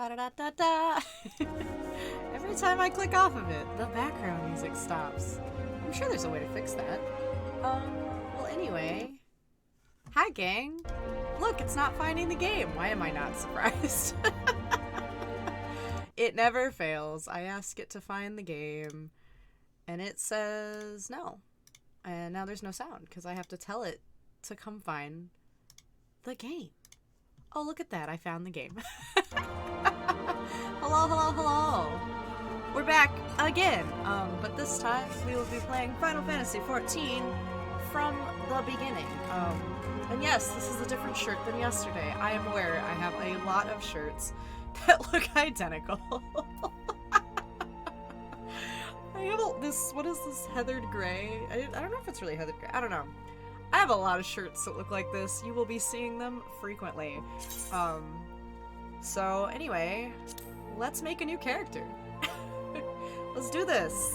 Ba-da-da-da-da. Every time I click off of it, the background music stops. I'm sure there's a way to fix that. Well anyway. Hi gang. Look, it's not finding the game. Why am I not surprised? It never fails. I ask it to find the game, and it says no. And now there's no sound, because I have to tell it to come find the game. Oh, look at that. I found the game. Hello, hello, hello. We're back again, but this time we will be playing Final Fantasy XIV from the beginning. And yes, this is a different shirt than yesterday. I am aware I have a lot of shirts that look identical. I have what is this, heathered gray? I don't know if it's really heathered gray. I don't know. I have a lot of shirts that look like this. You will be seeing them frequently. So anyway, let's make a new character. Let's do this.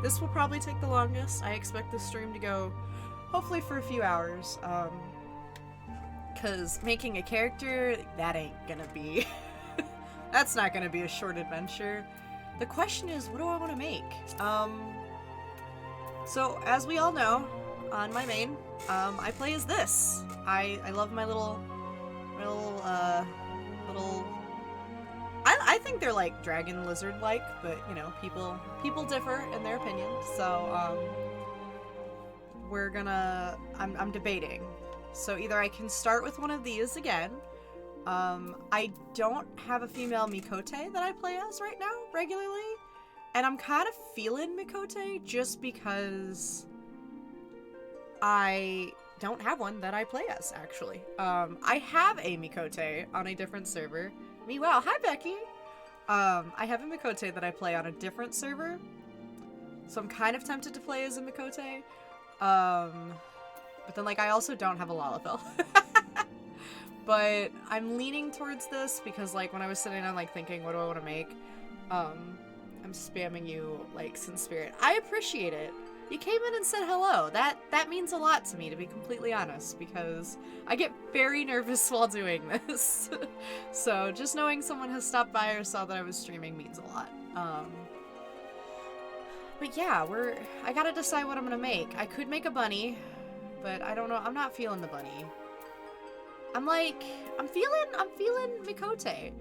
This will probably take the longest. I expect this stream to go hopefully for a few hours. Cause making a character, that ain't gonna be, that's not gonna be a short adventure. The question is, what do I want to make? So as we all know, on my main, I play as this. I love my little, I think they're like dragon lizard-like, but you know, people differ in their opinion. So, we're gonna, I'm debating. So either I can start with one of these again. I don't have a female Mikote that I play as right now, regularly. And I'm kind of feeling Mikote just because I don't have one that I play as, actually. I have a Mikote on a different server. Wow, hi Becky! I have a Mikote that I play on a different server. So I'm kind of tempted to play as a Mikote. But then, like, I also don't have a Lalafell. But I'm leaning towards this because, like, when I was sitting down, like, thinking, what do I want to make? I'm spamming you, like, Sin Spirit. I appreciate it. You came in and said hello. That means a lot to me, to be completely honest, because I get very nervous while doing this. So just knowing someone has stopped by or saw that I was streaming means a lot. But yeah, I gotta decide what I'm gonna make. I could make a bunny, but I don't know. I'm not feeling the bunny. I'm feeling Mikote.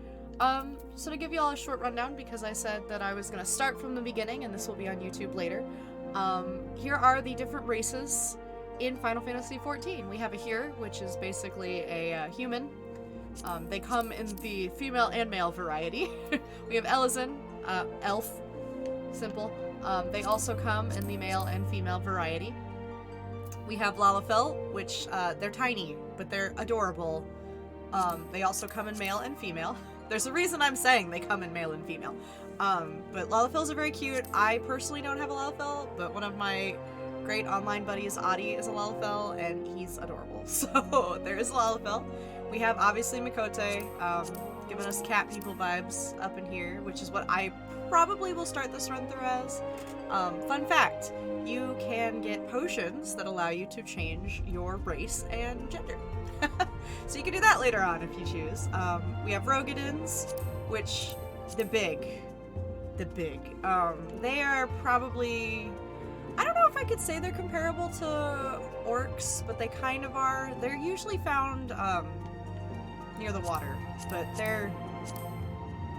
So to give you all a short rundown, because I said that I was gonna start from the beginning, and this will be on YouTube later. Here are the different races in Final Fantasy XIV. We have a Here, which is basically a human. They come in the female and male variety. We have Elezen, elf, simple. They also come in the male and female variety. We have Lalafell, which they're tiny, but they're adorable. They also come in male and female. There's a reason I'm saying they come in male and female. But Lalafells are very cute. I personally don't have a Lalafell, but one of my great online buddies, Adi, is a Lalafell, and he's adorable. So there is a Lalafell. We have, obviously, Mikote, giving us cat people vibes up in here, which is what I probably will start this run through as. Fun fact, you can get potions that allow you to change your race and gender. So you can do that later on if you choose. We have Rogadins, which, the big. They are probably, I don't know if I could say they're comparable to orcs, but they kind of are. They're usually found near the water, but they're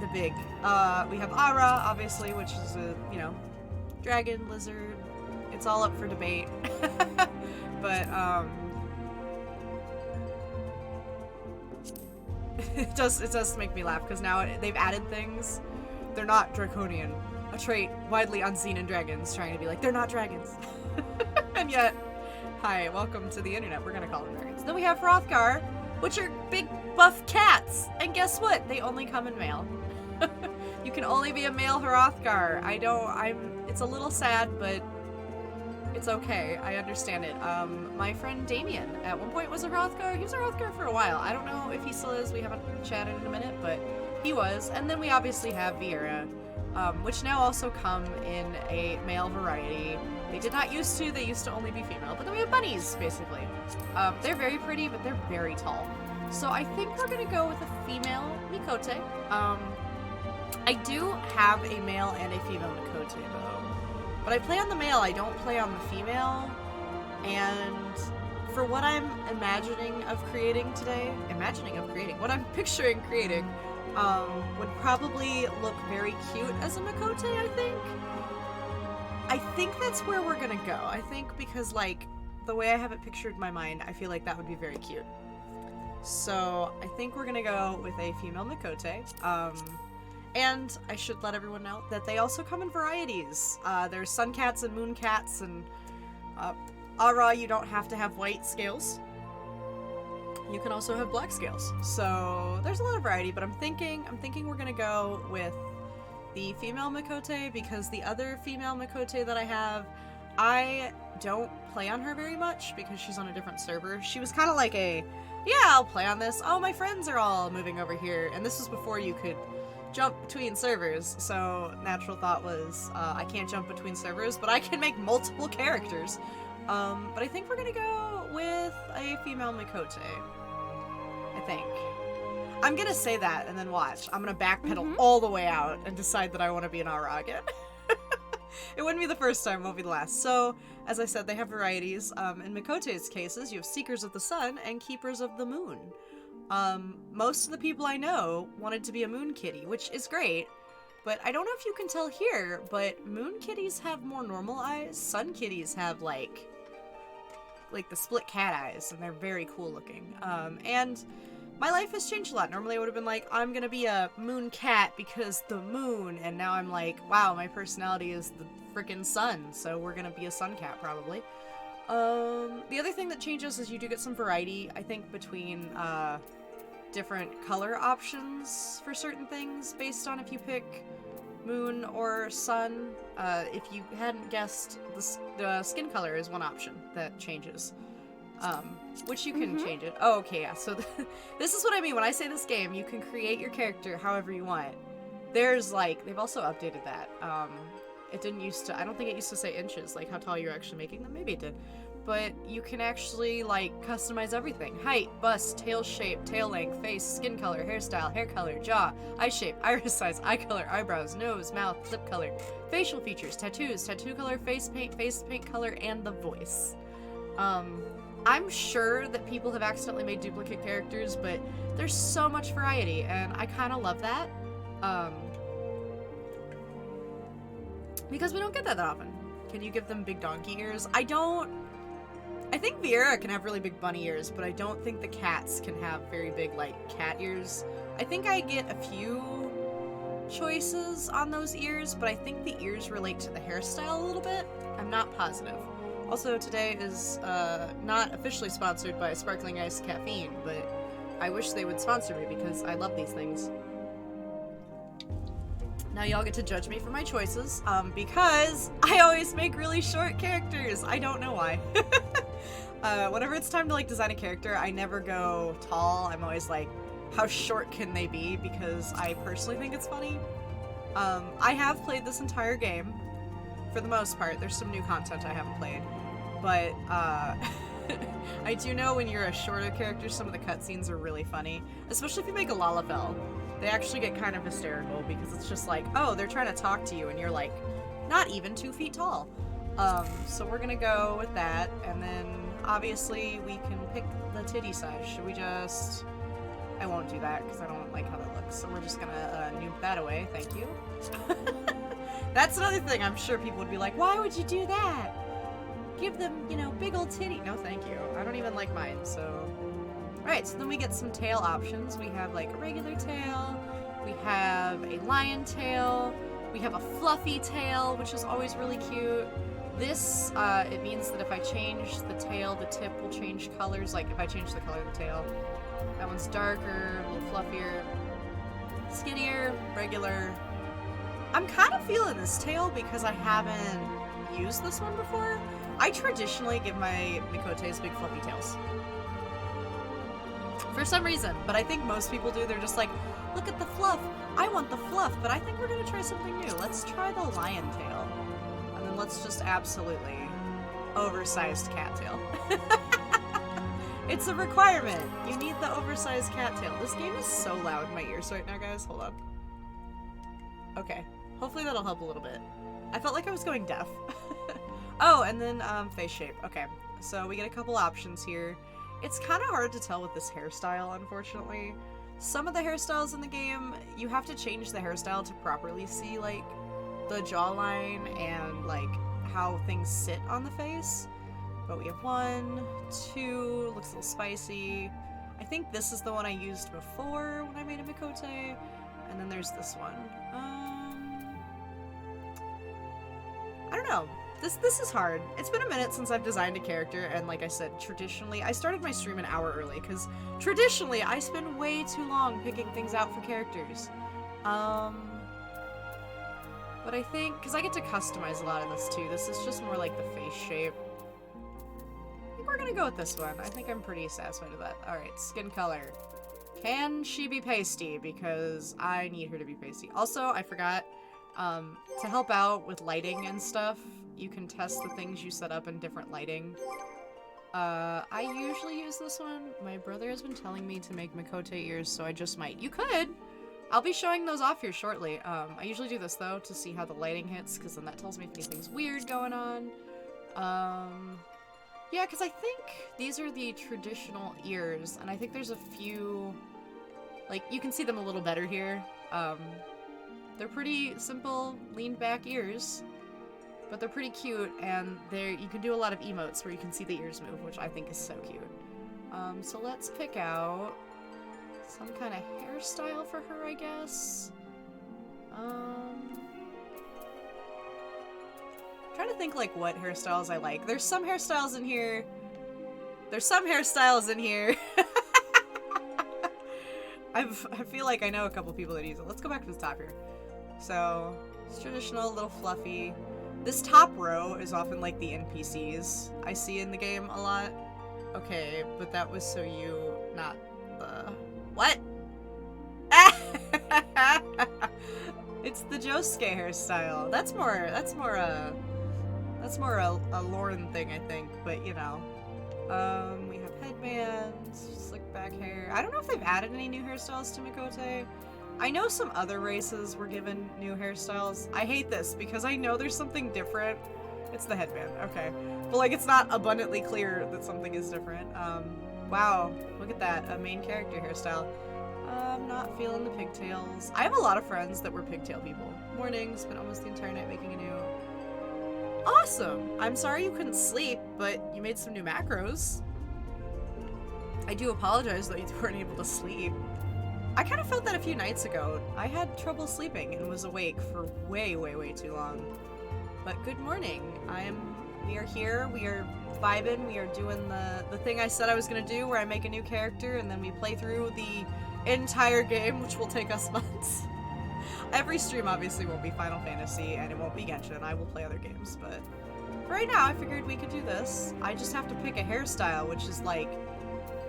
the big. We have Ara, obviously, which is a, dragon, lizard. It's all up for debate. But it does make me laugh because now they've added things. They're not draconian, a trait widely unseen in dragons, trying to be like, they're not dragons. And yet, hi, welcome to the internet, we're gonna call them dragons. Then we have Hrothgar, which are big buff cats, and guess what? They only come in male. You can only be a male Hrothgar. It's a little sad, but it's okay. I understand it. My friend Damien at one point was a Hrothgar. He was a Hrothgar for a while. I don't know if he still is. We haven't chatted in a minute, but he was. And then we obviously have Viera, which now also come in a male variety. They did not used to. They used to only be female. But then we have bunnies, basically. They're very pretty, but they're very tall. So I think we're going to go with a female Mikote. I do have a male and a female Mikote, though. But I play on the male, I don't play on the female. And for what I'm imagining of creating today, what I'm picturing creating, would probably look very cute as a Mikote, I think. I think that's where we're gonna go. I think because, like, the way I have it pictured in my mind, I feel like that would be very cute. So I think we're gonna go with a female Mikote. And I should let everyone know that they also come in varieties. There's sun cats and moon cats, and you don't have to have white scales. You can also have black scales. So there's a lot of variety, but I'm thinking we're gonna go with the female Mikote because the other female Mikote that I have, I don't play on her very much because she's on a different server. She was kind of like yeah, I'll play on this. Oh, my friends are all moving over here. And this was before you could jump between servers. So natural thought was, I can't jump between servers, but I can make multiple characters. But I think we're gonna go with a female Mikote. I think. I'm gonna say that and then watch. I'm gonna backpedal all the way out and decide that I want to be an Ara again. It wouldn't be the first time, won't be the last. So, as I said, they have varieties. In Mikote's cases, you have Seekers of the Sun and Keepers of the Moon. Most of the people I know wanted to be a Moon Kitty, which is great. But I don't know if you can tell here, but Moon Kitties have more normal eyes. Sun Kitties have, like the split cat eyes, and they're very cool looking. And my life has changed a lot. Normally I would have been like, I'm gonna be a moon cat because the moon, and now I'm like, wow, my personality is the freaking sun, so we're gonna be a sun cat probably. The other thing that changes is you do get some variety, I think, between different color options for certain things based on if you pick moon or sun. If you hadn't guessed, the skin color is one option that changes. Which you can change it. Oh, okay, yeah. So this is what I mean when I say this game. You can create your character however you want. There's, like, they've also updated that. It didn't used to, I don't think it used to say inches, like how tall you're actually making them. Maybe it did. But you can actually, like, customize everything. Height, bust, tail shape, tail length, face, skin color, hairstyle, hair color, jaw, eye shape, iris size, eye color, eyebrows, nose, mouth, lip color, facial features, tattoos, tattoo color, face paint color, and the voice. I'm sure that people have accidentally made duplicate characters, but there's so much variety, and I kind of love that. Because we don't get that often. Can you give them big donkey ears? I think Viera can have really big bunny ears, but I don't think the cats can have very big, like, cat ears. I think I get a few choices on those ears, but I think the ears relate to the hairstyle a little bit. I'm not positive. Also, today is not officially sponsored by Sparkling Ice Caffeine, but I wish they would sponsor me because I love these things. Now y'all get to judge me for my choices, because I always make really short characters. I don't know why. Whenever it's time to, like, design a character, I never go tall. I'm always like, how short can they be? Because I personally think it's funny. I have played this entire game, for the most part. There's some new content I haven't played. But, I do know when you're a shorter character, some of the cutscenes are really funny. Especially if you make a Lalafell. They actually get kind of hysterical because it's just like, oh, they're trying to talk to you and you're like, not even 2 feet tall. So we're gonna go with that, and then obviously we can pick the titty size. Should we just... I won't do that because I don't like how that looks, so we're just gonna nuke that away, thank you. That's another thing I'm sure people would be like, why would you do that? Give them, you know, big old titty. No, thank you. I don't even like mine, so... Alright, so then we get some tail options. We have, like, a regular tail, we have a lion tail, we have a fluffy tail, which is always really cute. This, it means that if I change the tail, the tip will change colors. Like, if I change the color of the tail, that one's darker, a little fluffier, skinnier, regular. I'm kind of feeling this tail because I haven't used this one before. I traditionally give my Mikotes big fluffy tails. For some reason, but I think most people do. They're just like, look at the fluff. I want the fluff, but I think we're gonna try something new. Let's try the lion tail. And then let's just absolutely oversized cattail. It's a requirement. You need the oversized cattail. This game is so loud in my ears right now, guys. Hold on. Okay. Hopefully that'll help a little bit. I felt like I was going deaf. Oh, and then face shape. Okay. So we get a couple options here. It's kind of hard to tell with this hairstyle, unfortunately. Some of the hairstyles in the game, you have to change the hairstyle to properly see, like, the jawline and, like, how things sit on the face. But we have 1, 2, looks a little spicy. I think this is the one I used before when I made a Mikote. And then there's this one. I don't know. This is hard. It's been a minute since I've designed a character, and like I said, traditionally, I started my stream an hour early, because traditionally, I spend way too long picking things out for characters. But I think, because I get to customize a lot of this too, this is just more like the face shape. I think we're gonna go with this one. I think I'm pretty satisfied with that. Alright, skin color. Can she be pasty? Because I need her to be pasty. Also, I forgot, to help out with lighting and stuff, you can test the things you set up in different lighting. I usually use this one. My brother has been telling me to make Mikote ears, so I just might. You could! I'll be showing those off here shortly. I usually do this, though, to see how the lighting hits, because then that tells me if anything's weird going on. Yeah, because I think these are the traditional ears, and I think there's a few... Like, you can see them a little better here. They're pretty simple, leaned back ears, but they're pretty cute, and you can do a lot of emotes where you can see the ears move, which I think is so cute. So let's pick out some kind of hairstyle for her, I guess. Trying to think, like, what hairstyles I like. There's some hairstyles in here. I feel like I know a couple people that use it. Let's go back to the top here. So, it's traditional, a little fluffy. This top row is often like the NPCs I see in the game a lot. Okay, but that was so you, not the... What? It's the Josuke hairstyle. That's more a Lauren thing, I think, but you know. We have headbands, slick back hair. I don't know if they've added any new hairstyles to Mikote. I know some other races were given new hairstyles. I hate this because I know there's something different. It's the headband, okay. But like, it's not abundantly clear that something is different. Wow, look at that, a main character hairstyle. I'm not feeling the pigtails. I have a lot of friends that were pigtail people. Morning, spent almost the entire night making a new... Awesome! I'm sorry you couldn't sleep, but you made some new macros. I do apologize that you weren't able to sleep. I kind of felt that a few nights ago. I had trouble sleeping and was awake for way, way, way too long. But good morning. We are here, we are vibing, we are doing the thing I said I was gonna do where I make a new character and then we play through the entire game, which will take us months. Every stream obviously won't be Final Fantasy and it won't be Genshin. I will play other games, but for right now I figured we could do this. I just have to pick a hairstyle, which is like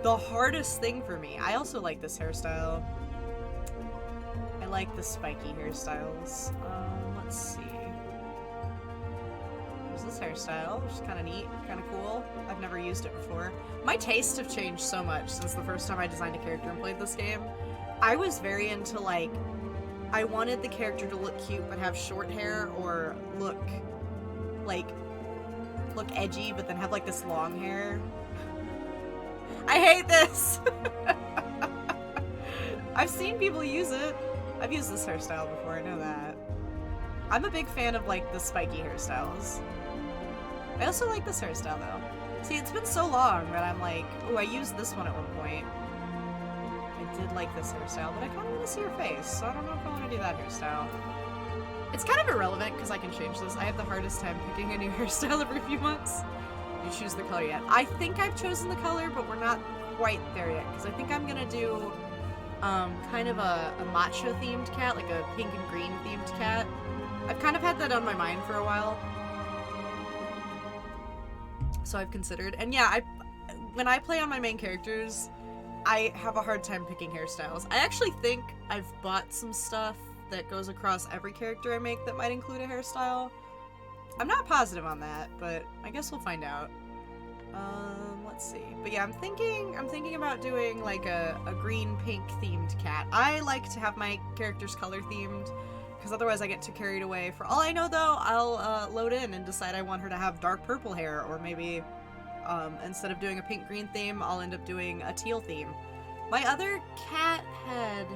the hardest thing for me. I also like this hairstyle. I like the spiky hairstyles. Let's see. There's this hairstyle, which is kind of neat, kind of cool. I've never used it before. My tastes have changed so much since the first time I designed a character and played this game. I was very into, like, I wanted the character to look cute but have short hair, or look edgy but then have like this long hair. I hate this! I've seen people use it. I've used this hairstyle before, I know that. I'm a big fan of like the spiky hairstyles. I also like this hairstyle though. See, it's been so long that I'm like, oh, I used this one at one point. I did like this hairstyle, but I kind of want to see her face, so I don't know if I want to do that hairstyle. It's kind of irrelevant because I can change this. I have the hardest time picking a new hairstyle every few months. You choose the color yet? I think I've chosen the color, but we're not quite there yet, because I think I'm gonna do kind of a matcha themed cat, like a pink and green themed cat. I've kind of had that on my mind for a while, so I've considered. And yeah, when I play on my main characters, I have a hard time picking hairstyles. I actually think I've bought some stuff that goes across every character I make that might include a hairstyle. I'm not positive on that, but I guess we'll find out. Let's see. But yeah, I'm thinking about doing like a green-pink themed cat. I like to have my characters color themed because otherwise I get too carried away. For all I know, though, I'll load in and decide I want her to have dark purple hair, or maybe instead of doing a pink-green theme, I'll end up doing a teal theme. My other cat had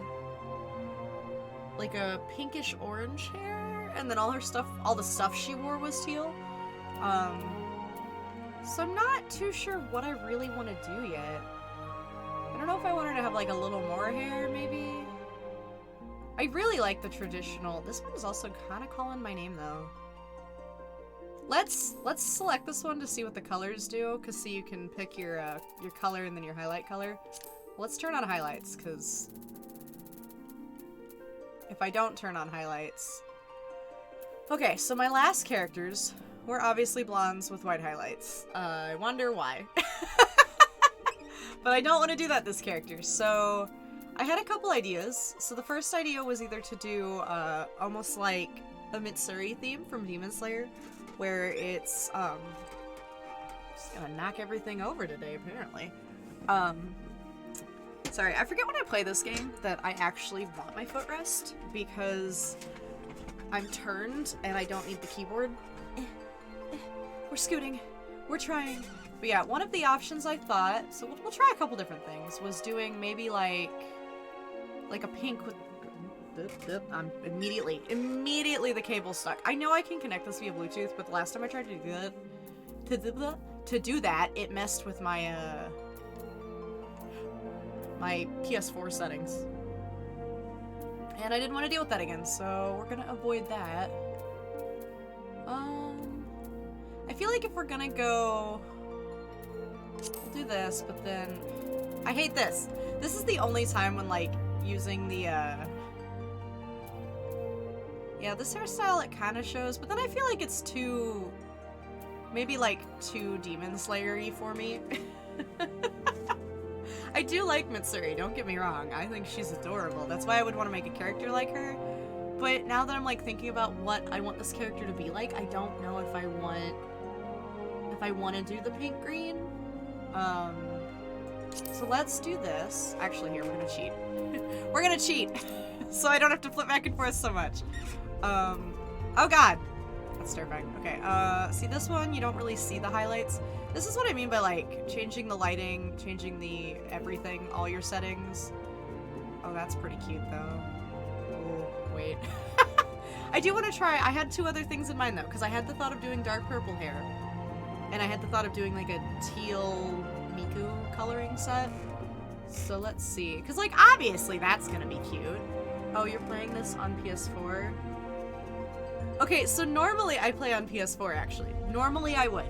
like a pinkish orange hair, and then all the stuff she wore was teal. So I'm not too sure what I really want to do yet. I don't know if I want her to have like a little more hair, maybe. I really like the traditional. This one is also kind of calling my name though. Let's select this one to see what the colors do, cause see you can pick your color and then your highlight color. Let's turn on highlights, cause if I don't turn on highlights. Okay, so my last characters were obviously blondes with white highlights. I wonder why. But I don't want to do that this character, so I had a couple ideas. So the first idea was either to do almost like a Mitsuri theme from Demon Slayer, where it's just gonna knock everything over today apparently. Sorry, I forget when I play this game that I actually want my footrest because I'm turned and I don't need the keyboard. We're scooting. We're trying. But yeah, one of the options I thought, so we'll try a couple different things, was doing maybe like a pink with... I'm immediately the cable's stuck. I know I can connect this via Bluetooth, but the last time I tried to do that, it messed with my my PS4 settings. And I didn't want to deal with that again, so we're gonna avoid that. I feel like if we're gonna go... We'll do this, but then... I hate this. This is the only time when, like, using the, yeah, this hairstyle, it kind of shows, but then I feel like it's too... Maybe, like, too Demon Slayer-y for me. I do like Mitsuri, don't get me wrong. I think she's adorable. That's why I would want to make a character like her. But now that I'm, like, thinking about what I want this character to be like, I don't know if I want to do the pink-green. So let's do this. Actually, here, we're gonna cheat. We're gonna cheat! So I don't have to flip back and forth so much. Oh god! That's terrifying. Okay, see this one? You don't really see the highlights. This is what I mean by, like, changing the lighting, changing the everything, all your settings. Oh, that's pretty cute, though. Oh, wait. I do want to try. I had two other things in mind, though, because I had the thought of doing dark purple hair. And I had the thought of doing, like, a teal Miku coloring set. So let's see. Because, like, obviously that's gonna be cute. Oh, you're playing this on PS4? Okay, so normally I play on PS4, actually. Normally I would.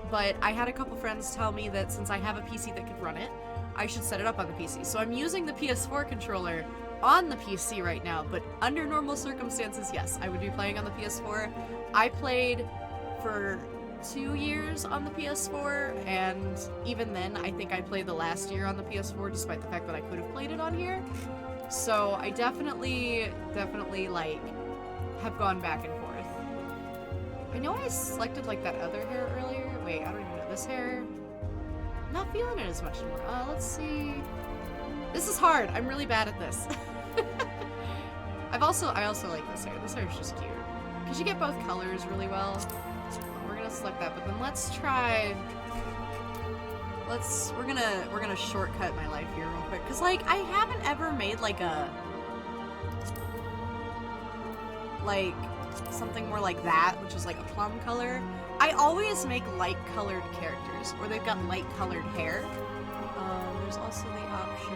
But I had a couple friends tell me that since I have a PC that could run it, I should set it up on the PC. So I'm using the PS4 controller on the PC right now, but under normal circumstances, yes, I would be playing on the PS4. I played for 2 years on the PS4, and even then, I think I played the last year on the PS4, despite the fact that I could have played it on here. So I definitely, like, have gone back and forth. I know I selected, like, that other hair earlier. Wait, I don't even know. This hair? I'm not feeling it as much anymore. Let's see. This is hard. I'm really bad at this. I also like this hair. This hair is just cute. Because you get both colors really well. We're gonna select that, but then let's try... We're gonna shortcut my life here real quick. Because, like, I haven't ever made, like, something more like that, which is like a plum color. I always make light colored characters, or they've got light colored hair. There's also the option...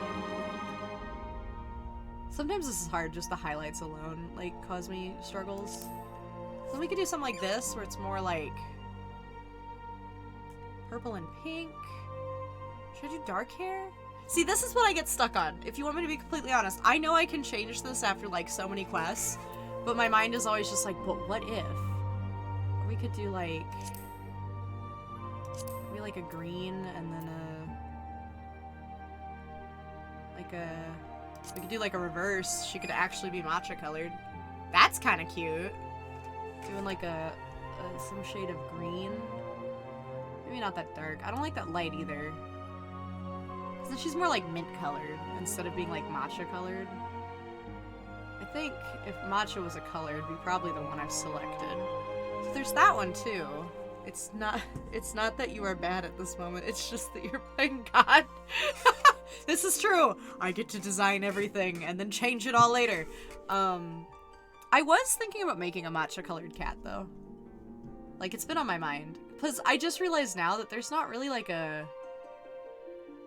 Sometimes this is hard, just the highlights alone, like, cause me struggles. So we could do something like this, where it's more like... purple and pink. Should I do dark hair? See, this is what I get stuck on. If you want me to be completely honest, I know I can change this after, like, so many quests. But my mind is always just like, but what if? Or we could do like... maybe like a green and then we could do like a reverse. She could actually be matcha colored. That's kind of cute. Doing like some shade of green. Maybe not that dark. I don't like that light either. Because then she's more like mint colored instead of being like matcha colored. I think if matcha was a color, it'd be probably the one I've selected. So there's that one too. It's not that you are bad at this moment, it's just that you're playing God. This is true. I get to design everything and then change it all later. I was thinking about making a matcha colored cat though. Like, it's been on my mind. Because I just realized now that there's not really like a...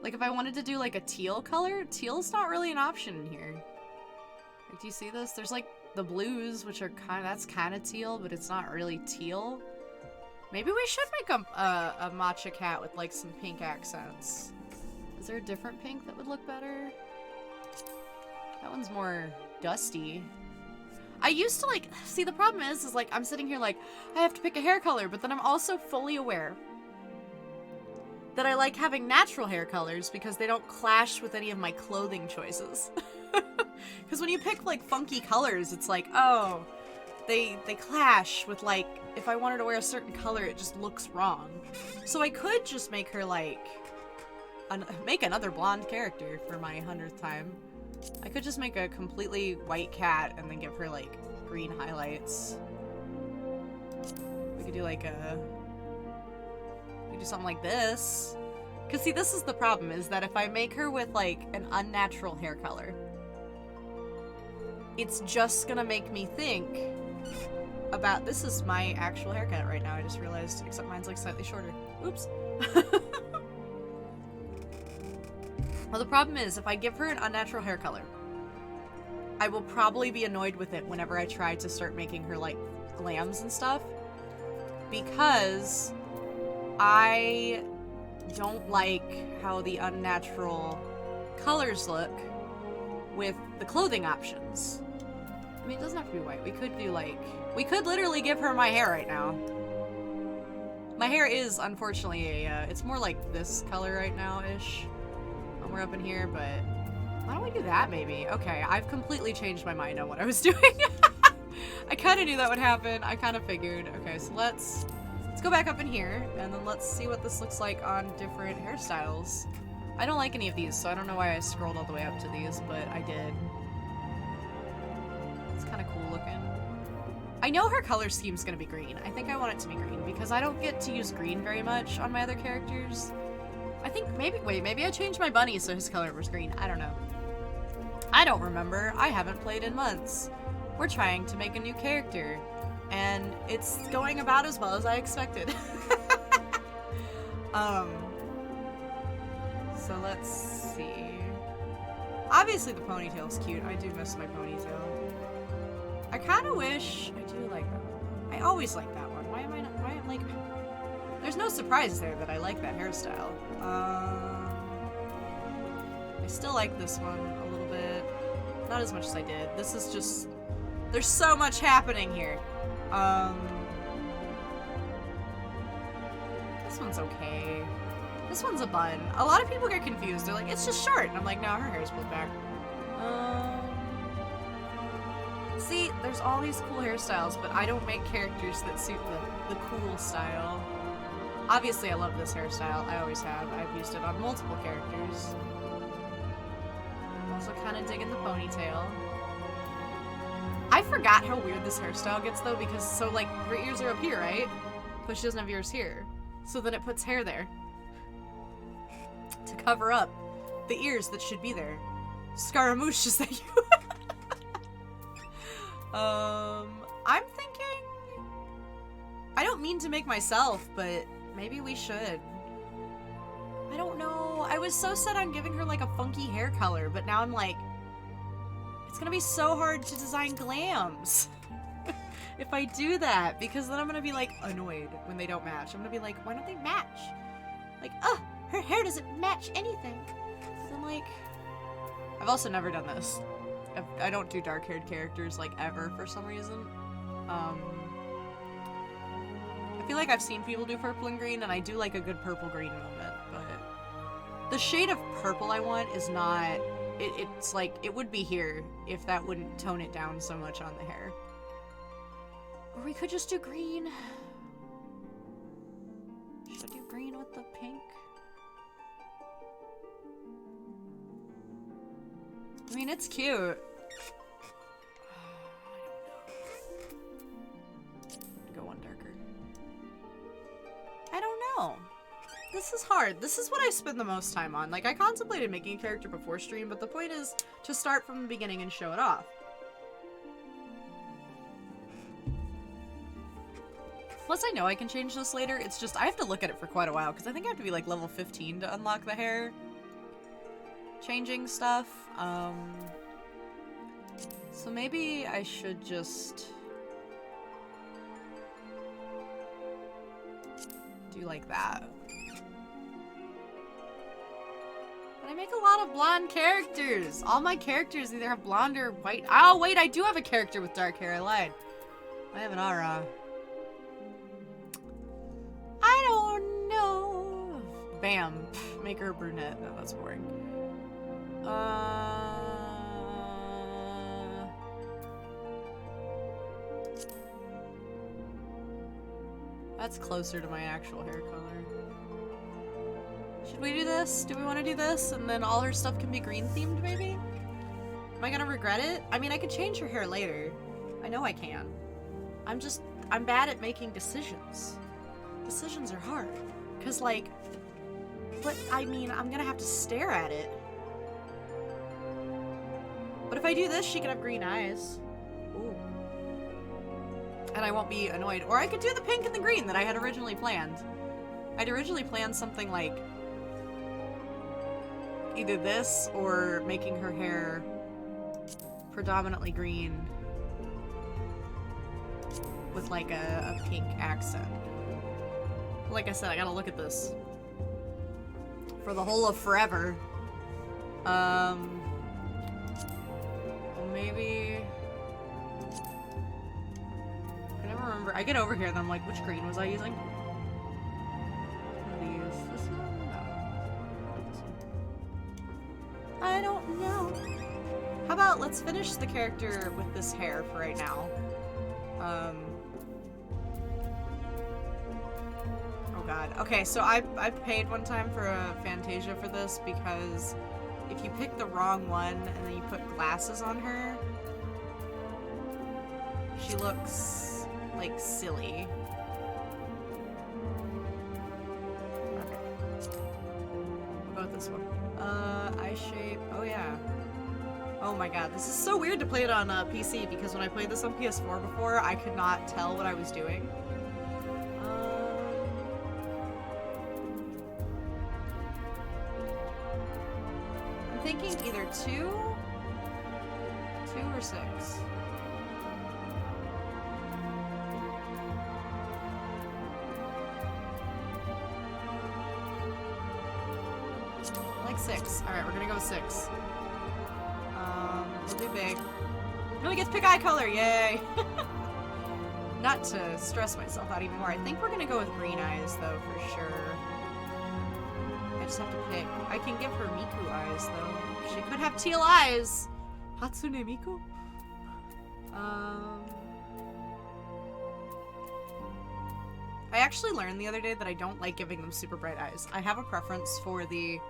Like, if I wanted to do like a teal color, teal's not really an option in here. Like, do you see this? There's like the blues, which are that's kind of teal, but it's not really teal. Maybe we should make a matcha cat with like some pink accents. Is there a different pink that would look better? That one's more dusty. I used to like, see the problem is like I'm sitting here like, I have to pick a hair color, but then I'm also fully aware that I like having natural hair colors because they don't clash with any of my clothing choices. Because when you pick like funky colors, it's like, oh, they clash with like, if I wanted to wear a certain color, it just looks wrong. So I could just make her like, make another blonde character for my 100th time. I could just make a completely white cat and then give her like green highlights. We could do like we could do something like this. Cause see, this is the problem, is that if I make her with like an unnatural hair color, it's just gonna make me think about, this is my actual haircut right now, I just realized, except mine's like slightly shorter. Oops. Well, the problem is, if I give her an unnatural hair color, I will probably be annoyed with it whenever I try to start making her, like, glams and stuff. Because I don't like how the unnatural colors look with the clothing options. I mean, it doesn't have to be white. We could do, like... We could literally give her my hair right now. My hair is, unfortunately, it's more like this color right now-ish. We're up in here, but why don't we do that maybe? Okay, I've completely changed my mind on what I was doing. I kind of knew that would happen. I kind of figured. Okay, so let's go back up in here, and then let's see what this looks like on different hairstyles. I don't like any of these, so I don't know why I scrolled all the way up to these, but I did. It's kind of cool looking. I know her color scheme's gonna be green. I think I want it to be green, because I don't get to use green very much on my other characters. I think maybe I changed my bunny so his color was green. I don't know. I don't remember. I haven't played in months. We're trying to make a new character, and it's going about as well as I expected. So let's see. Obviously the ponytail's cute. I do miss my ponytail. I kind of wish, I do like that one. I always like that one. Why am like... There's no surprise there that I like that hairstyle. I still like this one a little bit. Not as much as I did. This is just... There's so much happening here. This one's okay. This one's a bun. A lot of people get confused. They're like, it's just short. And I'm like, no, her hair's pulled back. See, there's all these cool hairstyles, but I don't make characters that suit the cool style. Obviously, I love this hairstyle. I always have. I've used it on multiple characters. I'm also kind of digging the ponytail. I forgot how weird this hairstyle gets, though, because, so, like, her ears are up here, right? But she doesn't have ears here. So then it puts hair there. To cover up the ears that should be there. Scaramouche, is that you? I'm thinking... I don't mean to make myself, but... Maybe we should. I don't know. I was so set on giving her like a funky hair color, but now I'm like, it's gonna be so hard to design glams if I do that, because then I'm gonna be like annoyed when they don't match. I'm gonna be like, why don't they match? Like, her hair doesn't match anything. And I'm like, I've also never done this. I don't do dark-haired characters like ever for some reason. I feel like I've seen people do purple and green, and I do like a good purple-green moment, but the shade of purple I want is not... It's like, it would be here if that wouldn't tone it down so much on the hair. Or we could just do green. Should I do green with the pink? I mean, it's cute. this is hard. This is what I spend the most time on. Like, I contemplated making a character before stream, but the point is to start from the beginning and show it off. Plus, I know I can change this later. It's just, I have to look at it for quite a while, because I think I have to be, like, level 15 to unlock the hair changing stuff. So maybe I should just do like that. But I make a lot of blonde characters. All my characters either have blonde or white. Oh, wait, I do have a character with dark hair. I lied. I have an aura. I don't know. Bam. Make her a brunette. No, that's boring. That's closer to my actual hair color. Should we do this? Do we want to do this? And then all her stuff can be green themed, maybe? Am I gonna regret it? I mean, I could change her hair later. I know I can. I'm bad at making decisions. Decisions are hard. Cause like, but I mean, I'm gonna have to stare at it. But if I do this, she can have green eyes. Ooh. And I won't be annoyed. Or I could do the pink and the green that I had originally planned. I'd originally planned something like either this or making her hair predominantly green with like a pink accent. Like I said, I gotta look at this for the whole of forever. Maybe I never remember. I get over here and I'm like, which green was I using? One of these. This one? No. This one. I don't know. How about let's finish the character with this hair for right now. Oh god. Okay, so I paid one time for a Fantasia for this because if you pick the wrong one and then you put glasses on her, she looks like silly. Okay. What about this one? Eye shape. Oh yeah. Oh my god, this is so weird to play it on PC because when I played this on PS4 before, I could not tell what I was doing. I'm thinking either 2 or 6. I like 6. Alright, we're gonna go with 6. We'll do big. No, we get to pick eye color, yay! Not to stress myself out even more. I think we're gonna go with green eyes, though, for sure. I just have to pick. I can give her Miku eyes, though. She could have teal eyes! Hatsune Miku? I actually learned the other day that I don't like giving them super bright eyes. I have a preference for the,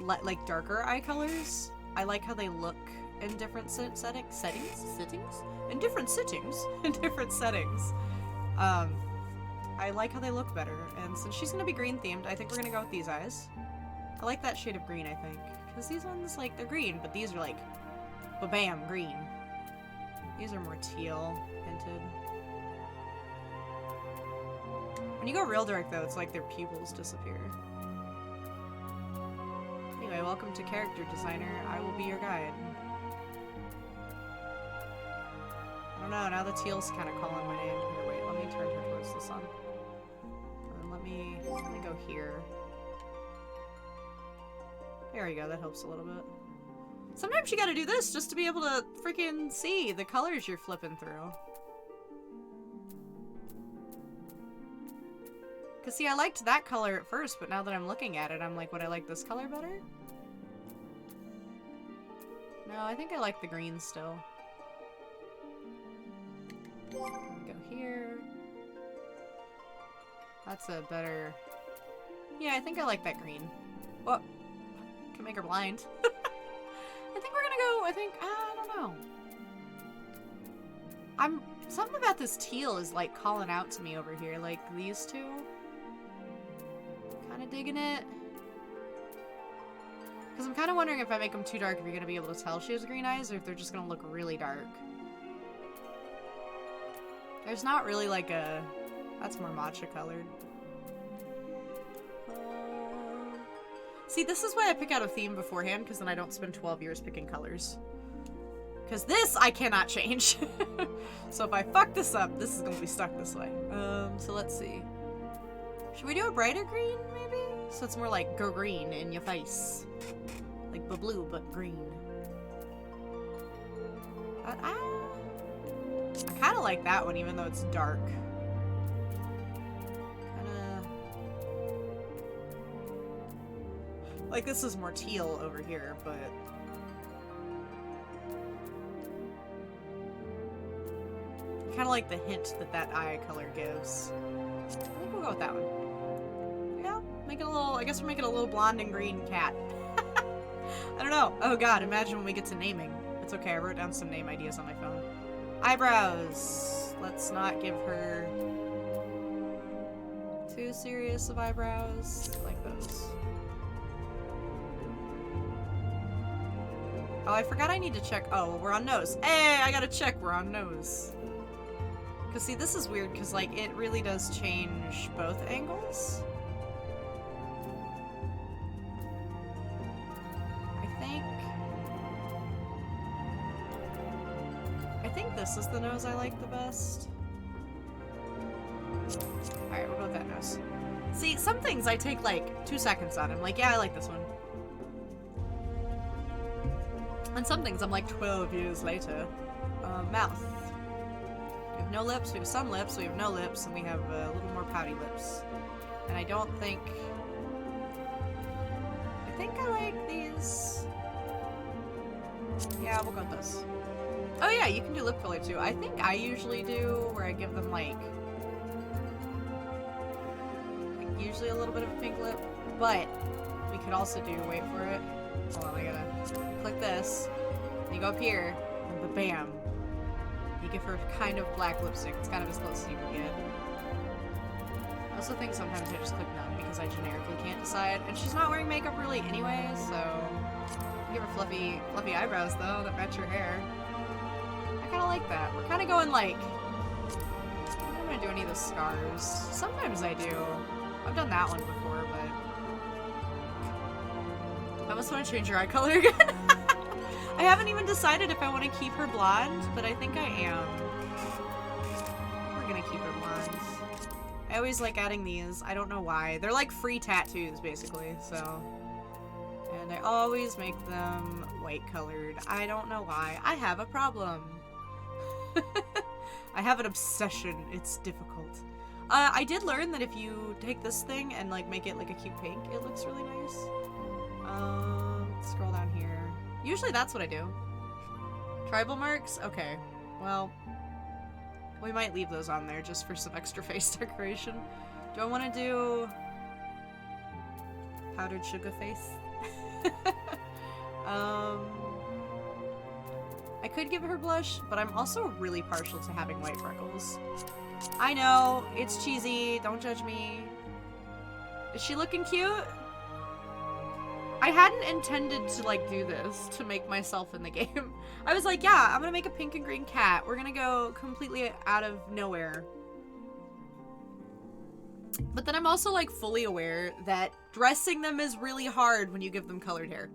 like, darker eye colors. I like how they look in different settings. In different settings. I like how they look better, and since she's gonna be green themed, I think we're gonna go with these eyes. I like that shade of green, I think, because these ones, like, they're green, but these are like, ba-bam, green. These are more teal hinted. When you go real dark, though, it's like their pupils disappear. Anyway, welcome to Character Designer. I will be your guide. I don't know, now the teal's kind of calling my name. Here, wait, let me turn her towards the sun. And let me go here. There we go, that helps a little bit. Sometimes you gotta do this just to be able to freaking see the colors you're flipping through. Cause see, I liked that color at first, but now that I'm looking at it, I'm like, would I like this color better? No, I think I like the green still. Go here. That's a better... Yeah, I think I like that green. Whoa. Can make her blind. I think we're gonna go, I don't know. Something about this teal is like calling out to me over here, like these two. Kind of digging it. Because I'm kind of wondering if I make them too dark, if you're going to be able to tell she has green eyes, or if they're just going to look really dark. There's not really like a... That's more matcha colored. See, this is why I pick out a theme beforehand, because then I don't spend 12 years picking colors. Because this, I cannot change. So if I fuck this up, this is going to be stuck this way. So let's see. Should we do a brighter green, maybe? So it's more like, go green in your face. Like blue, but green. I kind of like that one, even though it's dark. Kinda... Like, this is more teal over here, but... I kind of like the hint that that eye color gives. I think we'll go with that one. Yeah, make it a little... I guess we're making a little blonde and green cat. I don't know. Oh god, imagine when we get to naming. It's okay, I wrote down some name ideas on my phone. Eyebrows. Let's not give her too serious of eyebrows. Like those. Oh, I forgot I need to check. Oh, well, we're on nose. Hey, I gotta check we're on nose. Because see, this is weird because, like, it really does change both angles. I think this is the nose I like the best. Alright, we'll go with that nose. See, some things I take like 2 seconds on. I'm like, yeah, I like this one. And some things I'm like 12 years later. Mouth. We have no lips, we have some lips, we have no lips, and we have a little more pouty lips. And I don't think... I think I like these. Yeah, we'll go with this. Oh yeah, you can do lip color too. I think I usually do where I give them like usually a little bit of a pink lip, but we could also do, wait for it. Hold on, I gotta click this. And you go up here, and bam. You give her kind of black lipstick. It's kind of as close as you can get. I also think sometimes I just click none because I generically can't decide. And she's not wearing makeup really anyway, so give her fluffy eyebrows though that match her hair. I kind of like that. We're kind of going like... I'm not going to do any of the scars. Sometimes I do. I've done that one before, but... I almost want to change her eye color again. I haven't even decided if I want to keep her blonde, but I think I am. We're going to keep her blonde. I always like adding these. I don't know why. They're like free tattoos, basically, so... And I always make them white colored. I don't know why. I have a problem. I have an obsession. It's difficult. I did learn that if you take this thing and like make it like a cute pink, it looks really nice. Let's scroll down here. Usually that's what I do. Tribal marks? Okay. Well, we might leave those on there just for some extra face decoration. Do I want to do powdered sugar face? I could give her blush, but I'm also really partial to having white freckles. I know, it's cheesy, don't judge me. Is she looking cute? I hadn't intended to like do this to make myself in the game. I was like, yeah, I'm gonna make a pink and green cat. We're gonna go completely out of nowhere. But then I'm also like fully aware that dressing them is really hard when you give them colored hair.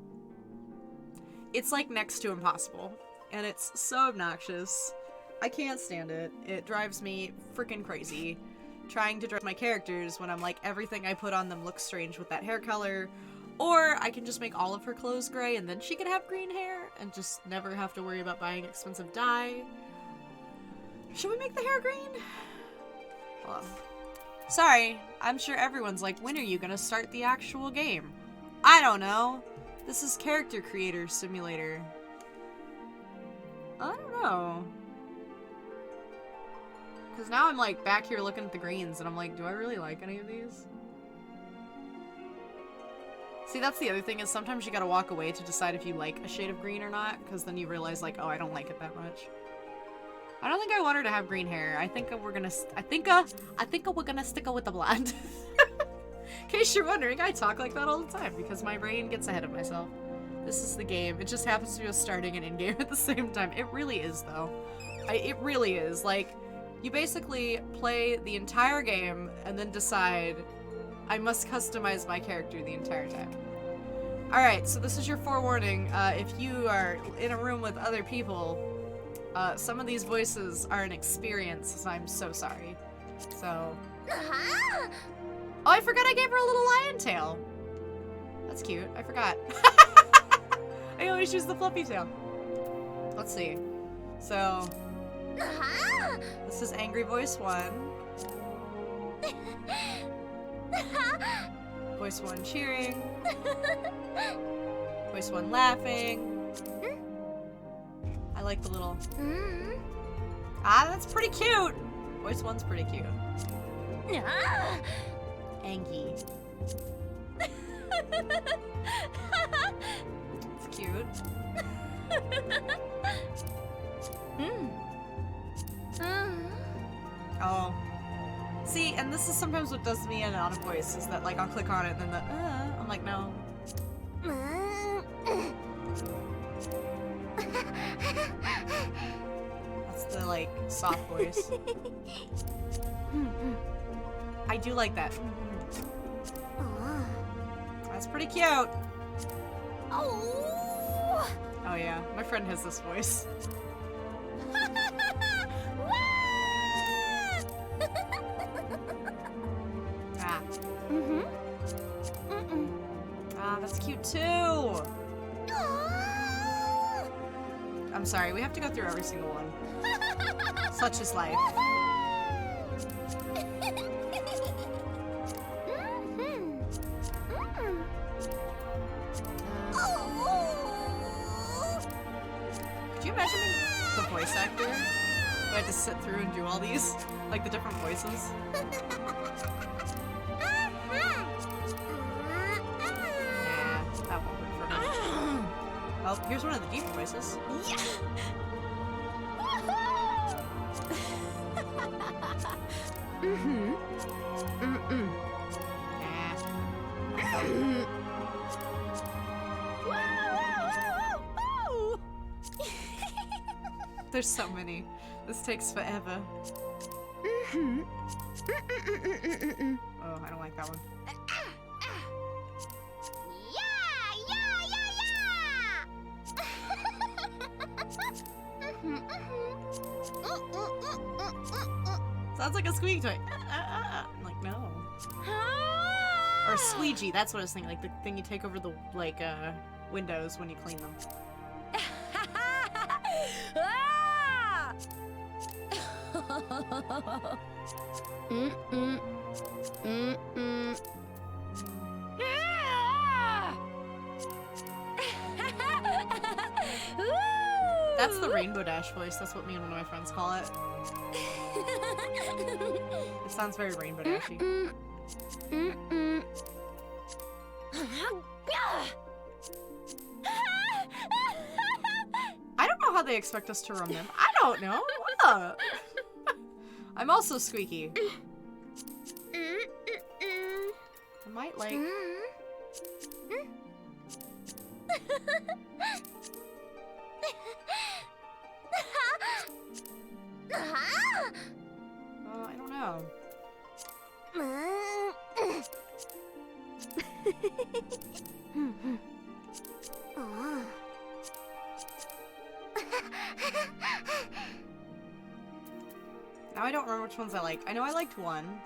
It's like next to impossible. And it's so obnoxious. I can't stand it. It drives me freaking crazy. Trying to dress my characters when I'm like, everything I put on them looks strange with that hair color. Or I can just make all of her clothes gray and then she can have green hair and just never have to worry about buying expensive dye. Should we make the hair green? Hold on. Sorry, I'm sure everyone's like, when are you gonna start the actual game? I don't know. This is Character Creator Simulator. I don't know. Because now I'm like back here looking at the greens and I'm like, do I really like any of these? See, that's the other thing is sometimes you gotta walk away to decide if you like a shade of green or not, because then you realize like, oh, I don't like it that much. I don't think I want her to have green hair. I think we're gonna stick with the blonde. In case you're wondering, I talk like that all the time because my brain gets ahead of myself. This is the game. It just happens to be starting and in-game at the same time. It really is, though. It really is. Like, you basically play the entire game and then decide, I must customize my character the entire time. Alright, so this is your forewarning. If you are in a room with other people, some of these voices are an experience, so I'm so sorry. So... Oh, I forgot I gave her a little lion tail. That's cute. I forgot. I always use the fluffy tail. Let's see. So... This is Angry Voice 1. Voice 1 cheering. Voice 1 laughing. I like the little... Ah, that's pretty cute! Voice 1's pretty cute. Angie. It's cute. Oh. See, and this is sometimes what does me in and out of voice, is that, like, I'll click on it and then the, I'm like, no. That's the, like, soft voice. I do like that. That's pretty cute. Oh yeah, my friend has this voice. Ah. Ah, that's cute too. I'm sorry, we have to go through every single one. Such is life. Could you imagine being the voice actor? I had to sit through and do all these, like the different voices. Nah, that won't work for me. Oh, here's one of the deep voices. Yeah. There's so many. This takes forever. Oh, I don't like that one. Sounds like a squeak toy. I'm like, no. Or a squeegee, that's what I was thinking. Like the thing you take over the, like, windows when you clean them. That's the Rainbow Dash voice. That's what me and one of my friends call it. It sounds very Rainbow Dashy. I don't know how they expect us to remember. I don't know. I'm also squeaky. I might like... I don't know. Now I don't remember which ones I like. I know I liked one.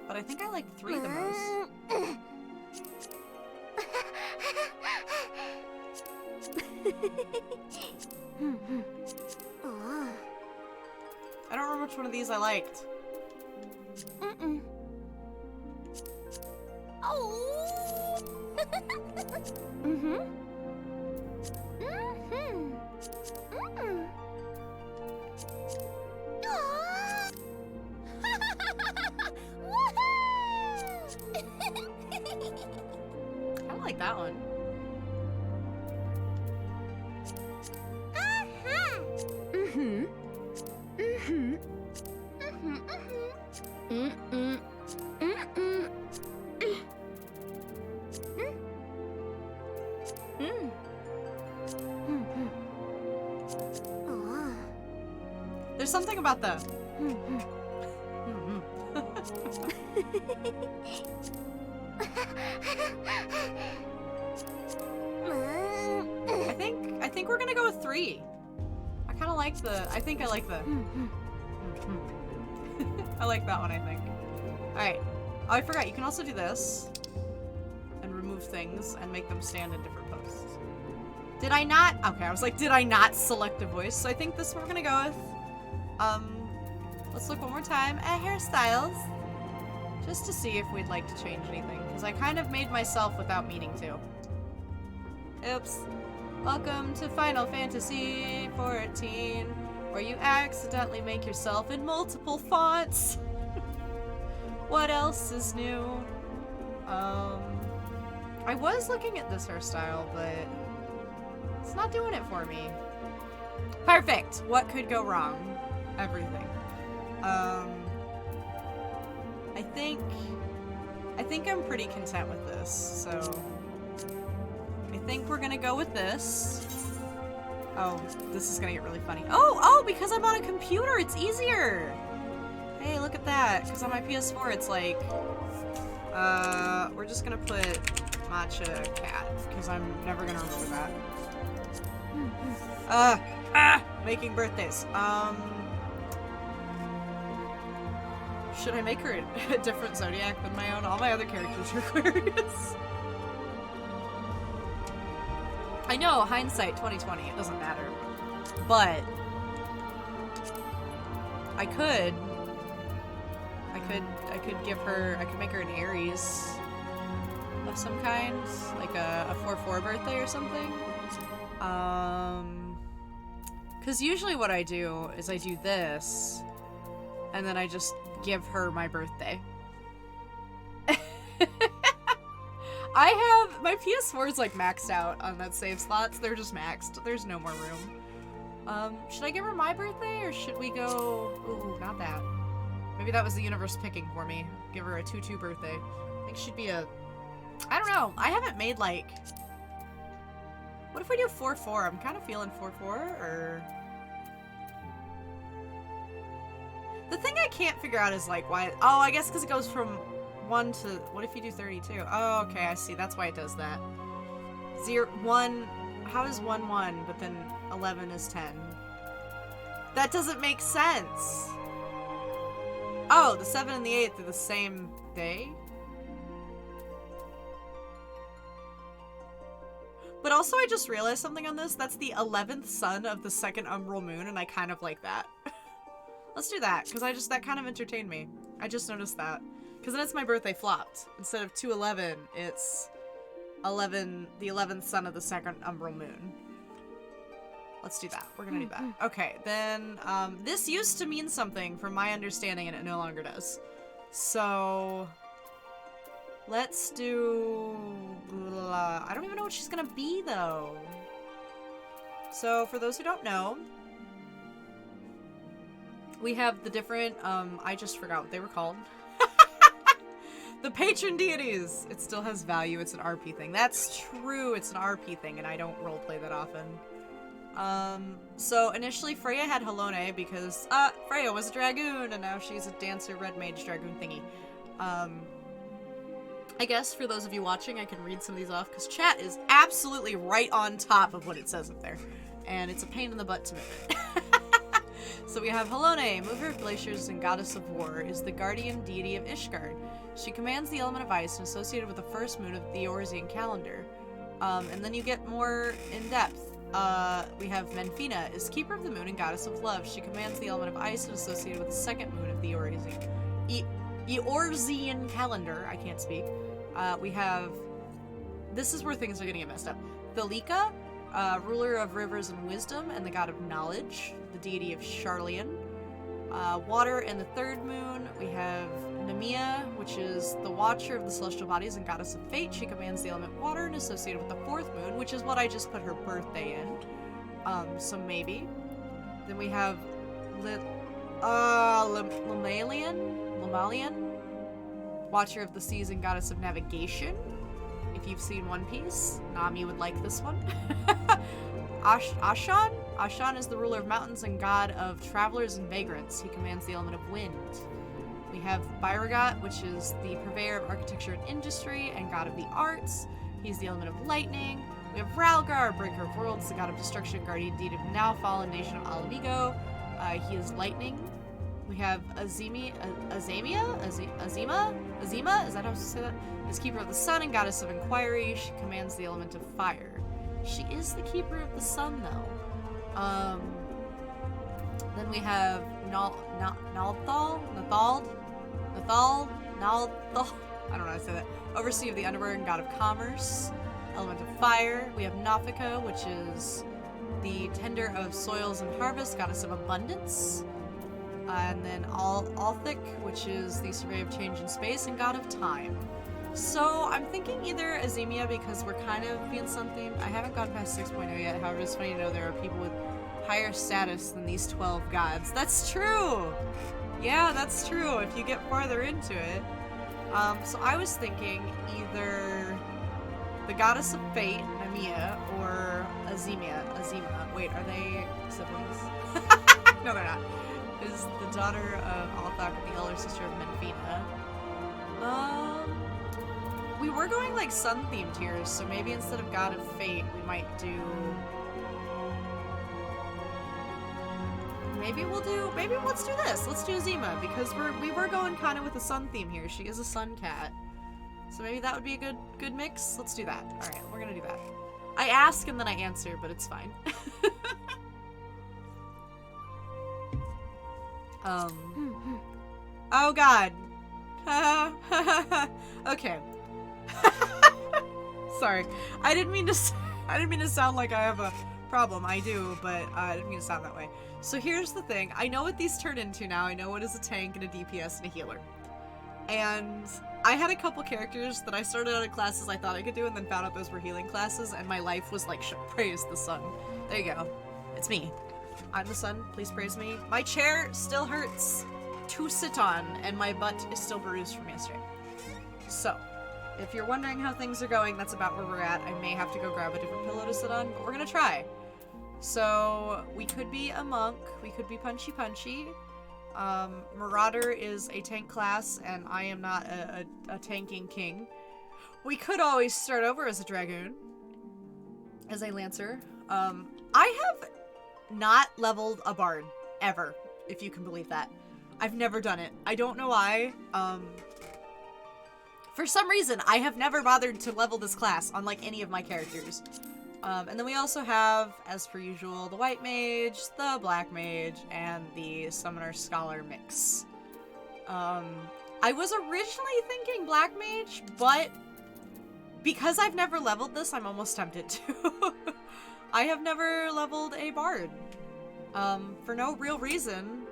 But I think I liked 3 the most. I don't remember which one of these I liked. I like that one. Mm-hmm. Mm-hmm. Mm-hmm. Mm-hmm. Mm-hmm. There's something about the. I think we're gonna go with 3. I kind of like the. I think I like the. I like that one. I think. All right. Oh, I forgot. You can also do this and remove things and make them stand in different posts. Did I not? Okay, I was like, did I not select a voice? So I think this we're gonna go with. Let's look one more time at hairstyles. Just to see if we'd like to change anything. Because I kind of made myself without meaning to. Oops. Welcome to Final Fantasy XIV, where you accidentally make yourself in multiple fonts. What else is new? I was looking at this hairstyle, but it's not doing it for me. Perfect. What could go wrong? Everything. I think I'm pretty content with this, so I think we're gonna go with this. Oh, this is gonna get really funny. Oh, because I'm on a computer, it's easier! Hey, look at that, because on my PS4 it's like, we're just gonna put Matcha Cat, because I'm never gonna remember that. Making birthdays. Should I make her a different zodiac than my own? All my other characters are Aquarius. I know, hindsight 2020, it doesn't matter. But I could make her an Aries of some kind, like a 4/4 birthday or something. Cause usually what I do is I do this, and then I just give her my birthday. My PS4 is like maxed out on that save slots. They're just maxed. There's no more room. Should I give her my birthday or should we go, ooh, not that. Maybe that was the universe picking for me. Give her a 2/2 birthday. I think she'd be a, I don't know. I haven't made like, what if we do 4/4? I'm kind of feeling 4/4 or. The thing I can't figure out is like why, oh, I guess because it goes from 1 to, what if you do 32? Oh, okay, I see, that's why it does that. 0, 1, how is 1, 1, but then 11 is 10? That doesn't make sense! Oh, the 7 and the 8th are the same day? But also I just realized something on this, that's the 11th sun of the second umbral moon, and I kind of like that. Let's do that, because that kind of entertained me. I just noticed that. Because then it's my birthday flopped. Instead of 2/11, it's the 11th sun of the second umbral moon. Let's do that. We're gonna do that. Okay, then, this used to mean something from my understanding, and it no longer does. So, let's do, I don't even know what she's gonna be, though. So, for those who don't know, we have the different, I just forgot what they were called. The patron deities! It still has value, it's an RP thing. That's true, it's an RP thing, and I don't roleplay that often. So initially Freya had Halone because, Freya was a dragoon, and now she's a dancer red mage dragoon thingy. I guess for those of you watching, I can read some of these off, because chat is absolutely right on top of what it says up there. And it's a pain in the butt to move it. So we have Halone, mover of glaciers and goddess of war, is the guardian deity of Ishgard. She commands the element of ice and associated with the first moon of the Eorzean calendar. And then you get more in depth. We have Menfina, is keeper of the moon and goddess of love. She commands the element of ice and associated with the second moon of the Eorzean calendar. I can't speak. We have, this is where things are gonna get messed up. Thalika, ruler of rivers and wisdom and the god of knowledge, the deity of Sharlayan. Water and the third moon, we have Nemea, which is the watcher of the celestial bodies and goddess of fate. She commands the element water and associated with the fourth moon, which is what I just put her birthday in. So maybe. Then we have Lemalian, Watcher of the Seas and Goddess of Navigation. If you've seen One Piece, Nami would like this one. Ashan? Ashan is the ruler of mountains and god of travelers and vagrants. He commands the element of wind. We have Byragot, which is the purveyor of architecture and industry and god of the arts. He's the element of lightning. We have Ralgar, breaker of worlds, the god of destruction, guardian deed of now fallen nation of Alamigo. He is lightning. We have Azima? Is that how to say that? Is keeper of the sun and goddess of inquiry. She commands the element of fire. She is the keeper of the sun, though. Then we have Nalthal? I don't know how to say that. Overseer of the underworld and god of commerce. Element of fire. We have Nafika, which is the tender of soils and harvest, goddess of abundance. And then Althic, which is the survey of change in space and god of time. So I'm thinking either Azemia because we're kind of being something. I haven't gone past 6.0 yet. However, it's funny to know there are people with higher status than these 12 gods. That's true. Yeah, that's true. If you get farther into it. So I was thinking either the goddess of fate, Namia, or Azema. Wait, are they siblings? No, they're not. Is the daughter of Althak, the elder sister of Menfina. We were going like sun themed here, so maybe instead of God of Fate, we might do. Maybe let's do this. Let's do Azema because we were going kind of with a sun theme here. She is a sun cat, so maybe that would be a good mix. Let's do that. All right, we're gonna do that. I ask and then I answer, but it's fine. Oh God. Okay. Sorry. I didn't mean to sound like I have a problem. I do, but I didn't mean to sound that way. So here's the thing. I know what these turn into now. I know what is a tank and a DPS and a healer. And I had a couple characters that I started out in classes I thought I could do and then found out those were healing classes and my life was like, praise the sun. There you go. It's me. I'm the sun. Please praise me. My chair still hurts to sit on and my butt is still bruised from yesterday. So, if you're wondering how things are going, that's about where we're at. I may have to go grab a different pillow to sit on, but we're gonna try. So, we could be a monk, we could be punchy. Marauder is a tank class, and I am not a tanking king. We could always start over as a dragoon, as a lancer. I have not leveled a bard, ever, if you can believe that. I've never done it. I don't know why. For some reason, I have never bothered to level this class on, like, any of my characters. And then we also have, as per usual, the White Mage, the Black Mage, and the Summoner Scholar mix. I was originally thinking Black Mage, but because I've never leveled this, I'm almost tempted to. I have never leveled a Bard. For no real reason.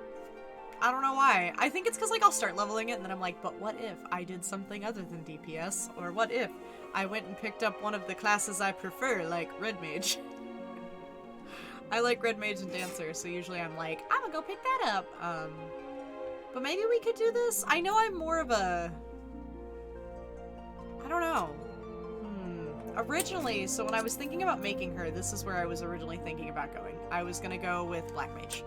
I don't know why. I think it's because, like, I'll start leveling it, and then I'm like, but what if I did something other than DPS? Or what if I went and picked up one of the classes I prefer, like Red Mage? I like Red Mage and Dancer, so usually I'm like, I'm gonna go pick that up. But maybe we could do this? I know I'm more of a... I don't know. Originally, so when I was thinking about making her, this is where I was originally thinking about going. I was gonna go with Black Mage.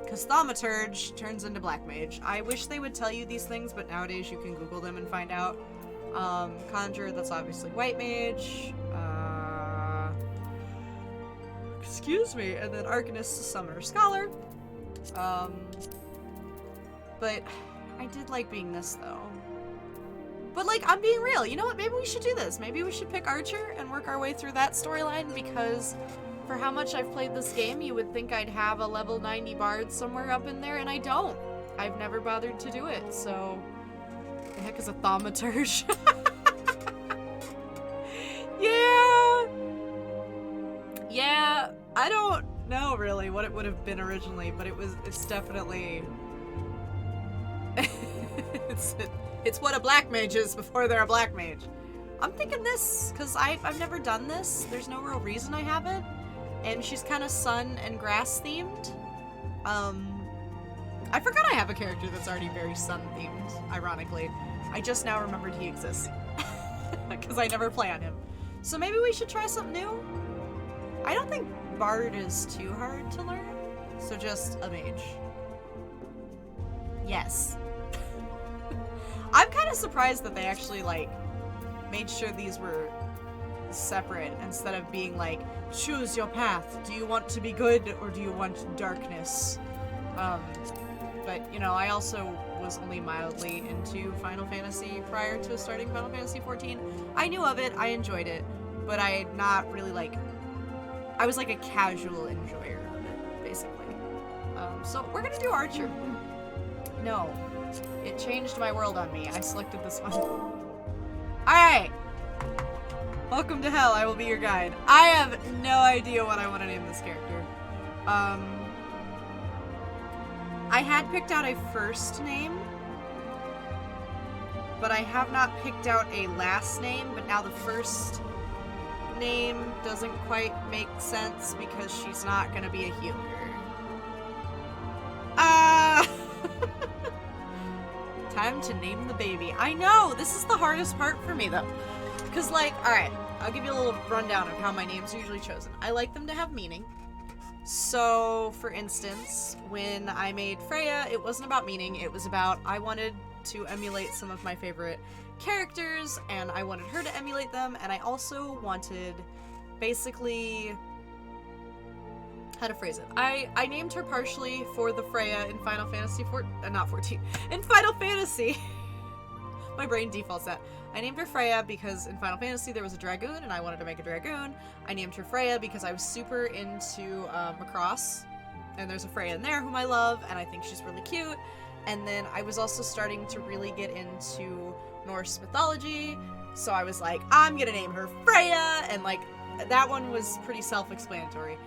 Because Thaumaturge turns into Black Mage. I wish they would tell you these things, but nowadays you can Google them and find out. Conjure, that's obviously White Mage. Excuse me. And then Arcanist, Summoner Scholar. But I did like being this, though. But, like, I'm being real. You know what? Maybe we should do this. Maybe we should pick Archer and work our way through that storyline, because for how much I've played this game, you would think I'd have a level 90 bard somewhere up in there, and I don't. I've never bothered to do it, so... The heck is a Thaumaturge? Yeah! Yeah, I don't know, really, what it would have been originally, but it's definitely... It's what a Black Mage is before they're a Black Mage. I'm thinking this, because I've never done this. There's no real reason I haven't. and she's kind of sun and grass themed. I forgot I have a character that's already very sun themed, ironically. I just now remembered he exists. Because I never play on him. So maybe we should try something new? I don't think Bard is too hard to learn. So just a mage. Yes. I'm kind of surprised that they actually, like, made sure these were separate instead of being like, choose your path. Do you want to be good or do you want darkness? But, you know, I also was only mildly into Final Fantasy prior to starting Final Fantasy XIV. I knew of it, I enjoyed it, but I had not really, like, I was like a casual enjoyer of it, basically. So we're gonna do Archer. No, it changed my world on me. I selected this one. Alright! Welcome to hell, I will be your guide. I have no idea what I want to name this character. I had picked out a first name, but I have not picked out a last name, but now the first name doesn't quite make sense because she's not gonna be a healer. Time to name the baby. I know, this is the hardest part for me though. Because like, alright, I'll give you a little rundown of how my names are usually chosen. I like them to have meaning. So, for instance, when I made Freya, it wasn't about meaning, it was about I wanted to emulate some of my favorite characters, and I wanted her to emulate them, and I also wanted, basically, how to phrase it. I named her partially for the Freya in Final Fantasy in Final Fantasy! My brain defaults that. I named her Freya because in Final Fantasy there was a dragoon and I wanted to make a dragoon. I named her Freya because I was super into Macross, and there's a Freya in there whom I love and I think she's really cute. And then I was also starting to really get into Norse mythology, so I was like, I'm gonna name her Freya, and like that one was pretty self-explanatory.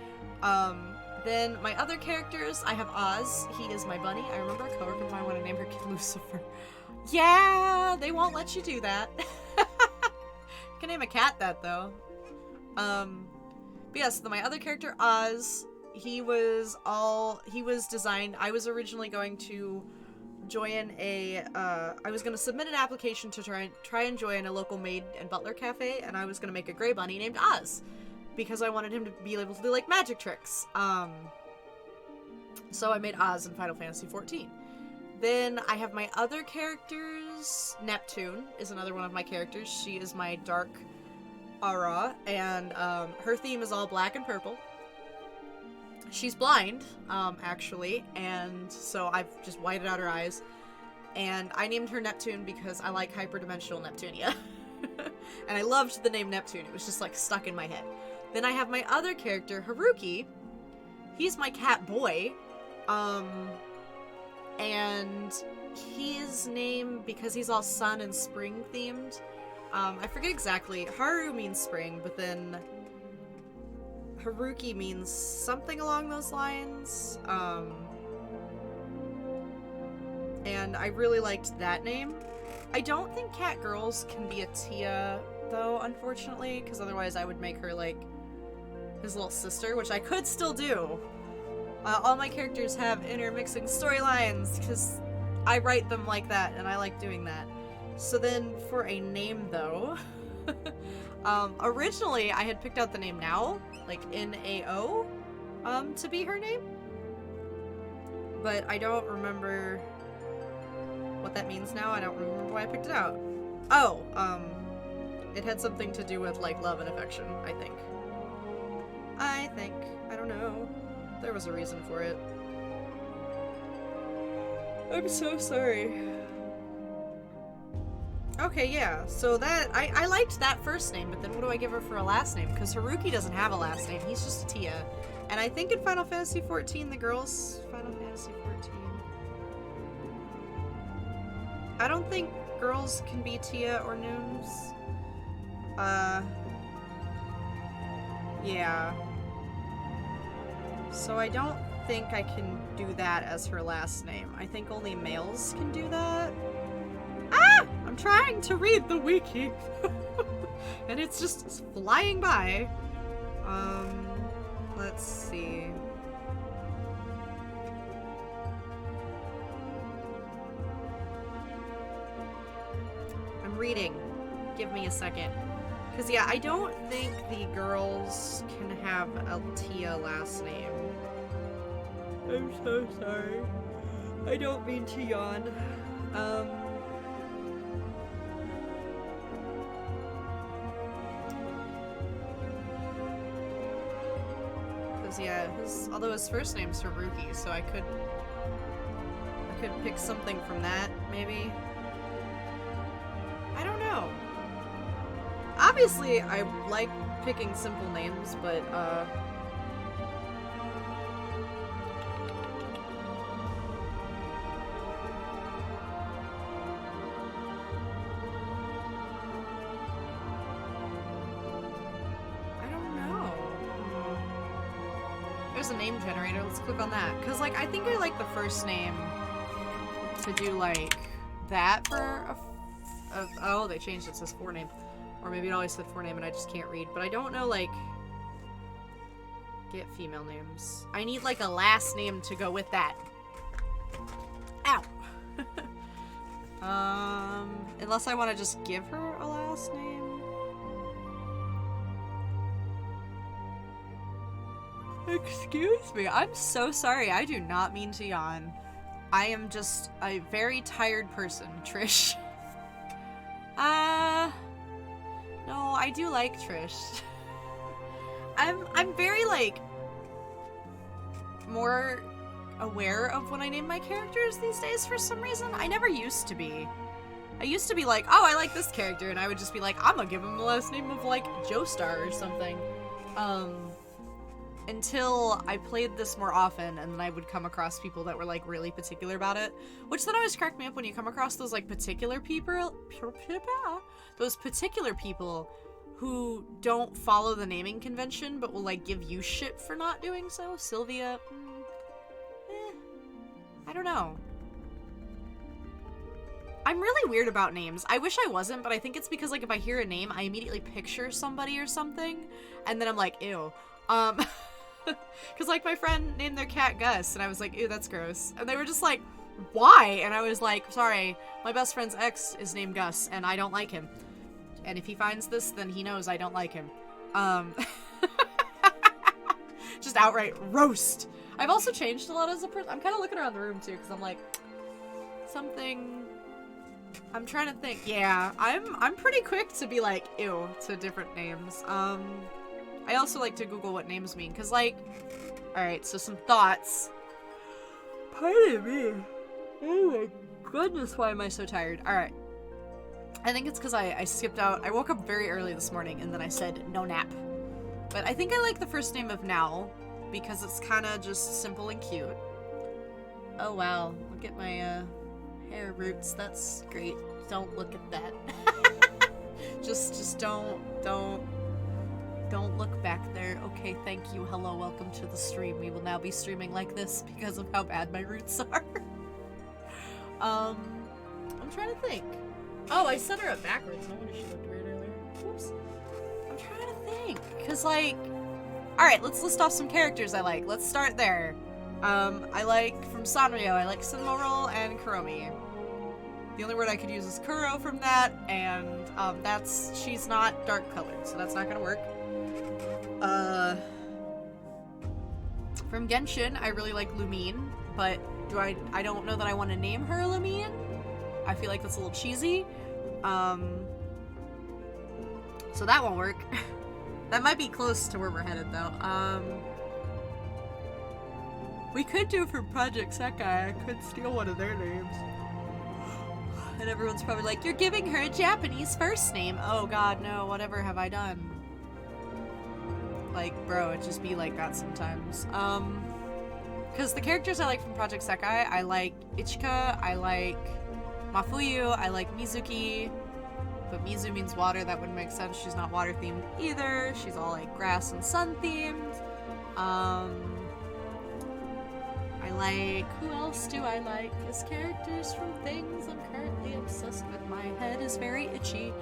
Then my other characters, I have Oz. He is my bunny. I remember a coworker of mine wanted to name her kid Lucifer. Yeah, they won't let you do that. You can name a cat that, though. But yeah, so my other character, Oz, he was designed, I was originally going to join I was going to submit an application to try and join a local maid and butler cafe, and I was going to make a gray bunny named Oz, because I wanted him to be able to do, like, magic tricks. So I made Oz in Final Fantasy XIV. Then I have my other characters. Neptune is another one of my characters. She is my dark aura, and her theme is all black and purple. She's blind, actually, and so I've just whited out her eyes. And I named her Neptune because I like hyperdimensional Neptunia. And I loved the name Neptune. It was just, like, stuck in my head. Then I have my other character, Haruki. He's my cat boy. And his name, because he's all sun and spring themed, I forget exactly. Haru means spring, but then Haruki means something along those lines. And I really liked that name. I don't think cat girls can be a Tia, though, unfortunately, because otherwise I would make her, like, his little sister, which I could still do. All my characters have intermixing storylines, because I write them like that, and I like doing that. So then, for a name, though, originally I had picked out the name Now, like N-A-O, to be her name. But I don't remember what that means now. I don't remember why I picked it out. Oh, it had something to do with, like, love and affection, I think. I don't know. There was a reason for it. I'm so sorry. Okay, yeah, so that, I liked that first name, but then what do I give her for a last name? Because Haruki doesn't have a last name, he's just a Tia. And I think in Final Fantasy XIV, the girls, Final Fantasy XIV, I don't think girls can be Tia or Nooms. Yeah. So I don't think I can do that as her last name. I think only males can do that. Ah! I'm trying to read the wiki. And it's just flying by. Let's reading. Give me a second. Because, yeah, I don't think the girls can have a Tia last name. I'm so sorry. I don't mean to yawn. Because, yeah, although his first name's Haruki, so I could pick something from that, maybe. I don't know. Obviously, I like picking simple names, but, I don't know. There's a name generator. Let's click on that. Because, like, I think I like the first name to do, like, that for oh, they changed it. It says forename. Or maybe it always said forename and I just can't read. But I don't know, like, get female names. I need, like, a last name to go with that. Ow! Unless I want to just give her a last name. Excuse me. I'm so sorry. I do not mean to yawn. I am just a very tired person, Trish. No, I do like Trish. I'm very, like, more aware of when I name my characters these days for some reason. I never used to be. I used to be like, oh, I like this character, and I would just be like, I'm gonna give him the last name of, like, Joestar or something. Until I played this more often, and then I would come across people that were, like, really particular about it. Which then always cracked me up when you come across those, like, particular people who don't follow the naming convention, but will, like, give you shit for not doing so. Sylvia, I don't know. I'm really weird about names. I wish I wasn't, but I think it's because, like, if I hear a name, I immediately picture somebody or something, and then I'm like, ew. Because, like, my friend named their cat Gus, and I was like, ew, that's gross. And they were just like, why? And I was like, sorry, my best friend's ex is named Gus, and I don't like him. And if he finds this, then he knows I don't like him. Just outright roast. I've also changed a lot as a person. I'm kind of looking around the room, too, because I'm like, something... I'm trying to think. Yeah, I'm pretty quick to be like, ew, to different names. I also like to Google what names mean, because, like, alright, so some thoughts. Pardon me. Oh my goodness, why am I so tired? Alright. I think it's because I skipped out. I woke up very early this morning, and then I said, no nap. But I think I like the first name of Now, because it's kind of just simple and cute. Oh, wow. Look at my, hair roots. That's great. Don't look at that. just don't look back there. Okay, thank you. Hello, welcome to the stream. We will now be streaming like this because of how bad my roots are. I'm trying to think. Oh, I set her up backwards. No wonder she looked weird earlier. Whoops. I'm trying to think. Because, like... Alright, let's list off some characters I like. Let's start there. I like, from Sanrio, I like Cinnamoroll and Kuromi. The only word I could use is Kuro from that, and, she's not dark colored, so that's not gonna work. From Genshin, I really like Lumine, but I don't know that I want to name her Lumine. I feel like that's a little cheesy. So that won't work. That might be close to where we're headed, though. We could do from Project Sekai. I could steal one of their names. And everyone's probably like, you're giving her a Japanese first name. Oh god, no, whatever have I done? Like, bro, it just be like that sometimes. Because the characters I like from Project Sekai, I like Ichika, I like Mafuyu, I like Mizuki, but Mizu means water, that wouldn't make sense, she's not water themed either, she's all like grass and sun themed. I like, who else do I like as characters from things I'm currently obsessed with? My head is very itchy.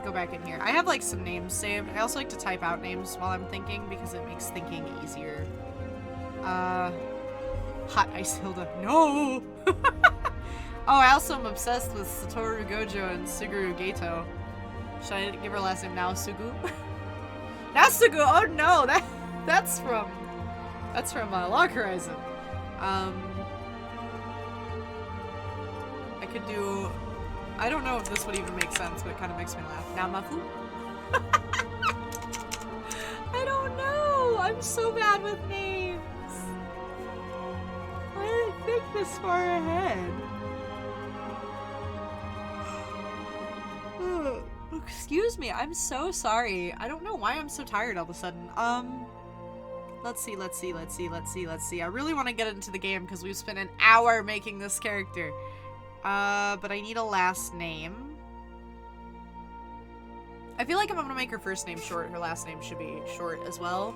Go back in here. I have like some names saved. I also like to type out names while I'm thinking because it makes thinking easier. Hot Ice Hilda. No! Oh, I also am obsessed with Satoru Gojo and Suguru Gato. Should I give her last name Naosugu? Naosugu! Oh no! That's from Log Horizon. I could do... I don't know if this would even make sense, but it kind of makes me laugh. Namafu? I don't know! I'm so bad with names! I didn't think this far ahead. Excuse me, I'm so sorry. I don't know why I'm so tired all of a sudden. Let's see. I really want to get into the game because we've spent an hour making this character. But I need a last name. I feel like if I'm gonna make her first name short, her last name should be short as well.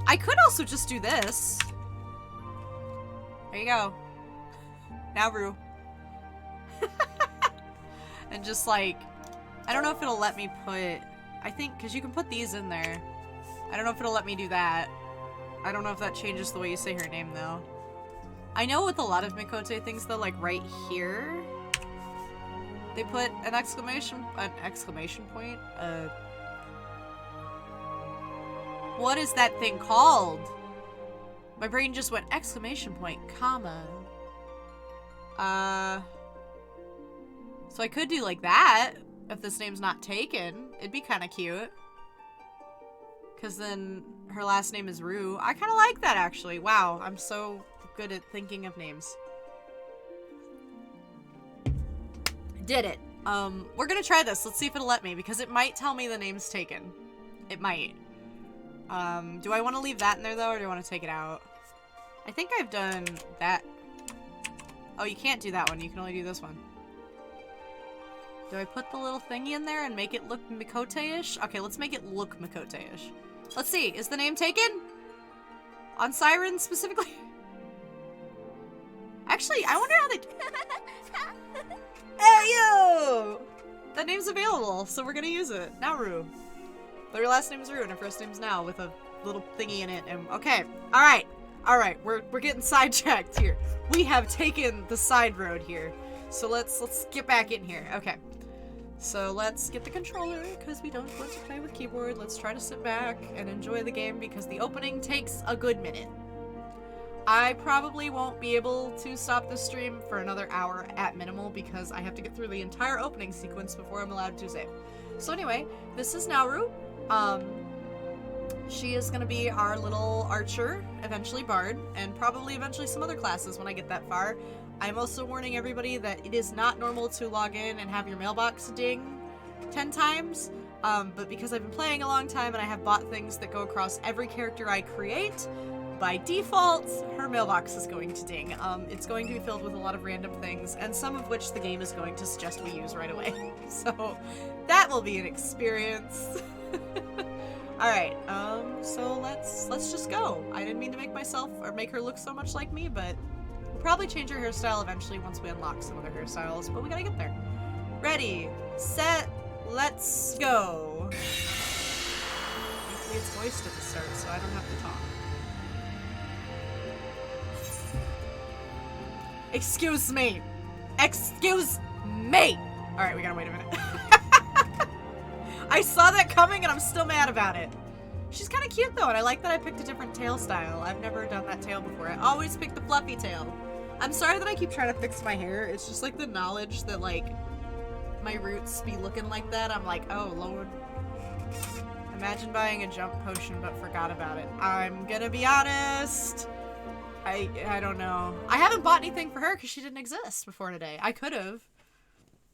I could also just do this. There you go. Nauru. And just like, I don't know if it'll let me put, I think, because you can put these in there. I don't know if it'll let me do that. I don't know if that changes the way you say her name though. I know with a lot of Mikote things though, like right here, they put an exclamation point. What is that thing called? My brain just went exclamation point, comma. So I could do like that if this name's not taken. It'd be kind of cute. Because then her last name is Rue. I kind of like that actually. Wow, I'm so good at thinking of names. Did it. We're gonna try this. Let's see if it'll let me because it might tell me the name's taken. It might. Do I want to leave that in there though or do I want to take it out? I think I've done that. Oh, you can't do that one. You can only do this one. Do I put the little thingy in there and make it look Mikote-ish? Okay, let's make it look Mikote-ish. Let's see. Is the name taken? On Siren specifically? Actually, I wonder how they... Hey, yo! That name's available, so we're gonna use it. Nauru. But her last name is Rue and her first name's Now with a little thingy in it. And okay. Alright. Alright, we're getting sidetracked here. We have taken the side road here. So let's get back in here. Okay. So let's get the controller because we don't want to play with keyboard. Let's try to sit back and enjoy the game because the opening takes a good minute. I probably won't be able to stop the stream for another hour at minimal because I have to get through the entire opening sequence before I'm allowed to save. So anyway, this is Nauru. She is gonna be our little archer, eventually bard, and probably eventually some other classes when I get that far. I'm also warning everybody that it is not normal to log in and have your mailbox ding 10 times, but because I've been playing a long time and I have bought things that go across every character I create, by default, her mailbox is going to ding. It's going to be filled with a lot of random things, and some of which the game is going to suggest we use right away. So that will be an experience. Alright, so let's just go. I didn't mean to make myself, or make her look so much like me, but we'll probably change her hairstyle eventually once we unlock some other hairstyles, but we gotta get there. Ready, set, let's go. Thankfully it's voiced at the start, so I don't have to talk. Excuse me! Excuse me! Alright, we gotta wait a minute. I saw that coming and I'm still mad about it. She's kind of cute though, and I like that I picked a different tail style. I've never done that tail before. I always pick the fluffy tail. I'm sorry that I keep trying to fix my hair. It's just like the knowledge that like my roots be looking like that. I'm like, oh lord. Imagine buying a jump potion but forgot about it. I'm gonna be honest. I don't know. I haven't bought anything for her because she didn't exist before today. I could have,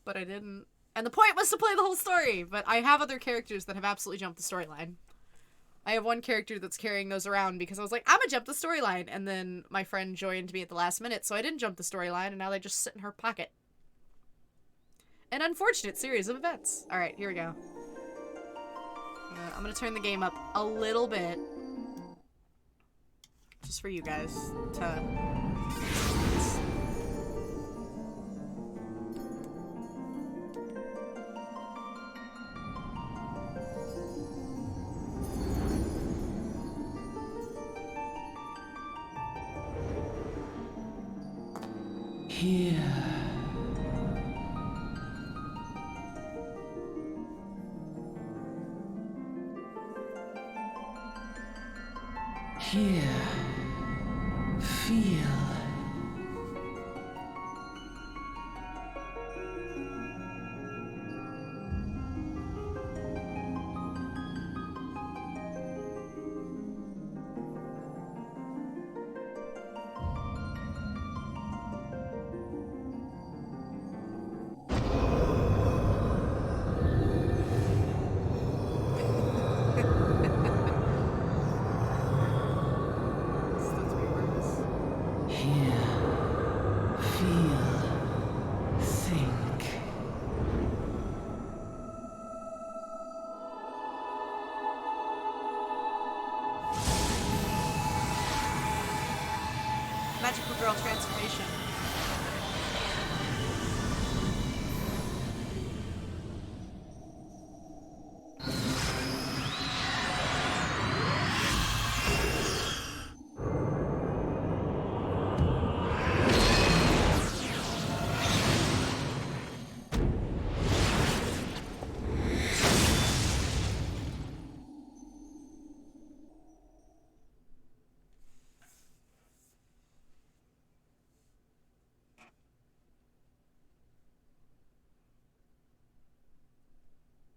but I didn't. And the point was to play the whole story, but I have other characters that have absolutely jumped the storyline. I have one character that's carrying those around because I was like, I'm gonna jump the storyline, and then my friend joined me at the last minute, so I didn't jump the storyline, and now they just sit in her pocket. An unfortunate series of events. Alright, here we go. I'm gonna turn the game up a little bit. Just for you guys to... Here. Here. Feel. Magical girl transformation.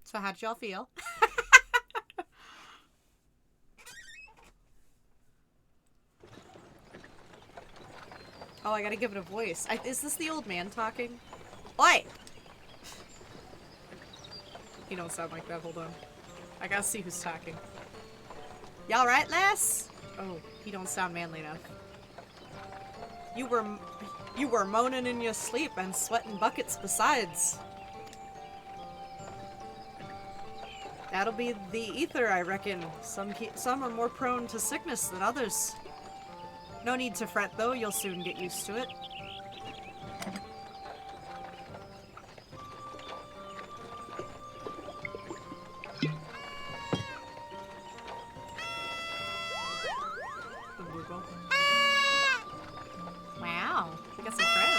So how'd y'all feel? Oh, I gotta give it a voice. Is this the old man talking? Oi! He don't sound like that, hold on. I gotta see who's talking. Y'all right, lass? Oh, he don't sound manly enough. You were moaning in your sleep and sweating buckets besides. That'll be the ether, I reckon. Some are more prone to sickness than others. No need to fret, though. You'll soon get used to it. Wow, we got some friends.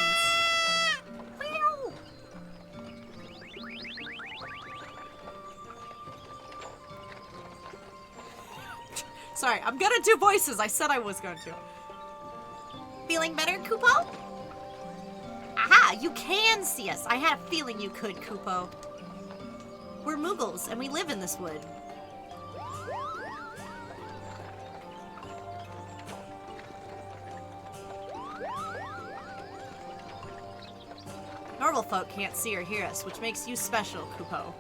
Sorry, I'm gonna do voices. I said I was going to. Feeling better, Kupo? Aha, you can see us. I had a feeling you could, Kupo. We're Moogles, and we live in this wood. Normal folk can't see or hear us, which makes you special, Kupo.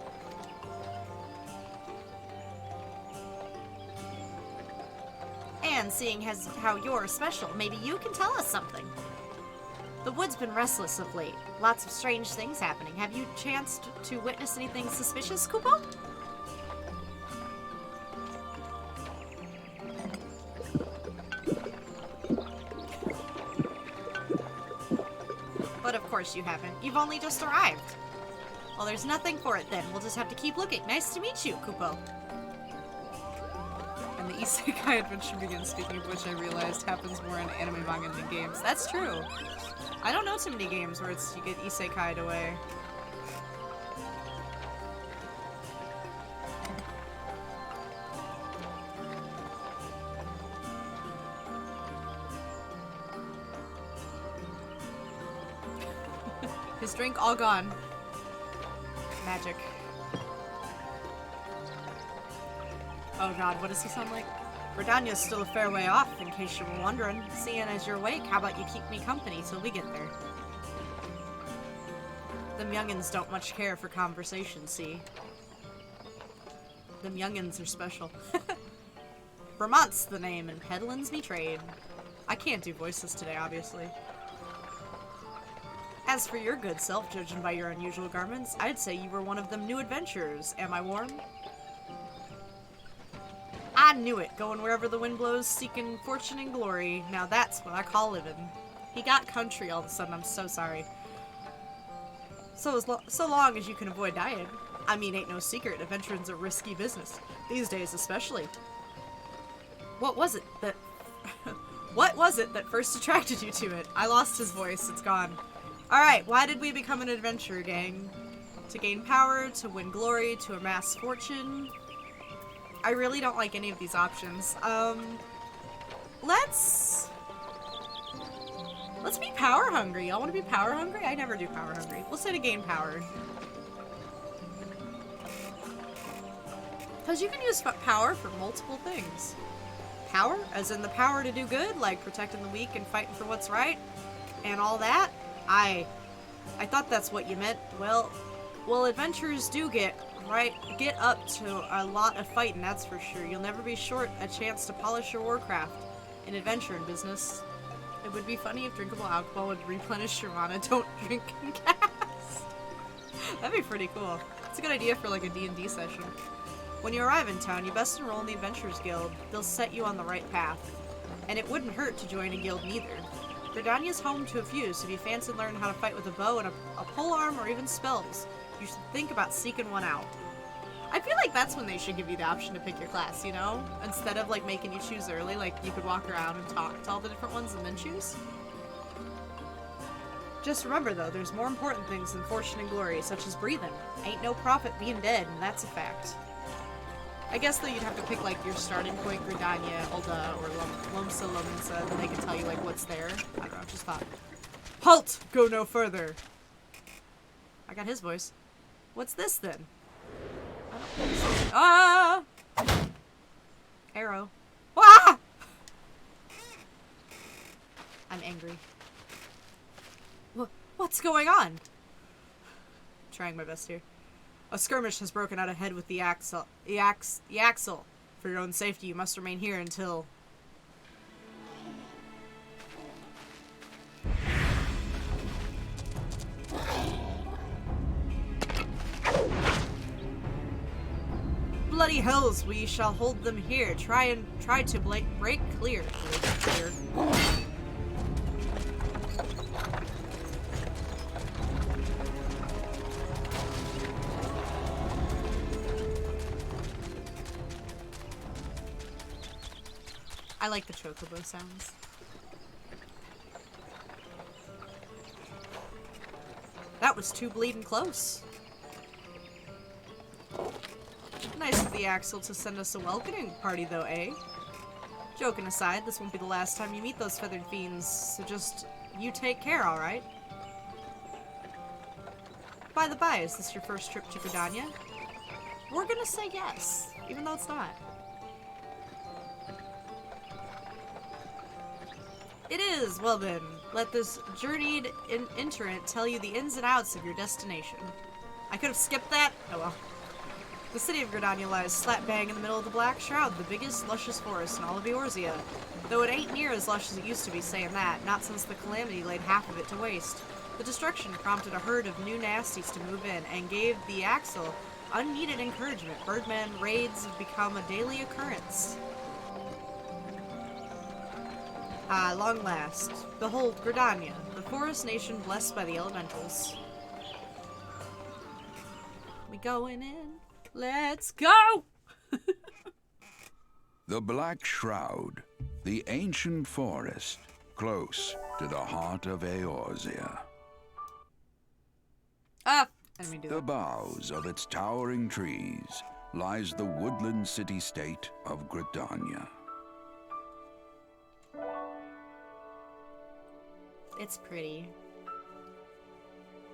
And seeing how you're special, maybe you can tell us something. The wood's been restless of late. Lots of strange things happening. Have you chanced to witness anything suspicious, Kupo? But of course you haven't. You've only just arrived. Well, there's nothing for it then. We'll just have to keep looking. Nice to meet you, Kupo. And the isekai adventure begins, speaking of which I realized happens more in anime manga than games. That's true. I don't know too many games where you get isekai'd away. His drink all gone. Magic. Oh god, what does he sound like? Verdania's still a fair way off, in case you were wondering. Seeing as you're awake, how about you keep me company till we get there? Them youngins don't much care for conversation, see? Them youngins are special. Vermont's the name, and peddlin's me trade. I can't do voices today, obviously. As for your good self, judging by your unusual garments, I'd say you were one of them new adventurers. Am I warm? I knew it, going wherever the wind blows, seeking fortune and glory. Now that's what I call living. He got country all of a sudden, I'm so sorry. So long as you can avoid dying. I mean, ain't no secret, adventuring's a risky business. These days especially. What was it that... what was it that first attracted you to it? I lost his voice, it's gone. Alright, why did we become an adventurer gang? To gain power, to win glory, to amass fortune. I really don't like any of these options. Let's be power hungry. Y'all want to be power hungry? I never do power hungry. We'll say to gain power. Because you can use power for multiple things. Power, as in the power to do good, like protecting the weak and fighting for what's right, and all that. I thought that's what you meant. Well, adventurers do get up to a lot of fighting, that's for sure. You'll never be short a chance to polish your warcraft in adventuring business. It would be funny if drinkable alcohol would replenish your mana. Don't drink and cast. That'd be pretty cool. It's a good idea for like a D&D session. When you arrive in town, you best enroll in the Adventurers Guild. They'll set you on the right path. And it wouldn't hurt to join a guild neither. Gridania's home to a few, so if you fancy learning how to fight with a bow and a polearm or even spells, you should think about seeking one out. I feel like that's when they should give you the option to pick your class, you know? Instead of like making you choose early, like you could walk around and talk to all the different ones and then choose. Just remember though, there's more important things than fortune and glory, such as breathing. Ain't no profit being dead, and that's a fact. I guess though you'd have to pick like your starting point, Gridania, Ulda, or Lomsa Lominsa, then they can tell you like what's there. I don't know, just thought. Halt! Go no further! I got his voice. What's this then? I don't understand. Ah! Arrow. Ah! I'm angry. What's going on? Trying my best here. A skirmish has broken out ahead with the axle. For your own safety, you must remain here until... Bloody hells, we shall hold them here. Try to break clear. I like the chocobo sounds. That was too bleeding close. Nice of the Axel to send us a welcoming party though, eh? Joking aside, this won't be the last time you meet those feathered fiends, so just you take care, alright? By the by, is this your first trip to Gridania? We're gonna say yes, even though it's not. It is! Well then, let this journeyed interant tell you the ins and outs of your destination. I could have skipped that? Oh well. The city of Gridania lies slap bang in the middle of the Black Shroud, the biggest, luscious forest in all of Eorzea. Though it ain't near as lush as it used to be, saying that, not since the Calamity laid half of it to waste. The destruction prompted a herd of new nasties to move in, and gave the Axel unneeded encouragement. Birdman raids have become a daily occurrence. Ah, long last. Behold, Gridania, the forest nation blessed by the elementals. We going in? Let's go! The Black Shroud, the ancient forest, close to the heart of Eorzea. Ah! I didn't mean to do The that. boughs of its towering trees lies the woodland city-state of Gridania. It's pretty.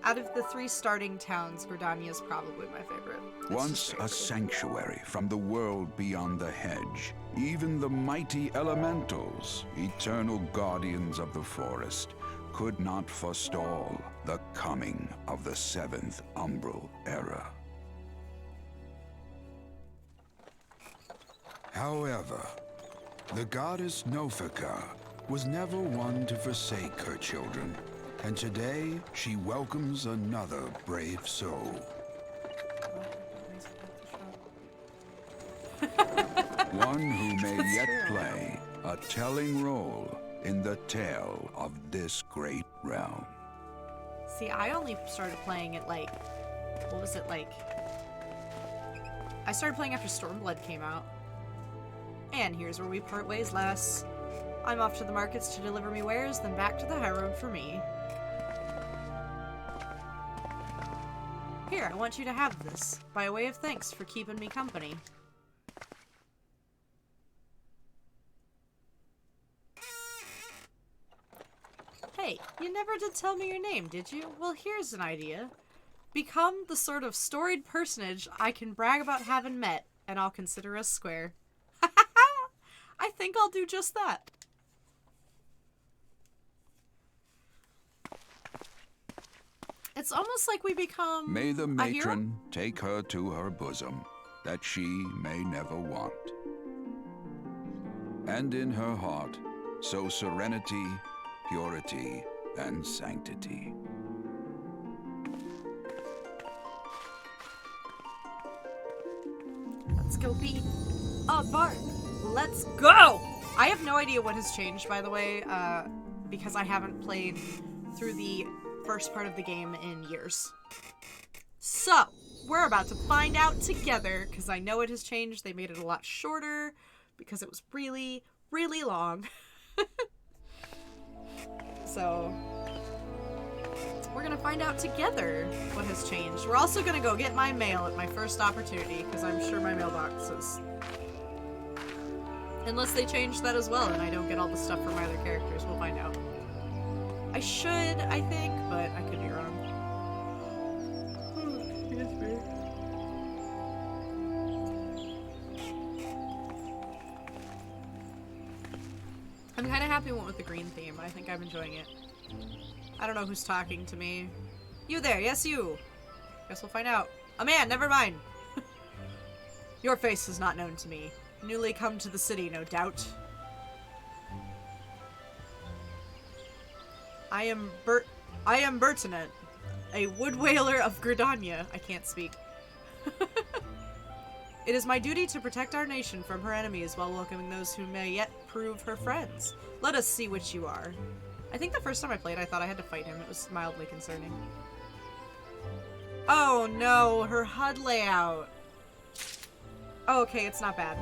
Out of the 3 starting towns, Gridania is probably my favorite. It's Once just very a pretty. sanctuary from the world beyond the hedge, even the mighty elementals, eternal guardians of the forest, could not forestall the coming of the 7th Umbral Era. However, the goddess Nofika was never one to forsake her children, and today she welcomes another brave soul. One who may That's yet true. play a telling role in the tale of this great realm. See, I only started playing it like, what was it like? I started playing after Stormblood came out. And here's where we part ways, lass. I'm off to the markets to deliver me wares, then back to the high road for me. want you to have this, by way of thanks for keeping me company. Hey, you never did tell me your name, did you? Well, here's an idea. Become the sort of storied personage I can brag about having met, and I'll consider us square. I think I'll do just that. It's almost like we become May the a hero? matron take her to her bosom, that she may never want. And in her heart, sow serenity, purity, and sanctity. Let's go be a bard. Let's go! I have no idea what has changed, by the way, because I haven't played through the first part of the game in years. So, we're about to find out together, because I know it has changed. They made it a lot shorter, because it was really, really long. So, we're gonna find out together what has changed. We're also gonna go get my mail at my first opportunity, because I'm sure my mailbox is... Unless they change that as well, and I don't get all the stuff from my other characters, we'll find out. I should, I think, but I could be wrong. Excuse me. I'm kind of happy we went with the green theme. I think I'm enjoying it. I don't know who's talking to me. You there, yes you! Guess we'll find out. A man, never mind! Your face is not known to me. Newly come to the city, no doubt. I am Bertinet, a wood whaler of Gridania. I can't speak. It is my duty to protect our nation from her enemies while welcoming those who may yet prove her friends. Let us see which you are. I think the first time I played, I thought I had to fight him. It was mildly concerning. Oh no, her HUD layout. Oh, okay, it's not bad.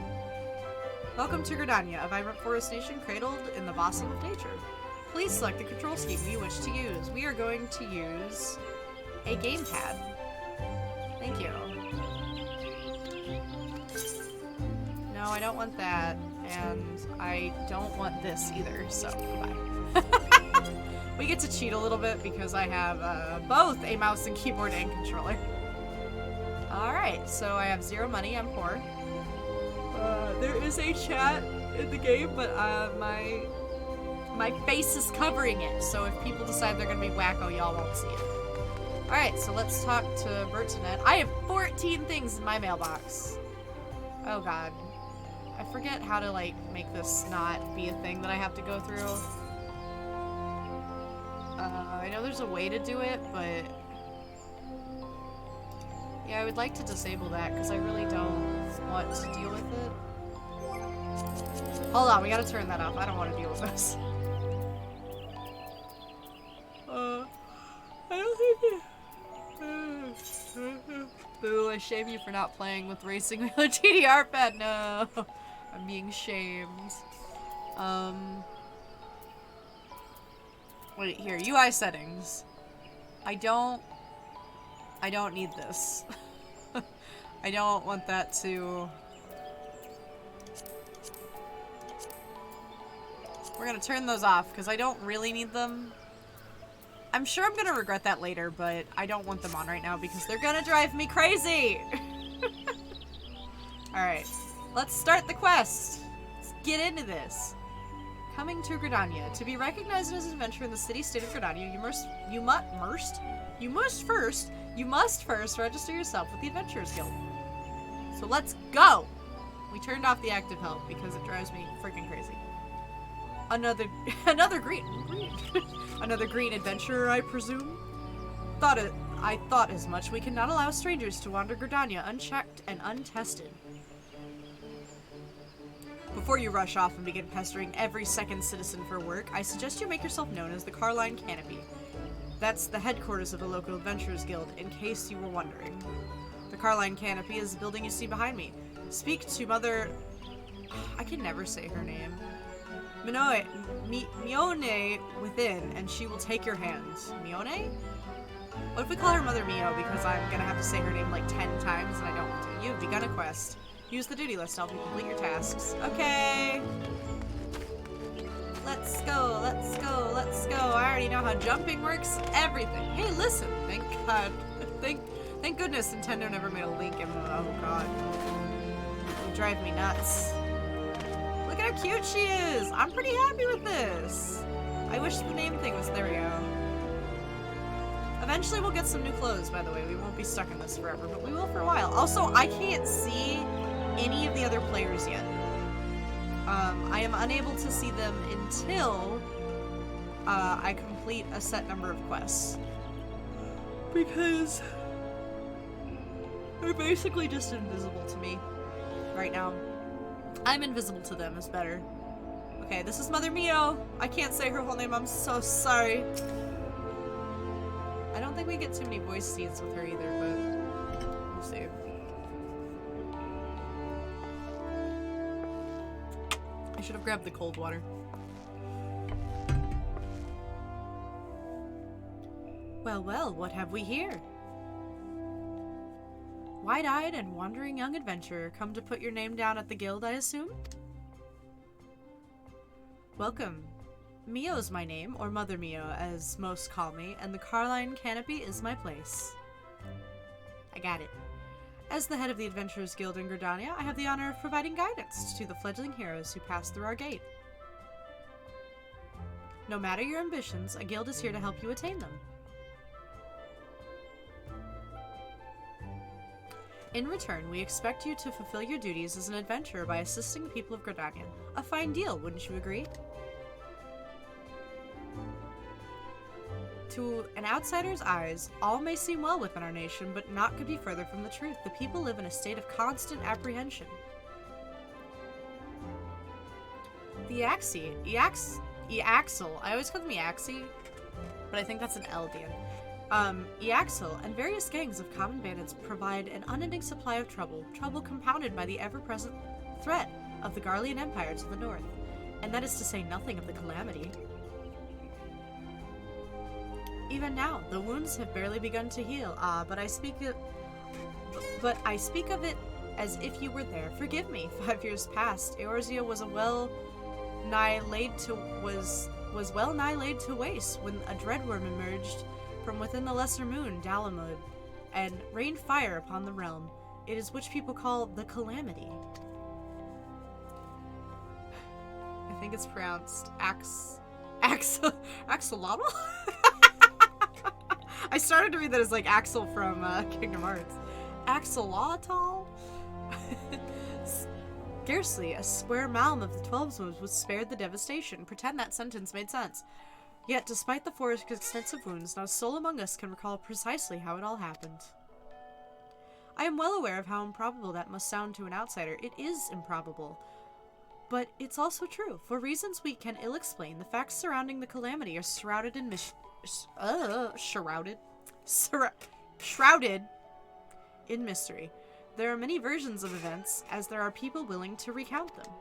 Welcome to Gridania, a vibrant forest nation cradled in the bosom of nature. Please select the control scheme you wish to use. We are going to use a gamepad. Thank you. No, I don't want that, and I don't want this either, so goodbye. We get to cheat a little bit because I have both a mouse and keyboard and controller. Alright, so I have 0 money, I'm poor. There is a chat in the game, but my face is covering it, so if people decide they're gonna be wacko, y'all won't see it. Alright, so let's talk to Bertinet. I have 14 things in my mailbox. Oh god. I forget how to, like, make this not be a thing that I have to go through. I know there's a way to do it, but... Yeah, I would like to disable that, because I really don't want to deal with it. Hold on, we gotta turn that off. I don't want to deal with this. I don't think it... Boo, I shame you for not playing with Racing Wheeler TDR pad. No! I'm being shamed. Wait, here, UI settings. I don't need this. I don't want that to... We're gonna turn those off, because I don't really need them. I'm sure I'm gonna regret that later, but I don't want them on right now, because they're gonna drive me crazy! Alright, let's start the quest! Let's get into this. Coming to Gridania. To be recognized as an adventurer in the city-state of Gridania, you must first register yourself with the Adventurers Guild. So let's go! We turned off the active help because it drives me freaking crazy. Another green another green adventurer, I presume? I thought as much. We cannot allow strangers to wander Gridania unchecked and untested. Before you rush off and begin pestering every second citizen for work, I suggest you make yourself known as the Carline Canopy. That's the headquarters of the local Adventurers Guild, in case you were wondering. The Carline Canopy is the building you see behind me. Speak to Mother... I can never say her name. Mione within, and she will take your hands. Mione? What if we call her Mother Mio because I'm gonna have to say her name like 10 times and I don't want to. You've begun a quest. Use the duty list to help you complete your tasks. Okay. Let's go, let's go, let's go. I already know how jumping works. Everything. Hey, listen. Thank God. Thank goodness Nintendo never made a Link MMO. Oh God. You drive me nuts. Look at how cute she is. I'm pretty happy with this. I wish the name thing was, there we go. Eventually we'll get some new clothes, by the way. We won't be stuck in this forever, but we will for a while. Also, I can't see any of the other players yet. I am unable to see them until I complete a set number of quests. Because they're basically just invisible to me right now. I'm invisible to them is better. Okay, this is Mother Mio. I can't say her whole name, I'm so sorry. I don't think we get too many voice scenes with her either, but we'll see. I should have grabbed the cold water. Well, well, what have we here? Wide-eyed and wandering young adventurer, come to put your name down at the guild, I assume? Welcome. Mio's my name, or Mother Mio, as most call me, and the Carline Canopy is my place. I got it. As the head of the Adventurers Guild in Gridania, I have the honor of providing guidance to the fledgling heroes who pass through our gate. No matter your ambitions, a guild is here to help you attain them. In return, we expect you to fulfill your duties as an adventurer by assisting the people of Gridania. A fine deal, wouldn't you agree? To an outsider's eyes, all may seem well within our nation, but naught could be further from the truth. The people live in a state of constant apprehension. The Eaxel, I always call them Eaxi, but I think that's an L at the end. Eaxel and various gangs of common bandits provide an unending supply of trouble compounded by the ever-present threat of the Garlean Empire to the north, and that is to say nothing of the calamity. Even now, the wounds have barely begun to heal. But I speak of it as if you were there. Forgive me. 5 years past, Eorzea was well nigh laid to waste when a dreadworm emerged from within the lesser moon, Dalamud, and rained fire upon the realm. It is which people call the Calamity. I think it's pronounced Axolotl? I started to read that as like Axel from Kingdom Hearts. Axolotl? Scarcely a square malm of the 12 moons was spared the devastation. Pretend that sentence made sense. Yet, despite the forest's extensive wounds, not a soul among us can recall precisely how it all happened. I am well aware of how improbable that must sound to an outsider. It is improbable. But it's also true. For reasons we can ill explain, the facts surrounding the calamity are shrouded in shrouded in mystery. There are many versions of events, as there are people willing to recount them.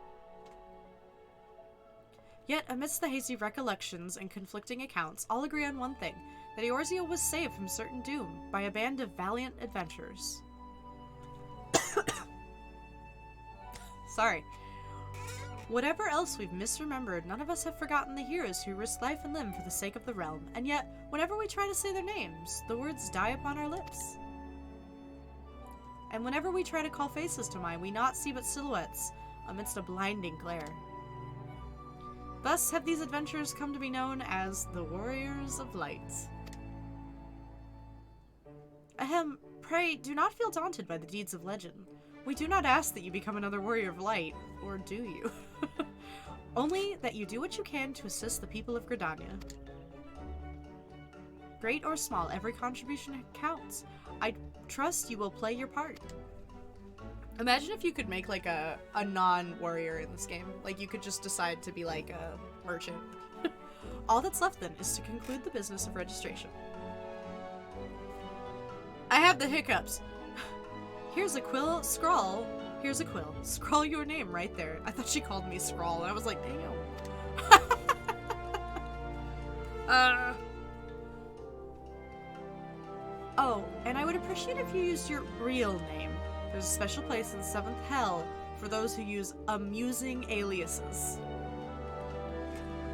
Yet, amidst the hazy recollections and conflicting accounts, all agree on one thing, that Eorzea was saved from certain doom by a band of valiant adventurers. Sorry. Whatever else we've misremembered, none of us have forgotten the heroes who risked life and limb for the sake of the realm, and yet, whenever we try to say their names, the words die upon our lips. And whenever we try to call faces to mind, we not see but silhouettes amidst a blinding glare. Thus have these adventurers come to be known as the Warriors of Light. Ahem, pray do not feel daunted by the deeds of legend. We do not ask that you become another Warrior of Light, or do you? Only that you do what you can to assist the people of Gridania. Great or small, every contribution counts. I trust you will play your part. Imagine if you could make like a non-warrior in this game. Like you could just decide to be like a merchant. All that's left then is to conclude the business of registration. I have the hiccups. Here's a quill, scrawl. Here's a quill. Scrawl your name right there. I thought she called me Scrawl, and I was like, damn. appreciate if you used your real name. There's a special place in 7th Hell for those who use amusing aliases.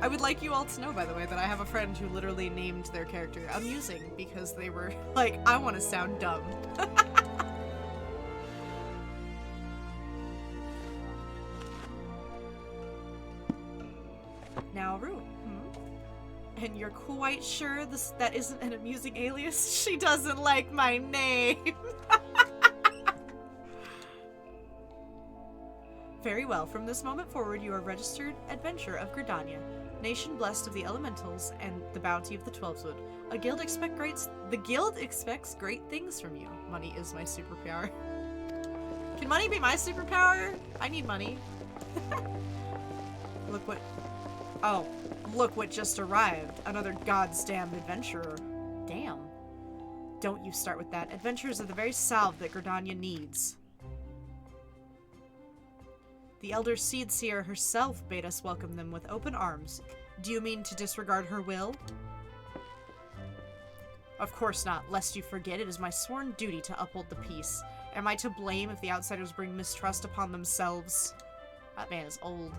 I would like you all to know, by the way, that I have a friend who literally named their character Amusing because they were like, I want to sound dumb. Now, Rue. And you're quite sure that isn't an amusing alias? She doesn't like my name. Very well. From this moment forward, you are registered adventurer of Gridania, nation blessed of the elementals and the bounty of the Twelveswood. The guild expects great things from you. Money is my superpower. Can money be my superpower? I need money. Look what just arrived. Another goddamn adventurer. Damn. Don't you start with that. Adventurers are the very salve that Gridania needs. The Elder Seedseer herself bade us welcome them with open arms. Do you mean to disregard her will? Of course not, lest you forget it is my sworn duty to uphold the peace. Am I to blame if the outsiders bring mistrust upon themselves? That man is old.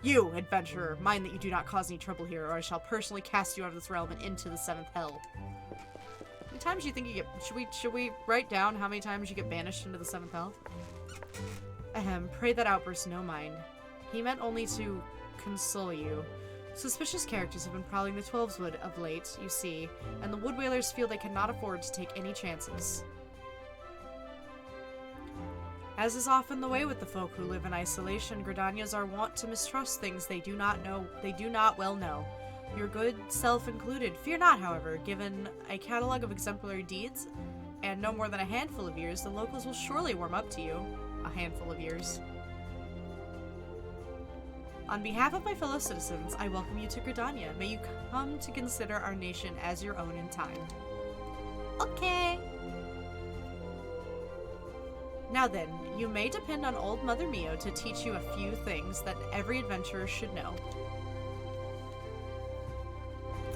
You, adventurer, mind that you do not cause any trouble here, or I shall personally cast you out of this realm and into the 7th Hell. How many times do you think you get— should we write down how many times you get banished into the 7th Hell? Ahem, pray that outburst no mind. He meant only to console you. Suspicious characters have been prowling the Twelveswood of late, you see, and the Woodwhalers feel they cannot afford to take any chances. As is often the way with the folk who live in isolation, Gridanians are wont to mistrust things they do not well know. Your good self included. Fear not, however, given a catalogue of exemplary deeds, and no more than a handful of years, the locals will surely warm up to you. A handful of years. On behalf of my fellow citizens, I welcome you to Gridania. May you come to consider our nation as your own in time. Okay. Now then, you may depend on old Mother Mio to teach you a few things that every adventurer should know.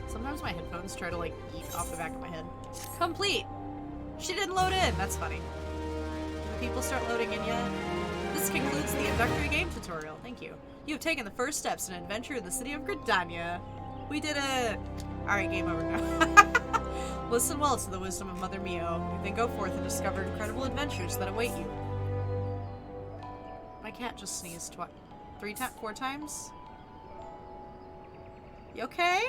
Sometimes my headphones try to, like, eat off the back of my head. Complete! She didn't load in! That's funny. People start loading in yet? This concludes the introductory game tutorial. Thank you. You have taken the first steps in an adventure in the city of Gridania. We did it! Alright, game over now. Listen well to the wisdom of Mother Mio, then go forth and discover incredible adventures that await you. My cat just sneezed four times? You okay?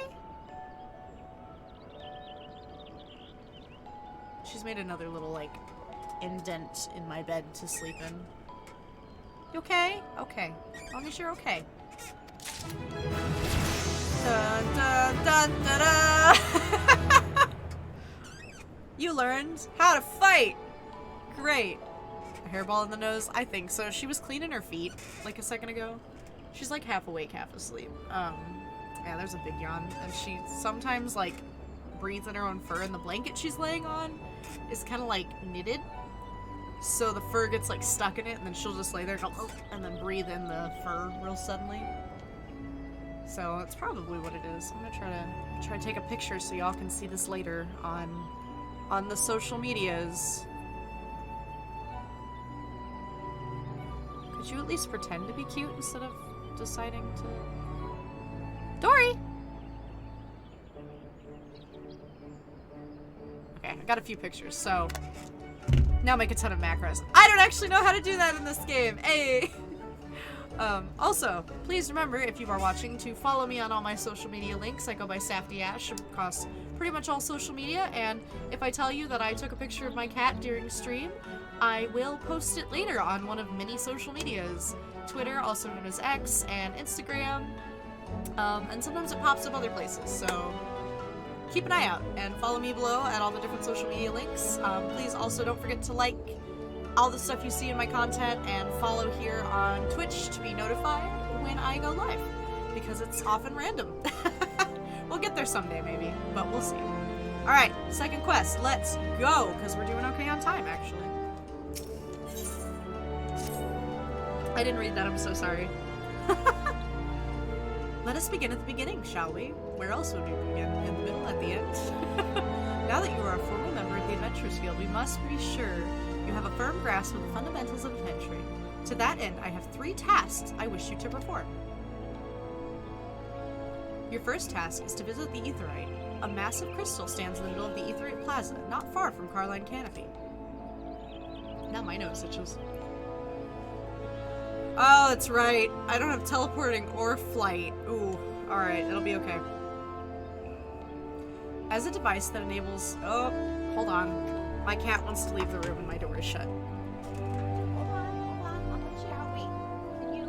She's made another little, like, indent in my bed to sleep in. You okay? Okay. As long as you're okay. Dun dun dun da da! You learned how to fight! Great. A hairball in the nose? I think so. She was cleaning her feet like a second ago. She's like half awake, half asleep. Yeah, there's a big yawn. And she sometimes like breathes in her own fur, and the blanket she's laying on is kind of like knitted. So the fur gets like stuck in it, and then she'll just lay there and go, oh, and then breathe in the fur real suddenly. So that's probably what it is. I'm gonna try to take a picture so y'all can see this later on the social medias. Could you at least pretend to be cute instead of deciding to... Dory! Okay, I got a few pictures, so... Now make a ton of macros. I don't actually know how to do that in this game! Hey! Also, please remember, if you are watching, to follow me on all my social media links. I go by Safety Ash across pretty much all social media, and if I tell you that I took a picture of my cat during stream, I will post it later on one of many social medias. Twitter, also known as X, and Instagram, and sometimes it pops up other places, so keep an eye out, and follow me below at all the different social media links. Please also don't forget to like all the stuff you see in my content, and follow here on Twitch to be notified when I go live, because it's often random. We'll get there someday, maybe, but we'll see. Alright, second quest. Let's go, because we're doing okay on time, actually. I didn't read that, I'm so sorry. Let us begin at the beginning, shall we? Where else would we begin? In the middle, at the end? Now that you are a formal member of the Adventurers Guild, we must be sure you have a firm grasp of the fundamentals of adventuring. To that end, I have 3 tasks I wish you to perform. Your first task is to visit the Aetheryte. A massive crystal stands in the middle of the Aetheryte Plaza, not far from Carline Canopy. Now my nose itches. Oh, that's right. I don't have teleporting or flight. Ooh, alright, it'll be okay. As a device that enables... Oh, hold on. My cat wants to leave the room and my door is shut. Hold on. I'll let you out. Wait. Can you...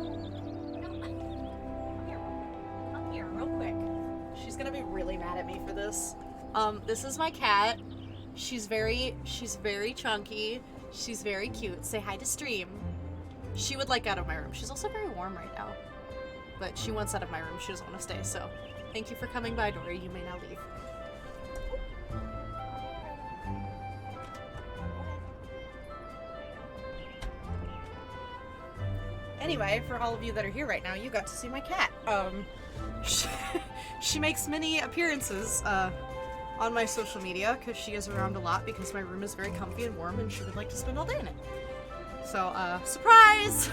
No. Come here real quick. She's gonna be really mad at me for this. This is my cat. She's very chunky. She's very cute. Say hi to stream. She would like out of my room. She's also very warm right now. But she wants out of my room. She doesn't want to stay, so thank you for coming by, Dory. You may now leave. Anyway, for all of you that are here right now, you got to see my cat. She makes many appearances on my social media because she is around a lot because my room is very comfy and warm and she would like to spend all day in it. So, surprise!